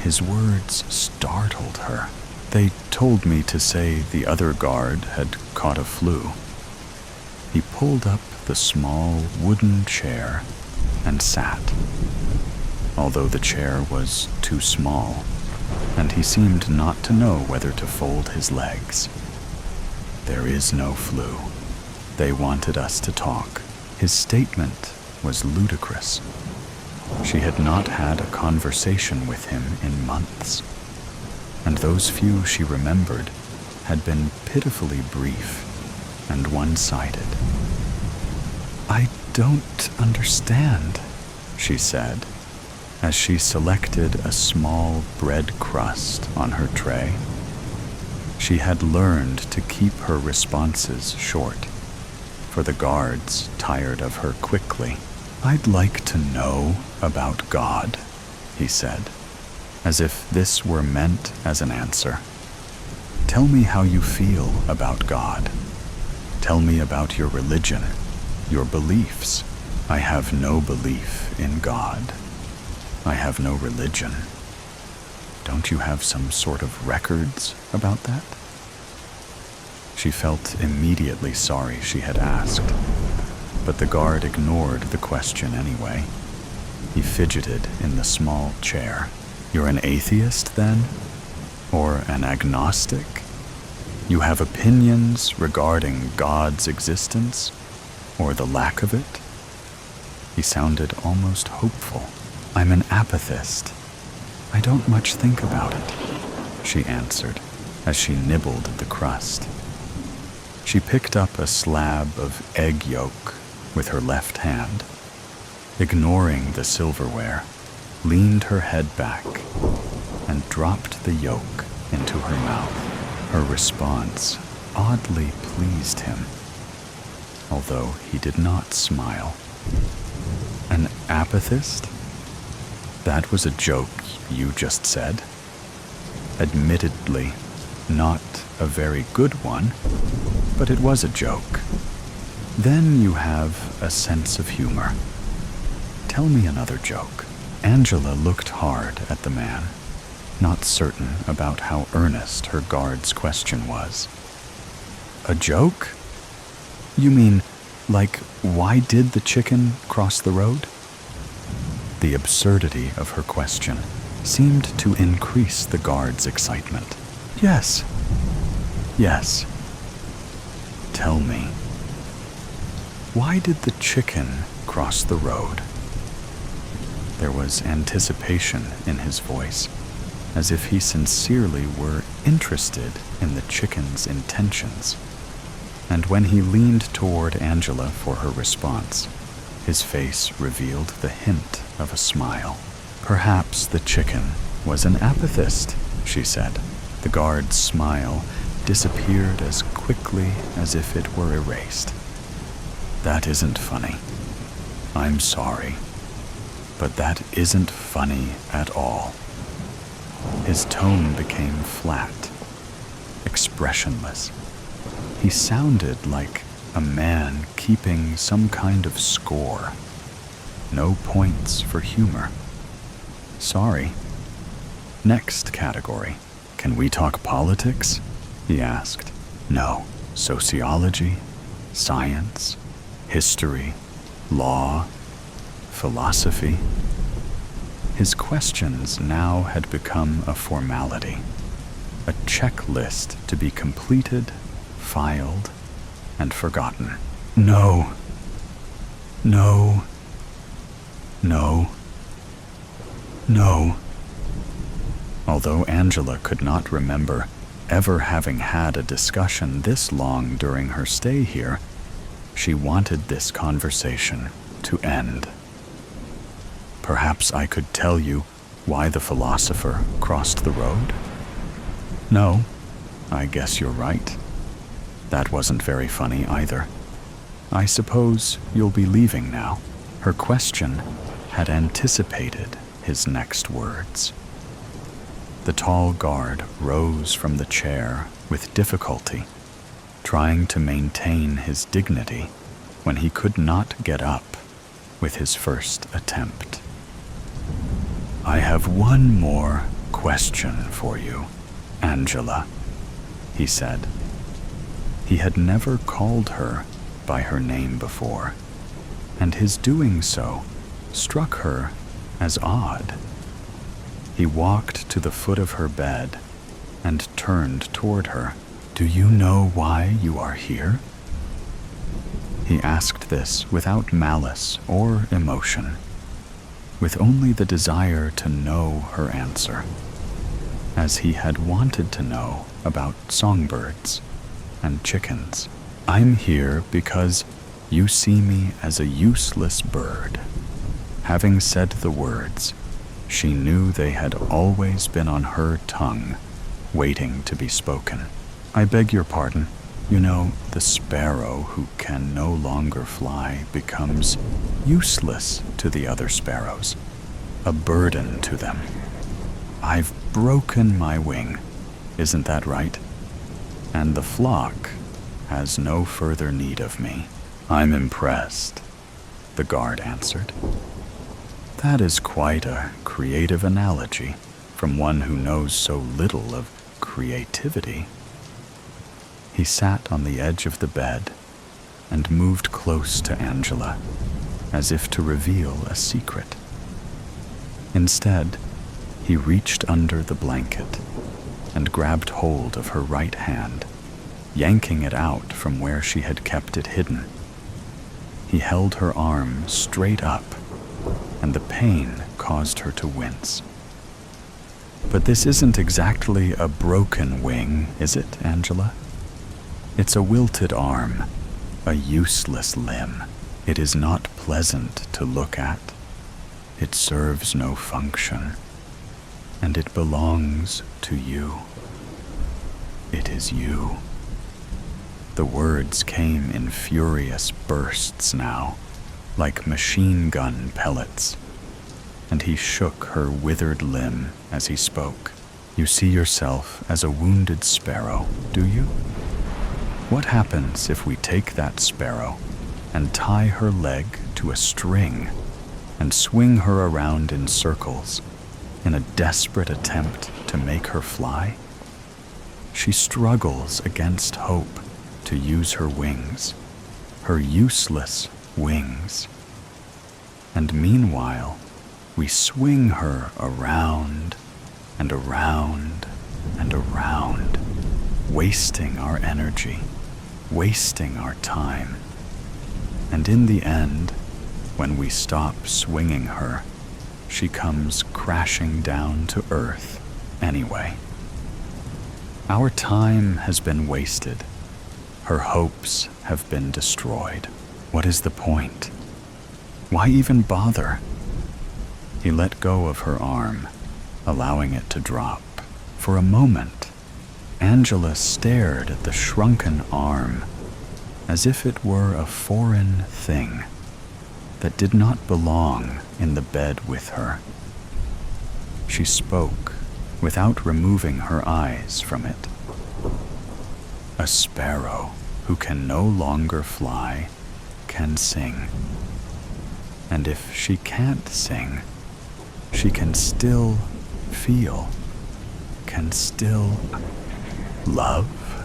his words startled her. "They told me to say the other guard had caught a flu." He pulled up the small wooden chair and sat, although the chair was too small, and he seemed not to know whether to fold his legs. "There is no flu. They wanted us to talk." His statement was ludicrous. She had not had a conversation with him in months, and those few she remembered had been pitifully brief and one-sided. "I don't understand," she said, as she selected a small bread crust on her tray. She had learned to keep her responses short, for the guards tired of her quickly. "I'd like to know about God," he said, as if this were meant as an answer. "Tell me how you feel about God. Tell me about your religion, your beliefs." "I have no belief in God. I have no religion." "Don't you have some sort of records about that?" She felt immediately sorry she had asked, but the guard ignored the question anyway. He fidgeted in the small chair. "You're an atheist, then? Or an agnostic? You have opinions regarding God's existence, or the lack of it?" He sounded almost hopeful. "I'm an apathist. I don't much think about it," she answered as she nibbled the crust. She picked up a slab of egg yolk with her left hand, ignoring the silverware, leaned her head back, and dropped the yolk into her mouth. Her response oddly pleased him, although he did not smile. "An apathist? That was a joke you just said. Admittedly, not a very good one, but it was a joke. Then you have a sense of humor. Tell me another joke." Angela looked hard at the man, not certain about how earnest her guard's question was. "A joke? You mean, like, why did the chicken cross the road?" The absurdity of her question seemed to increase the guard's excitement. "Yes. Yes. Tell me, why did the chicken cross the road?" There was anticipation in his voice, as if he sincerely were interested in the chicken's intentions. And when he leaned toward Angela for her response, his face revealed the hint of a smile. "Perhaps the chicken was an apathist," she said. The guard's smile disappeared as quickly as if it were erased. "That isn't funny. I'm sorry, but that isn't funny at all." His tone became flat. expressionless. He sounded like a man keeping some kind of score. No points for humor. Sorry. Next category. Can we talk politics? He asked. No. Sociology, science, history, law, philosophy. His questions now had become a formality, a checklist to be completed, filed, and forgotten. No. No. No. No. Although Angela could not remember ever having had a discussion this long during her stay here, she wanted this conversation to end. Perhaps I could tell you why the philosopher crossed the road? No, I guess you're right. That wasn't very funny either. I suppose you'll be leaving now. Her question had anticipated his next words. The tall guard rose from the chair with difficulty, trying to maintain his dignity when he could not get up with his first attempt. I have one more question for you, Angela, he said. He had never called her by her name before, and his doing so struck her as odd. He walked to the foot of her bed and turned toward her. Do you know why you are here? He asked this without malice or emotion, with only the desire to know her answer, as he had wanted to know about songbirds and chickens. I'm here because you see me as a useless bird. Having said the words, she knew they had always been on her tongue, waiting to be spoken. I beg your pardon. You know, the sparrow who can no longer fly becomes useless to the other sparrows, a burden to them. I've broken my wing, isn't that right? And the flock has no further need of me. I'm impressed, the guard answered. That is quite a creative analogy from one who knows so little of creativity. He sat on the edge of the bed and moved close to Angela, as if to reveal a secret. Instead, he reached under the blanket and grabbed hold of her right hand, yanking it out from where she had kept it hidden. He held her arm straight up, and the pain caused her to wince. But this isn't exactly a broken wing, is it, Angela? It's a wilted arm, a useless limb. It is not pleasant to look at. It serves no function, and it belongs to you. It is you. The words came in furious bursts now, like machine gun pellets, and he shook her withered limb as he spoke. You see yourself as a wounded sparrow, do you? What happens if we take that sparrow and tie her leg to a string and swing her around in circles in a desperate attempt to make her fly? She struggles against hope to use her wings, her useless wings. And meanwhile, we swing her around and around and around, wasting our energy, wasting our time. And in the end, when we stop swinging her, she comes crashing down to earth anyway. Our time has been wasted. Her hopes have been destroyed. What is the point? Why even bother? He let go of her arm, allowing it to drop. For a moment, Angela stared at the shrunken arm as if it were a foreign thing that did not belong in the bed with her. She spoke without removing her eyes from it. A sparrow who can no longer fly can sing. And if she can't sing, she can still feel, can still love.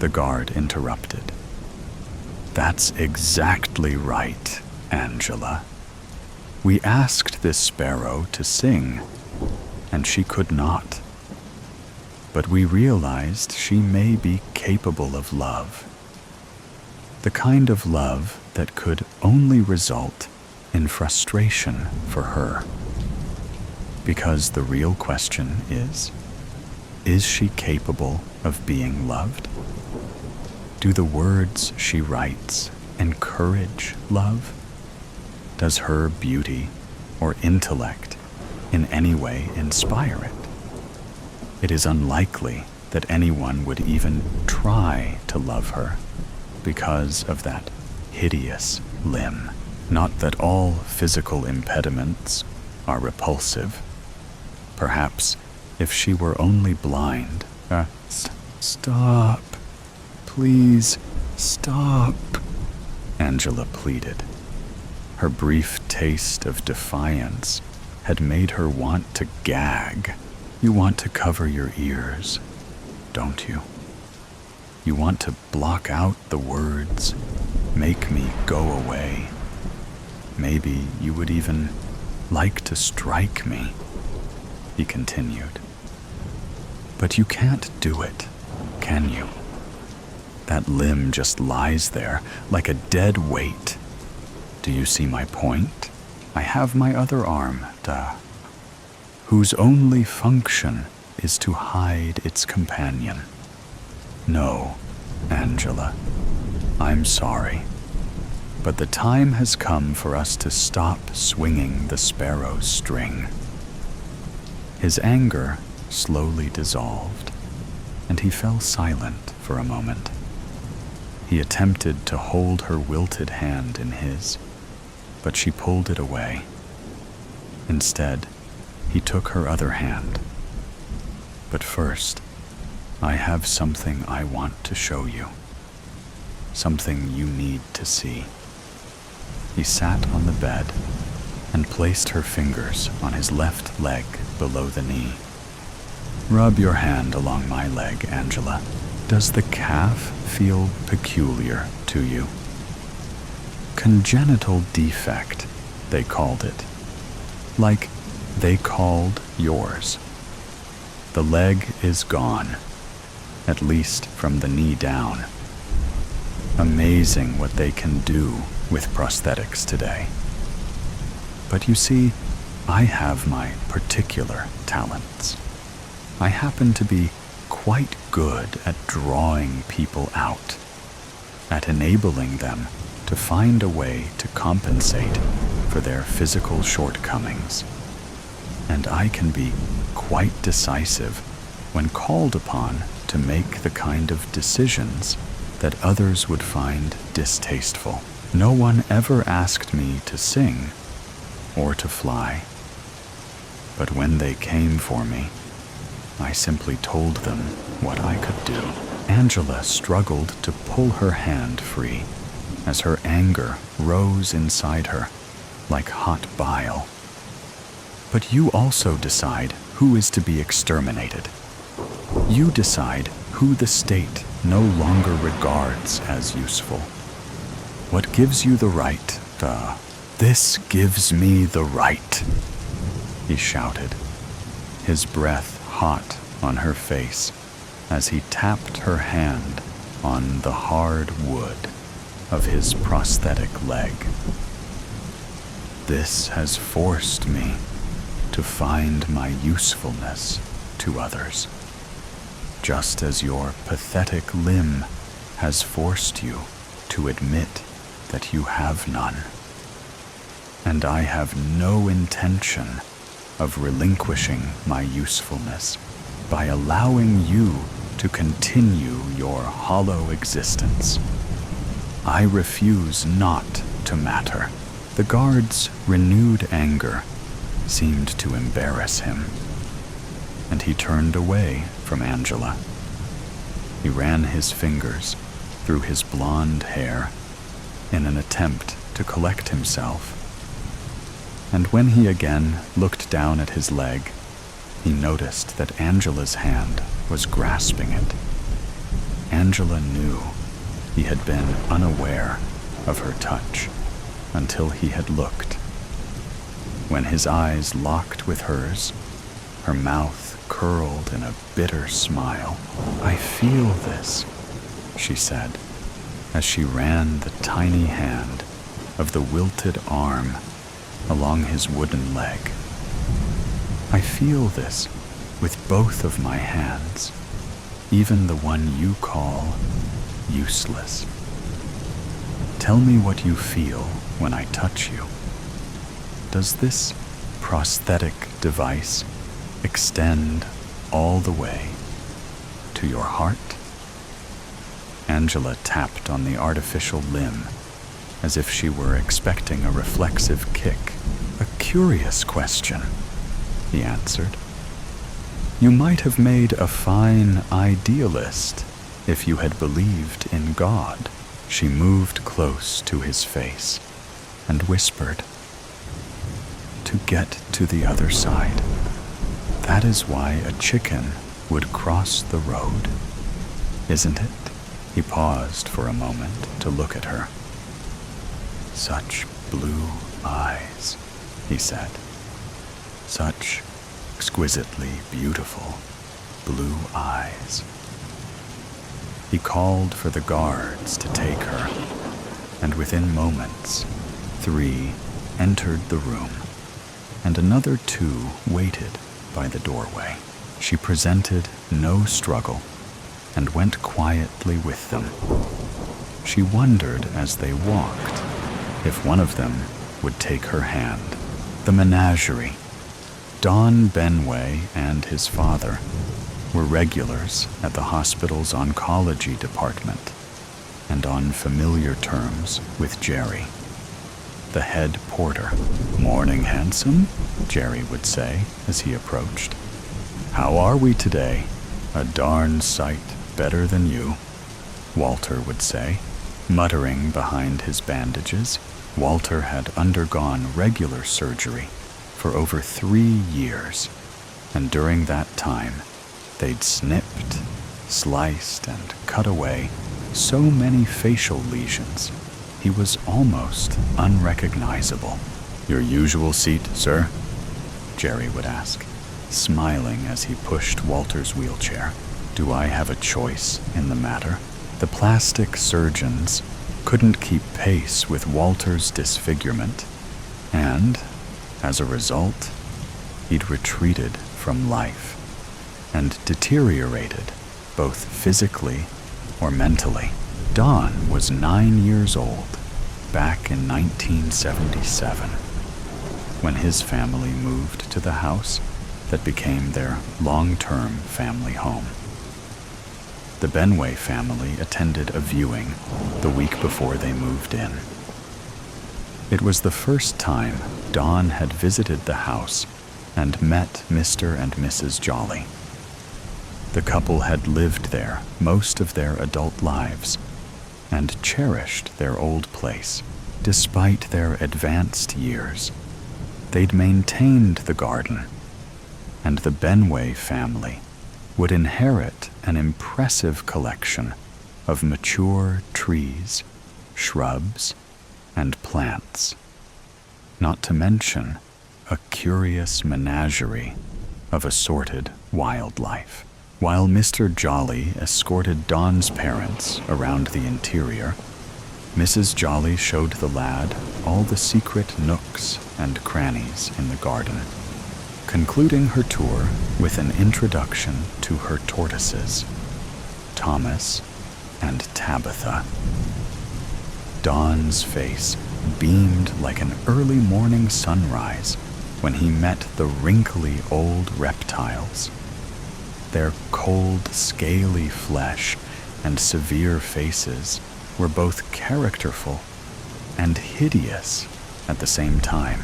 The guard interrupted. That's exactly right, Angela. We asked this sparrow to sing, and she could not. But we realized she may be capable of love. The kind of love that could only result in frustration for her. Because the real question is she capable of being loved? Do the words she writes encourage love? Does her beauty or intellect in any way inspire it? It is unlikely that anyone would even try to love her because of that hideous limb. Not that all physical impediments are repulsive. Perhaps if she were only blind. Stop. Please, stop. Angela pleaded. Her brief taste of defiance had made her want to gag. You want to cover your ears, don't you? You want to block out the words, make me go away. Maybe you would even like to strike me, he continued. But you can't do it, can you? That limb just lies there like a dead weight. Do you see my point? I have my other arm, whose only function is to hide its companion. No, Angela, I'm sorry, but the time has come for us to stop swinging the sparrow's string. His anger slowly dissolved, and he fell silent for a moment. He attempted to hold her wilted hand in his, but she pulled it away. Instead, he took her other hand. But first, I have something I want to show you. Something you need to see. He sat on the bed and placed her fingers on his left leg below the knee. Rub your hand along my leg, Angela. Does the calf feel peculiar to you? Congenital defect, they called it. Like they called yours. The leg is gone, at least from the knee down. Amazing what they can do with prosthetics today. But you see, I have my particular talents. I happen to be quite good at drawing people out, at enabling them to find a way to compensate for their physical shortcomings. And I can be quite decisive when called upon to make the kind of decisions that others would find distasteful. No one ever asked me to sing or to fly. But when they came for me, I simply told them what I could do. Angela struggled to pull her hand free as her anger rose inside her like hot bile. But you also decide who is to be exterminated. You decide who the state no longer regards as useful. What gives you the right? This gives me the right, he shouted, his breath hot on her face as he tapped her hand on the hard wood of his prosthetic leg. This has forced me to find my usefulness to others, just as your pathetic limb has forced you to admit that you have none. And I have no intention of relinquishing my usefulness by allowing you to continue your hollow existence. I refuse not to matter. The guard's renewed anger seemed to embarrass him, and he turned away from Angela. He ran his fingers through his blonde hair in an attempt to collect himself. And when he again looked down at his leg, he noticed that Angela's hand was grasping it. Angela knew he had been unaware of her touch until he had looked. When his eyes locked with hers, her mouth curled in a bitter smile. "I feel this," she said, as she ran the tiny hand of the wilted arm along his wooden leg. "I feel this with both of my hands, even the one you call useless. Tell me what you feel when I touch you. Does this prosthetic device extend all the way to your heart?" Angela tapped on the artificial limb as if she were expecting a reflexive kick. "A curious question," he answered. "You might have made a fine idealist if you had believed in God." She moved close to his face and whispered, "To get to the other side. That is why a chicken would cross the road, isn't it?" He paused for a moment to look at her. "Such blue eyes," he said. "Such exquisitely beautiful blue eyes." He called for the guards to take her, and within moments, 3 entered the room, and another 2 waited by the doorway. She presented no struggle and went quietly with them. She wondered as they walked if one of them would take her hand. The menagerie. Don Benway and his father were regulars at the hospital's oncology department and on familiar terms with Jerry, the head porter. "Morning, handsome," Jerry would say as he approached. "How are we today? A darn sight better than you," Walter would say, muttering behind his bandages. Walter had undergone regular surgery for over 3 years, and during that time, they'd snipped, sliced, and cut away so many facial lesions, he was almost unrecognizable. "Your usual seat, sir?" Jerry would ask, smiling as he pushed Walter's wheelchair. "Do I have a choice in the matter?" The plastic surgeons couldn't keep pace with Walter's disfigurement, and, as a result, he'd retreated from life and deteriorated both physically or mentally. Don was 9 years old back in 1977 when his family moved to the house that became their long-term family home. The Benway family attended a viewing the week before they moved in. It was the first time Don had visited the house and met Mr. and Mrs. Jolly. The couple had lived there most of their adult lives and cherished their old place. Despite their advanced years, they'd maintained the garden, and the Benway family would inherit an impressive collection of mature trees, shrubs, and plants, not to mention a curious menagerie of assorted wildlife. While Mr. Jolly escorted Don's parents around the interior, Mrs. Jolly showed the lad all the secret nooks and crannies in the garden, concluding her tour with an introduction to her tortoises, Thomas and Tabitha. Don's face beamed like an early morning sunrise when he met the wrinkly old reptiles. Their cold, scaly flesh and severe faces were both characterful and hideous at the same time.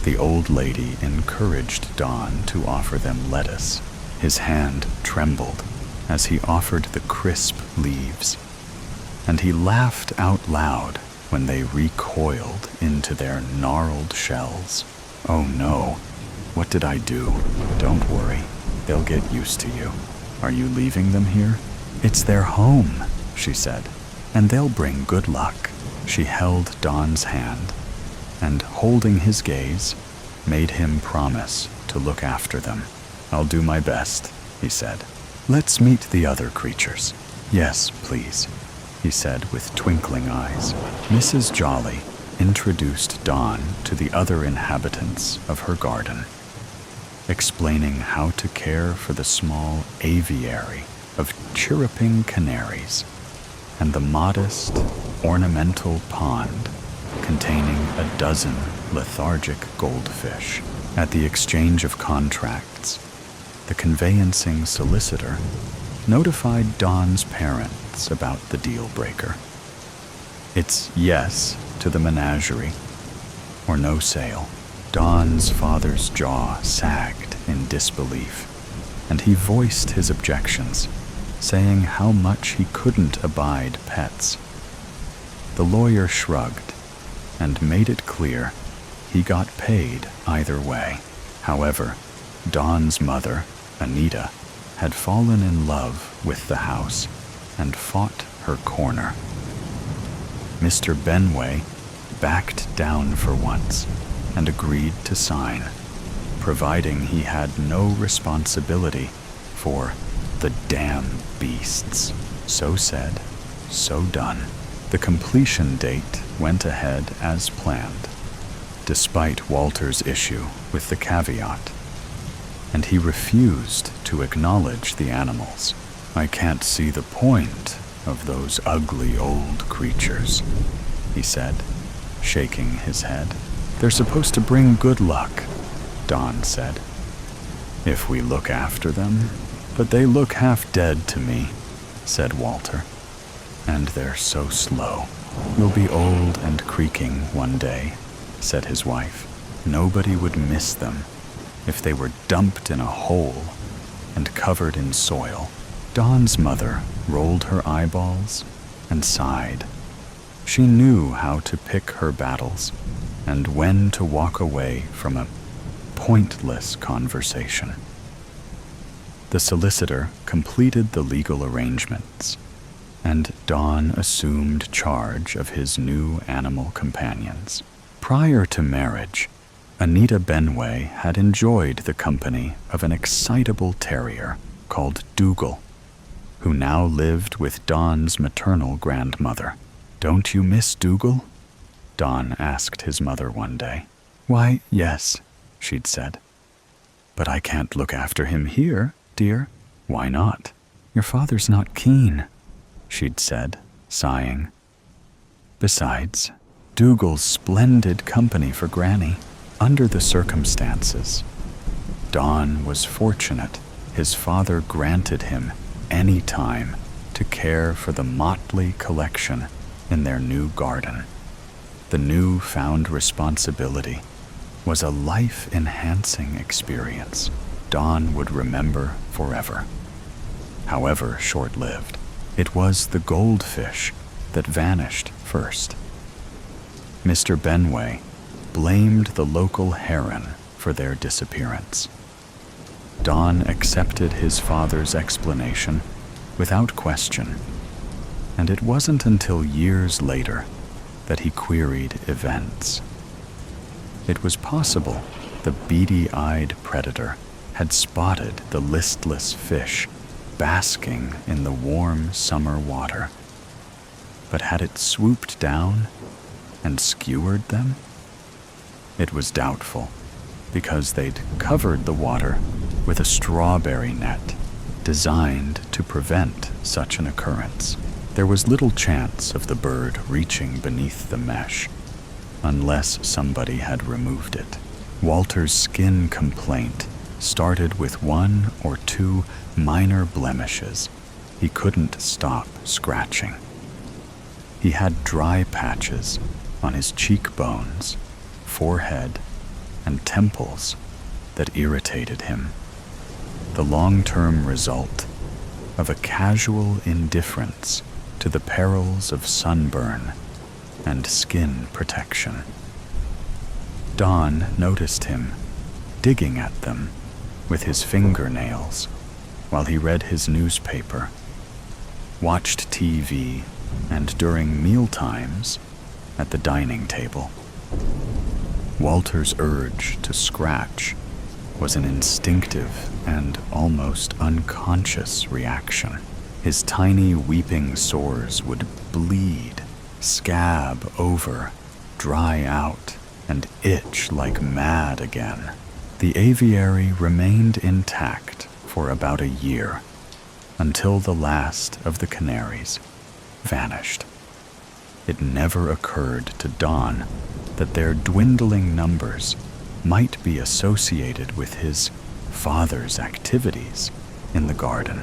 The old lady encouraged Don to offer them lettuce. His hand trembled as he offered the crisp leaves, and he laughed out loud when they recoiled into their gnarled shells. "Oh no, what did I do? Don't worry, they'll get used to you. Are you leaving them here?" "It's their home," she said, "and they'll bring good luck." She held Don's hand, and holding his gaze, made him promise to look after them. "I'll do my best," he said. "Let's meet the other creatures." "Yes, please," he said with twinkling eyes. Mrs. Jolly introduced Don to the other inhabitants of her garden, explaining how to care for the small aviary of chirruping canaries and the modest, ornamental pond containing a dozen lethargic goldfish. At the exchange of contracts, the conveyancing solicitor notified Don's parents about the deal breaker. It's yes to the menagerie, or no sale. Don's father's jaw sagged in disbelief, and he voiced his objections, saying how much he couldn't abide pets. The lawyer shrugged and made it clear he got paid either way. However, Don's mother, Anita, had fallen in love with the house and fought her corner. Mr. Benway backed down for once and agreed to sign, providing he had no responsibility for the damn beasts. So said, so done. The completion date went ahead as planned, despite Walter's issue with the caveat, and he refused to acknowledge the animals. "I can't see the point of those ugly old creatures," he said, shaking his head. "They're supposed to bring good luck," Don said, "if we look after them. But they look half dead to me," said Walter. "And they're so slow." "You'll be old and creaking one day," said his wife. "Nobody would miss them if they were dumped in a hole and covered in soil." Don's mother rolled her eyeballs and sighed. She knew how to pick her battles and when to walk away from a pointless conversation. The solicitor completed the legal arrangements, and Don assumed charge of his new animal companions. Prior to marriage, Anita Benway had enjoyed the company of an excitable terrier called Dougal, who now lived with Don's maternal grandmother. "Don't you miss Dougal?" Don asked his mother one day. "Why, yes," she'd said. "But I can't look after him here, dear." "Why not?" "Your father's not keen," she'd said, sighing. "Besides, Dougal's splendid company for Granny." Under the circumstances, Don was fortunate his father granted him any time to care for the motley collection in their new garden. The new-found responsibility was a life-enhancing experience Don would remember forever. However short-lived, it was the goldfish that vanished first. Mr. Benway blamed the local heron for their disappearance. Don accepted his father's explanation without question, and it wasn't until years later that he queried events. It was possible the beady-eyed predator had spotted the listless fish basking in the warm summer water. But had it swooped down and skewered them? It was doubtful, because they'd covered the water with a strawberry net designed to prevent such an occurrence. There was little chance of the bird reaching beneath the mesh, unless somebody had removed it. Walter's skin complaint started with one or two minor blemishes. He couldn't stop scratching. He had dry patches on his cheekbones, forehead, and temples that irritated him. The long-term result of a casual indifference to the perils of sunburn and skin protection. Don noticed him digging at them with his fingernails while he read his newspaper, watched TV, and during meal times at the dining table. Walter's urge to scratch was an instinctive and almost unconscious reaction. His tiny weeping sores would bleed, scab over, dry out, and itch like mad again. The aviary remained intact for about a year, until the last of the canaries vanished. It never occurred to Don that their dwindling numbers might be associated with his father's activities in the garden.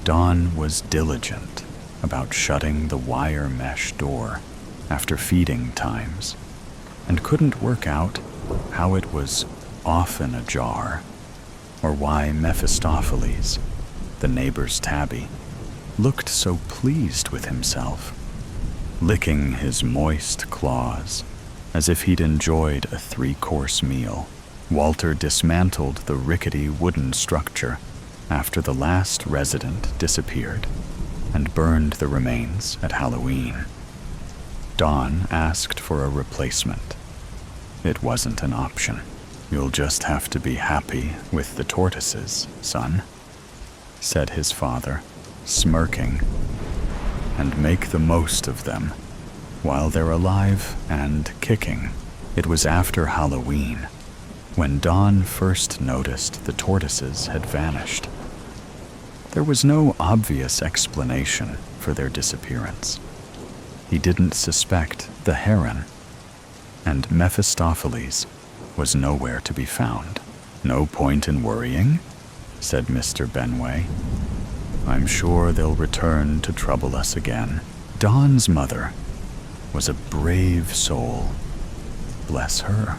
Don was diligent about shutting the wire mesh door after feeding times, and couldn't work out how it was often ajar, or why Mephistopheles, the neighbor's tabby, looked so pleased with himself, licking his moist claws as if he'd enjoyed a 3-course meal. Walter dismantled the rickety wooden structure after the last resident disappeared and burned the remains at Halloween. Don asked for a replacement. It wasn't an option. "You'll just have to be happy with the tortoises, son," said his father, smirking, "and make the most of them while they're alive and kicking." It was after Halloween when Don first noticed the tortoises had vanished. There was no obvious explanation for their disappearance. He didn't suspect the heron, and Mephistopheles was nowhere to be found. "No point in worrying," said Mr. Benway. "I'm sure they'll return to trouble us again." Don's mother was a brave soul, bless her,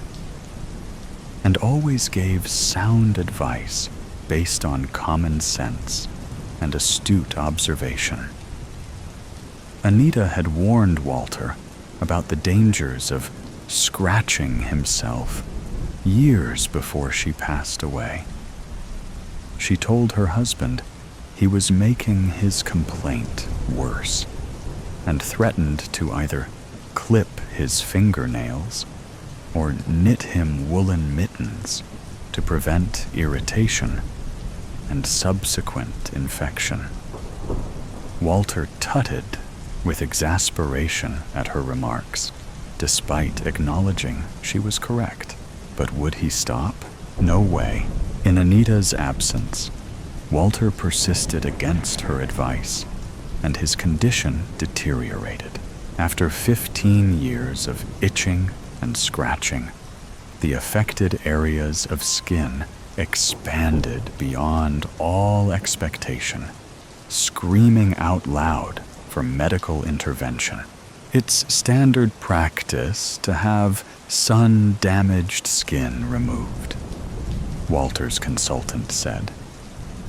and always gave sound advice based on common sense and astute observation. Anita had warned Walter about the dangers of scratching himself years before she passed away. She told her husband he was making his complaint worse, and threatened to either clip his fingernails or knit him woolen mittens to prevent irritation and subsequent infection. Walter tutted with exasperation at her remarks, despite acknowledging she was correct. But would he stop? No way. In Anita's absence, Walter persisted against her advice, and his condition deteriorated. After 15 years of itching and scratching, the affected areas of skin expanded beyond all expectation, screaming out loud for medical intervention. It's standard practice to have sun-damaged skin removed, Walter's consultant said,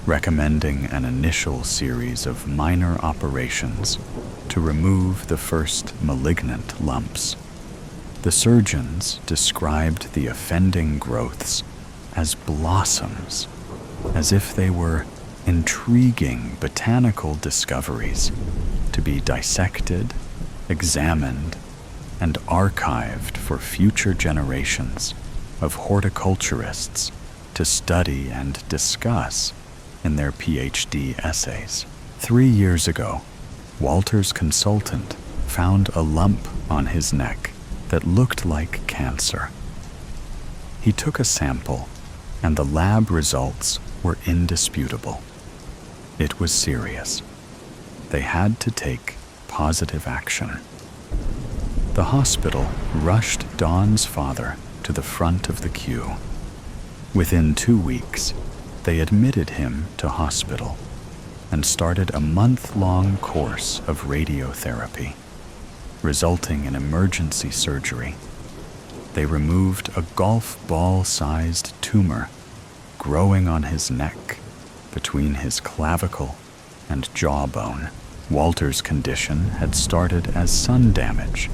recommending an initial series of minor operations to remove the first malignant lumps. The surgeons described the offending growths as blossoms, as if they were intriguing botanical discoveries to be dissected, examined, and archived for future generations of horticulturists to study and discuss in their PhD essays. 3 years ago, Walter's consultant found a lump on his neck that looked like cancer. He took a sample, and the lab results were indisputable. It was serious. They had to take positive action. The hospital rushed Don's father to the front of the queue. Within 2 weeks, they admitted him to hospital and started a month-long course of radiotherapy, resulting in emergency surgery. They removed a golf ball-sized tumor growing on his neck between his clavicle and jawbone. Walter's condition had started as sun damage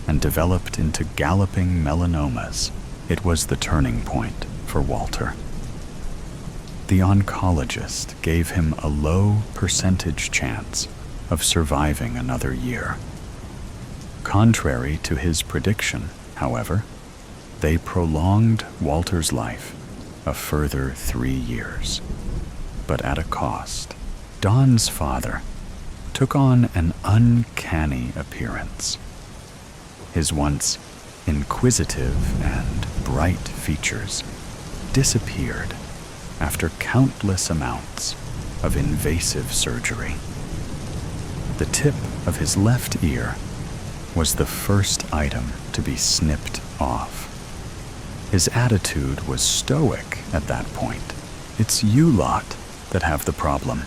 and developed into galloping melanomas. It was the turning point for Walter. The oncologist gave him a low percentage chance of surviving another year. Contrary to his prediction, however, they prolonged Walter's life a further 3 years, but at a cost. Don's father took on an uncanny appearance. His once inquisitive and bright features disappeared after countless amounts of invasive surgery. The tip of his left ear was the first item to be snipped off. His attitude was stoic at that point. "It's you lot that have the problem,"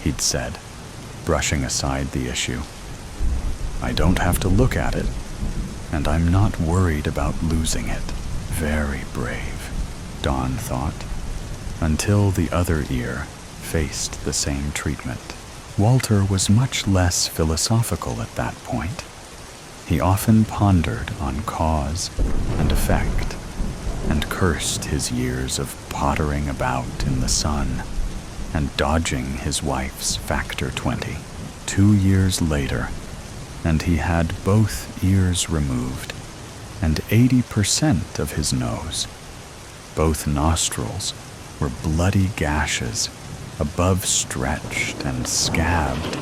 he'd said, brushing aside the issue. "I don't have to look at it, and I'm not worried about losing it." Very brave, Don thought, until the other ear faced the same treatment. Walter was much less philosophical at that point. He often pondered on cause and effect, and cursed his years of pottering about in the sun and dodging his wife's Factor 20. 2 years later, and he had both ears removed and 80% of his nose. Both nostrils were bloody gashes, above stretched and scabbed,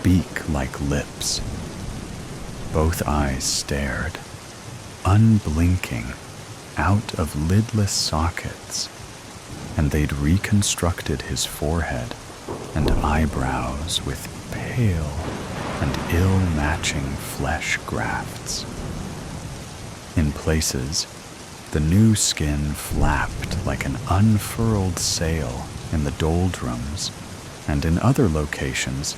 beak-like lips. Both eyes stared, unblinking, out of lidless sockets, and they'd reconstructed his forehead and eyebrows with pale and ill-matching flesh grafts. In places, the new skin flapped like an unfurled sail in the doldrums, and in other locations,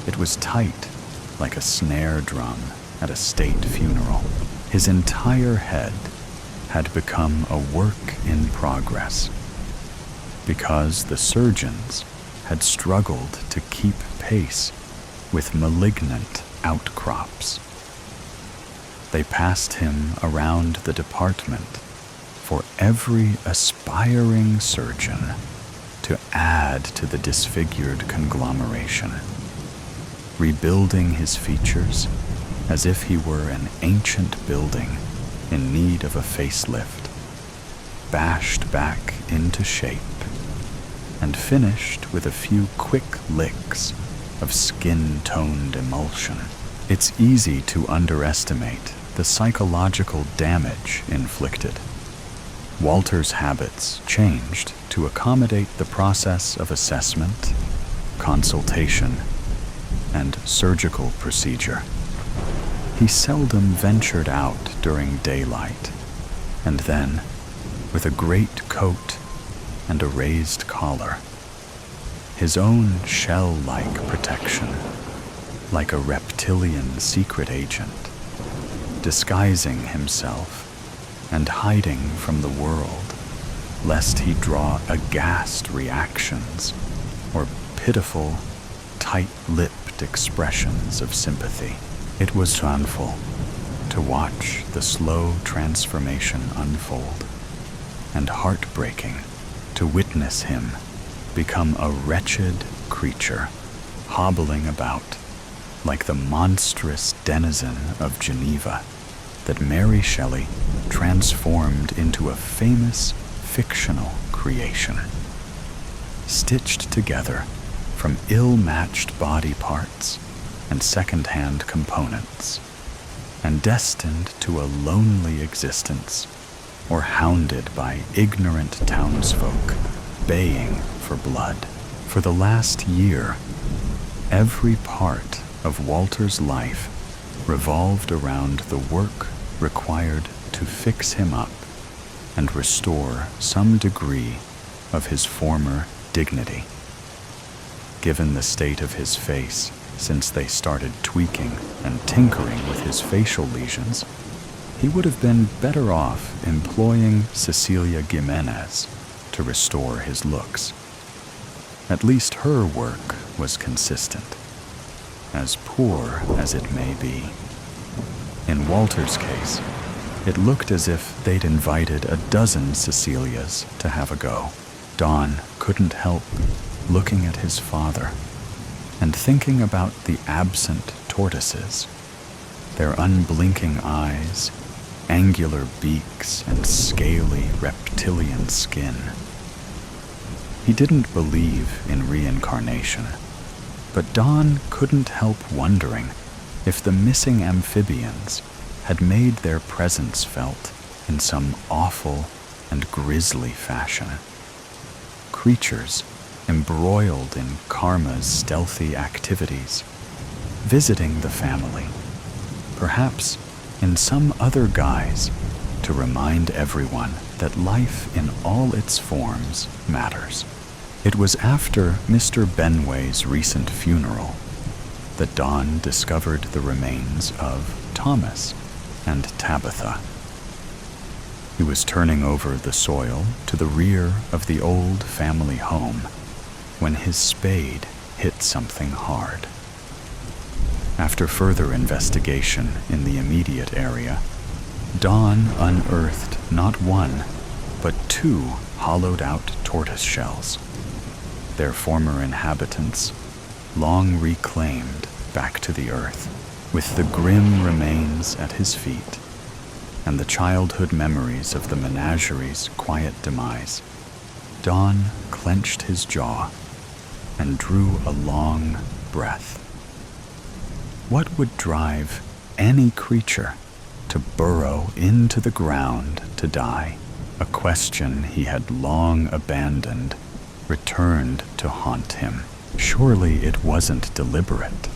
it was tight like a snare drum at a state funeral. His entire head had become a work in progress, because the surgeons had struggled to keep pace with malignant outcrops. They passed him around the department for every aspiring surgeon to add to the disfigured conglomeration, rebuilding his features as if he were an ancient building in need of a facelift, bashed back into shape, and finished with a few quick licks of skin-toned emulsion. It's easy to underestimate the psychological damage inflicted. Walter's habits changed to accommodate the process of assessment, consultation, and surgical procedure. He seldom ventured out during daylight, and then, with a great coat and a raised collar, his own shell-like protection, like a reptilian secret agent, disguising himself and hiding from the world, lest he draw aghast reactions or pitiful, tight-lipped expressions of sympathy. It was painful to watch the slow transformation unfold, and heartbreaking to witness him become a wretched creature, hobbling about like the monstrous denizen of Geneva that Mary Shelley transformed into a famous fictional creation, stitched together from ill-matched body parts and second-hand components, and destined to a lonely existence, or hounded by ignorant townsfolk baying for blood. For the last year, every part of Walter's life revolved around the work required to fix him up and restore some degree of his former dignity. Given the state of his face since they started tweaking and tinkering with his facial lesions, he would have been better off employing Cecilia Gimenez to restore his looks. At least her work was consistent, as poor as it may be. In Walter's case, it looked as if they'd invited a dozen Cecilias to have a go. Don couldn't help looking at his father and thinking about the absent tortoises, their unblinking eyes, angular beaks, and scaly reptilian skin. He didn't believe in reincarnation, but Don couldn't help wondering if the missing amphibians had made their presence felt in some awful and grisly fashion. Creatures embroiled in karma's stealthy activities, visiting the family, perhaps in some other guise, to remind everyone that life in all its forms matters. It was after Mr. Benway's recent funeral that Don discovered the remains of Thomas and Tabitha. He was turning over the soil to the rear of the old family home when his spade hit something hard. After further investigation in the immediate area, Don unearthed not one, but two hollowed-out tortoise shells, their former inhabitants long reclaimed back to the earth, with the grim remains at his feet and the childhood memories of the menagerie's quiet demise. Don clenched his jaw and drew a long breath. What would drive any creature to burrow into the ground to die? A question he had long abandoned returned to haunt him. Surely it wasn't deliberate.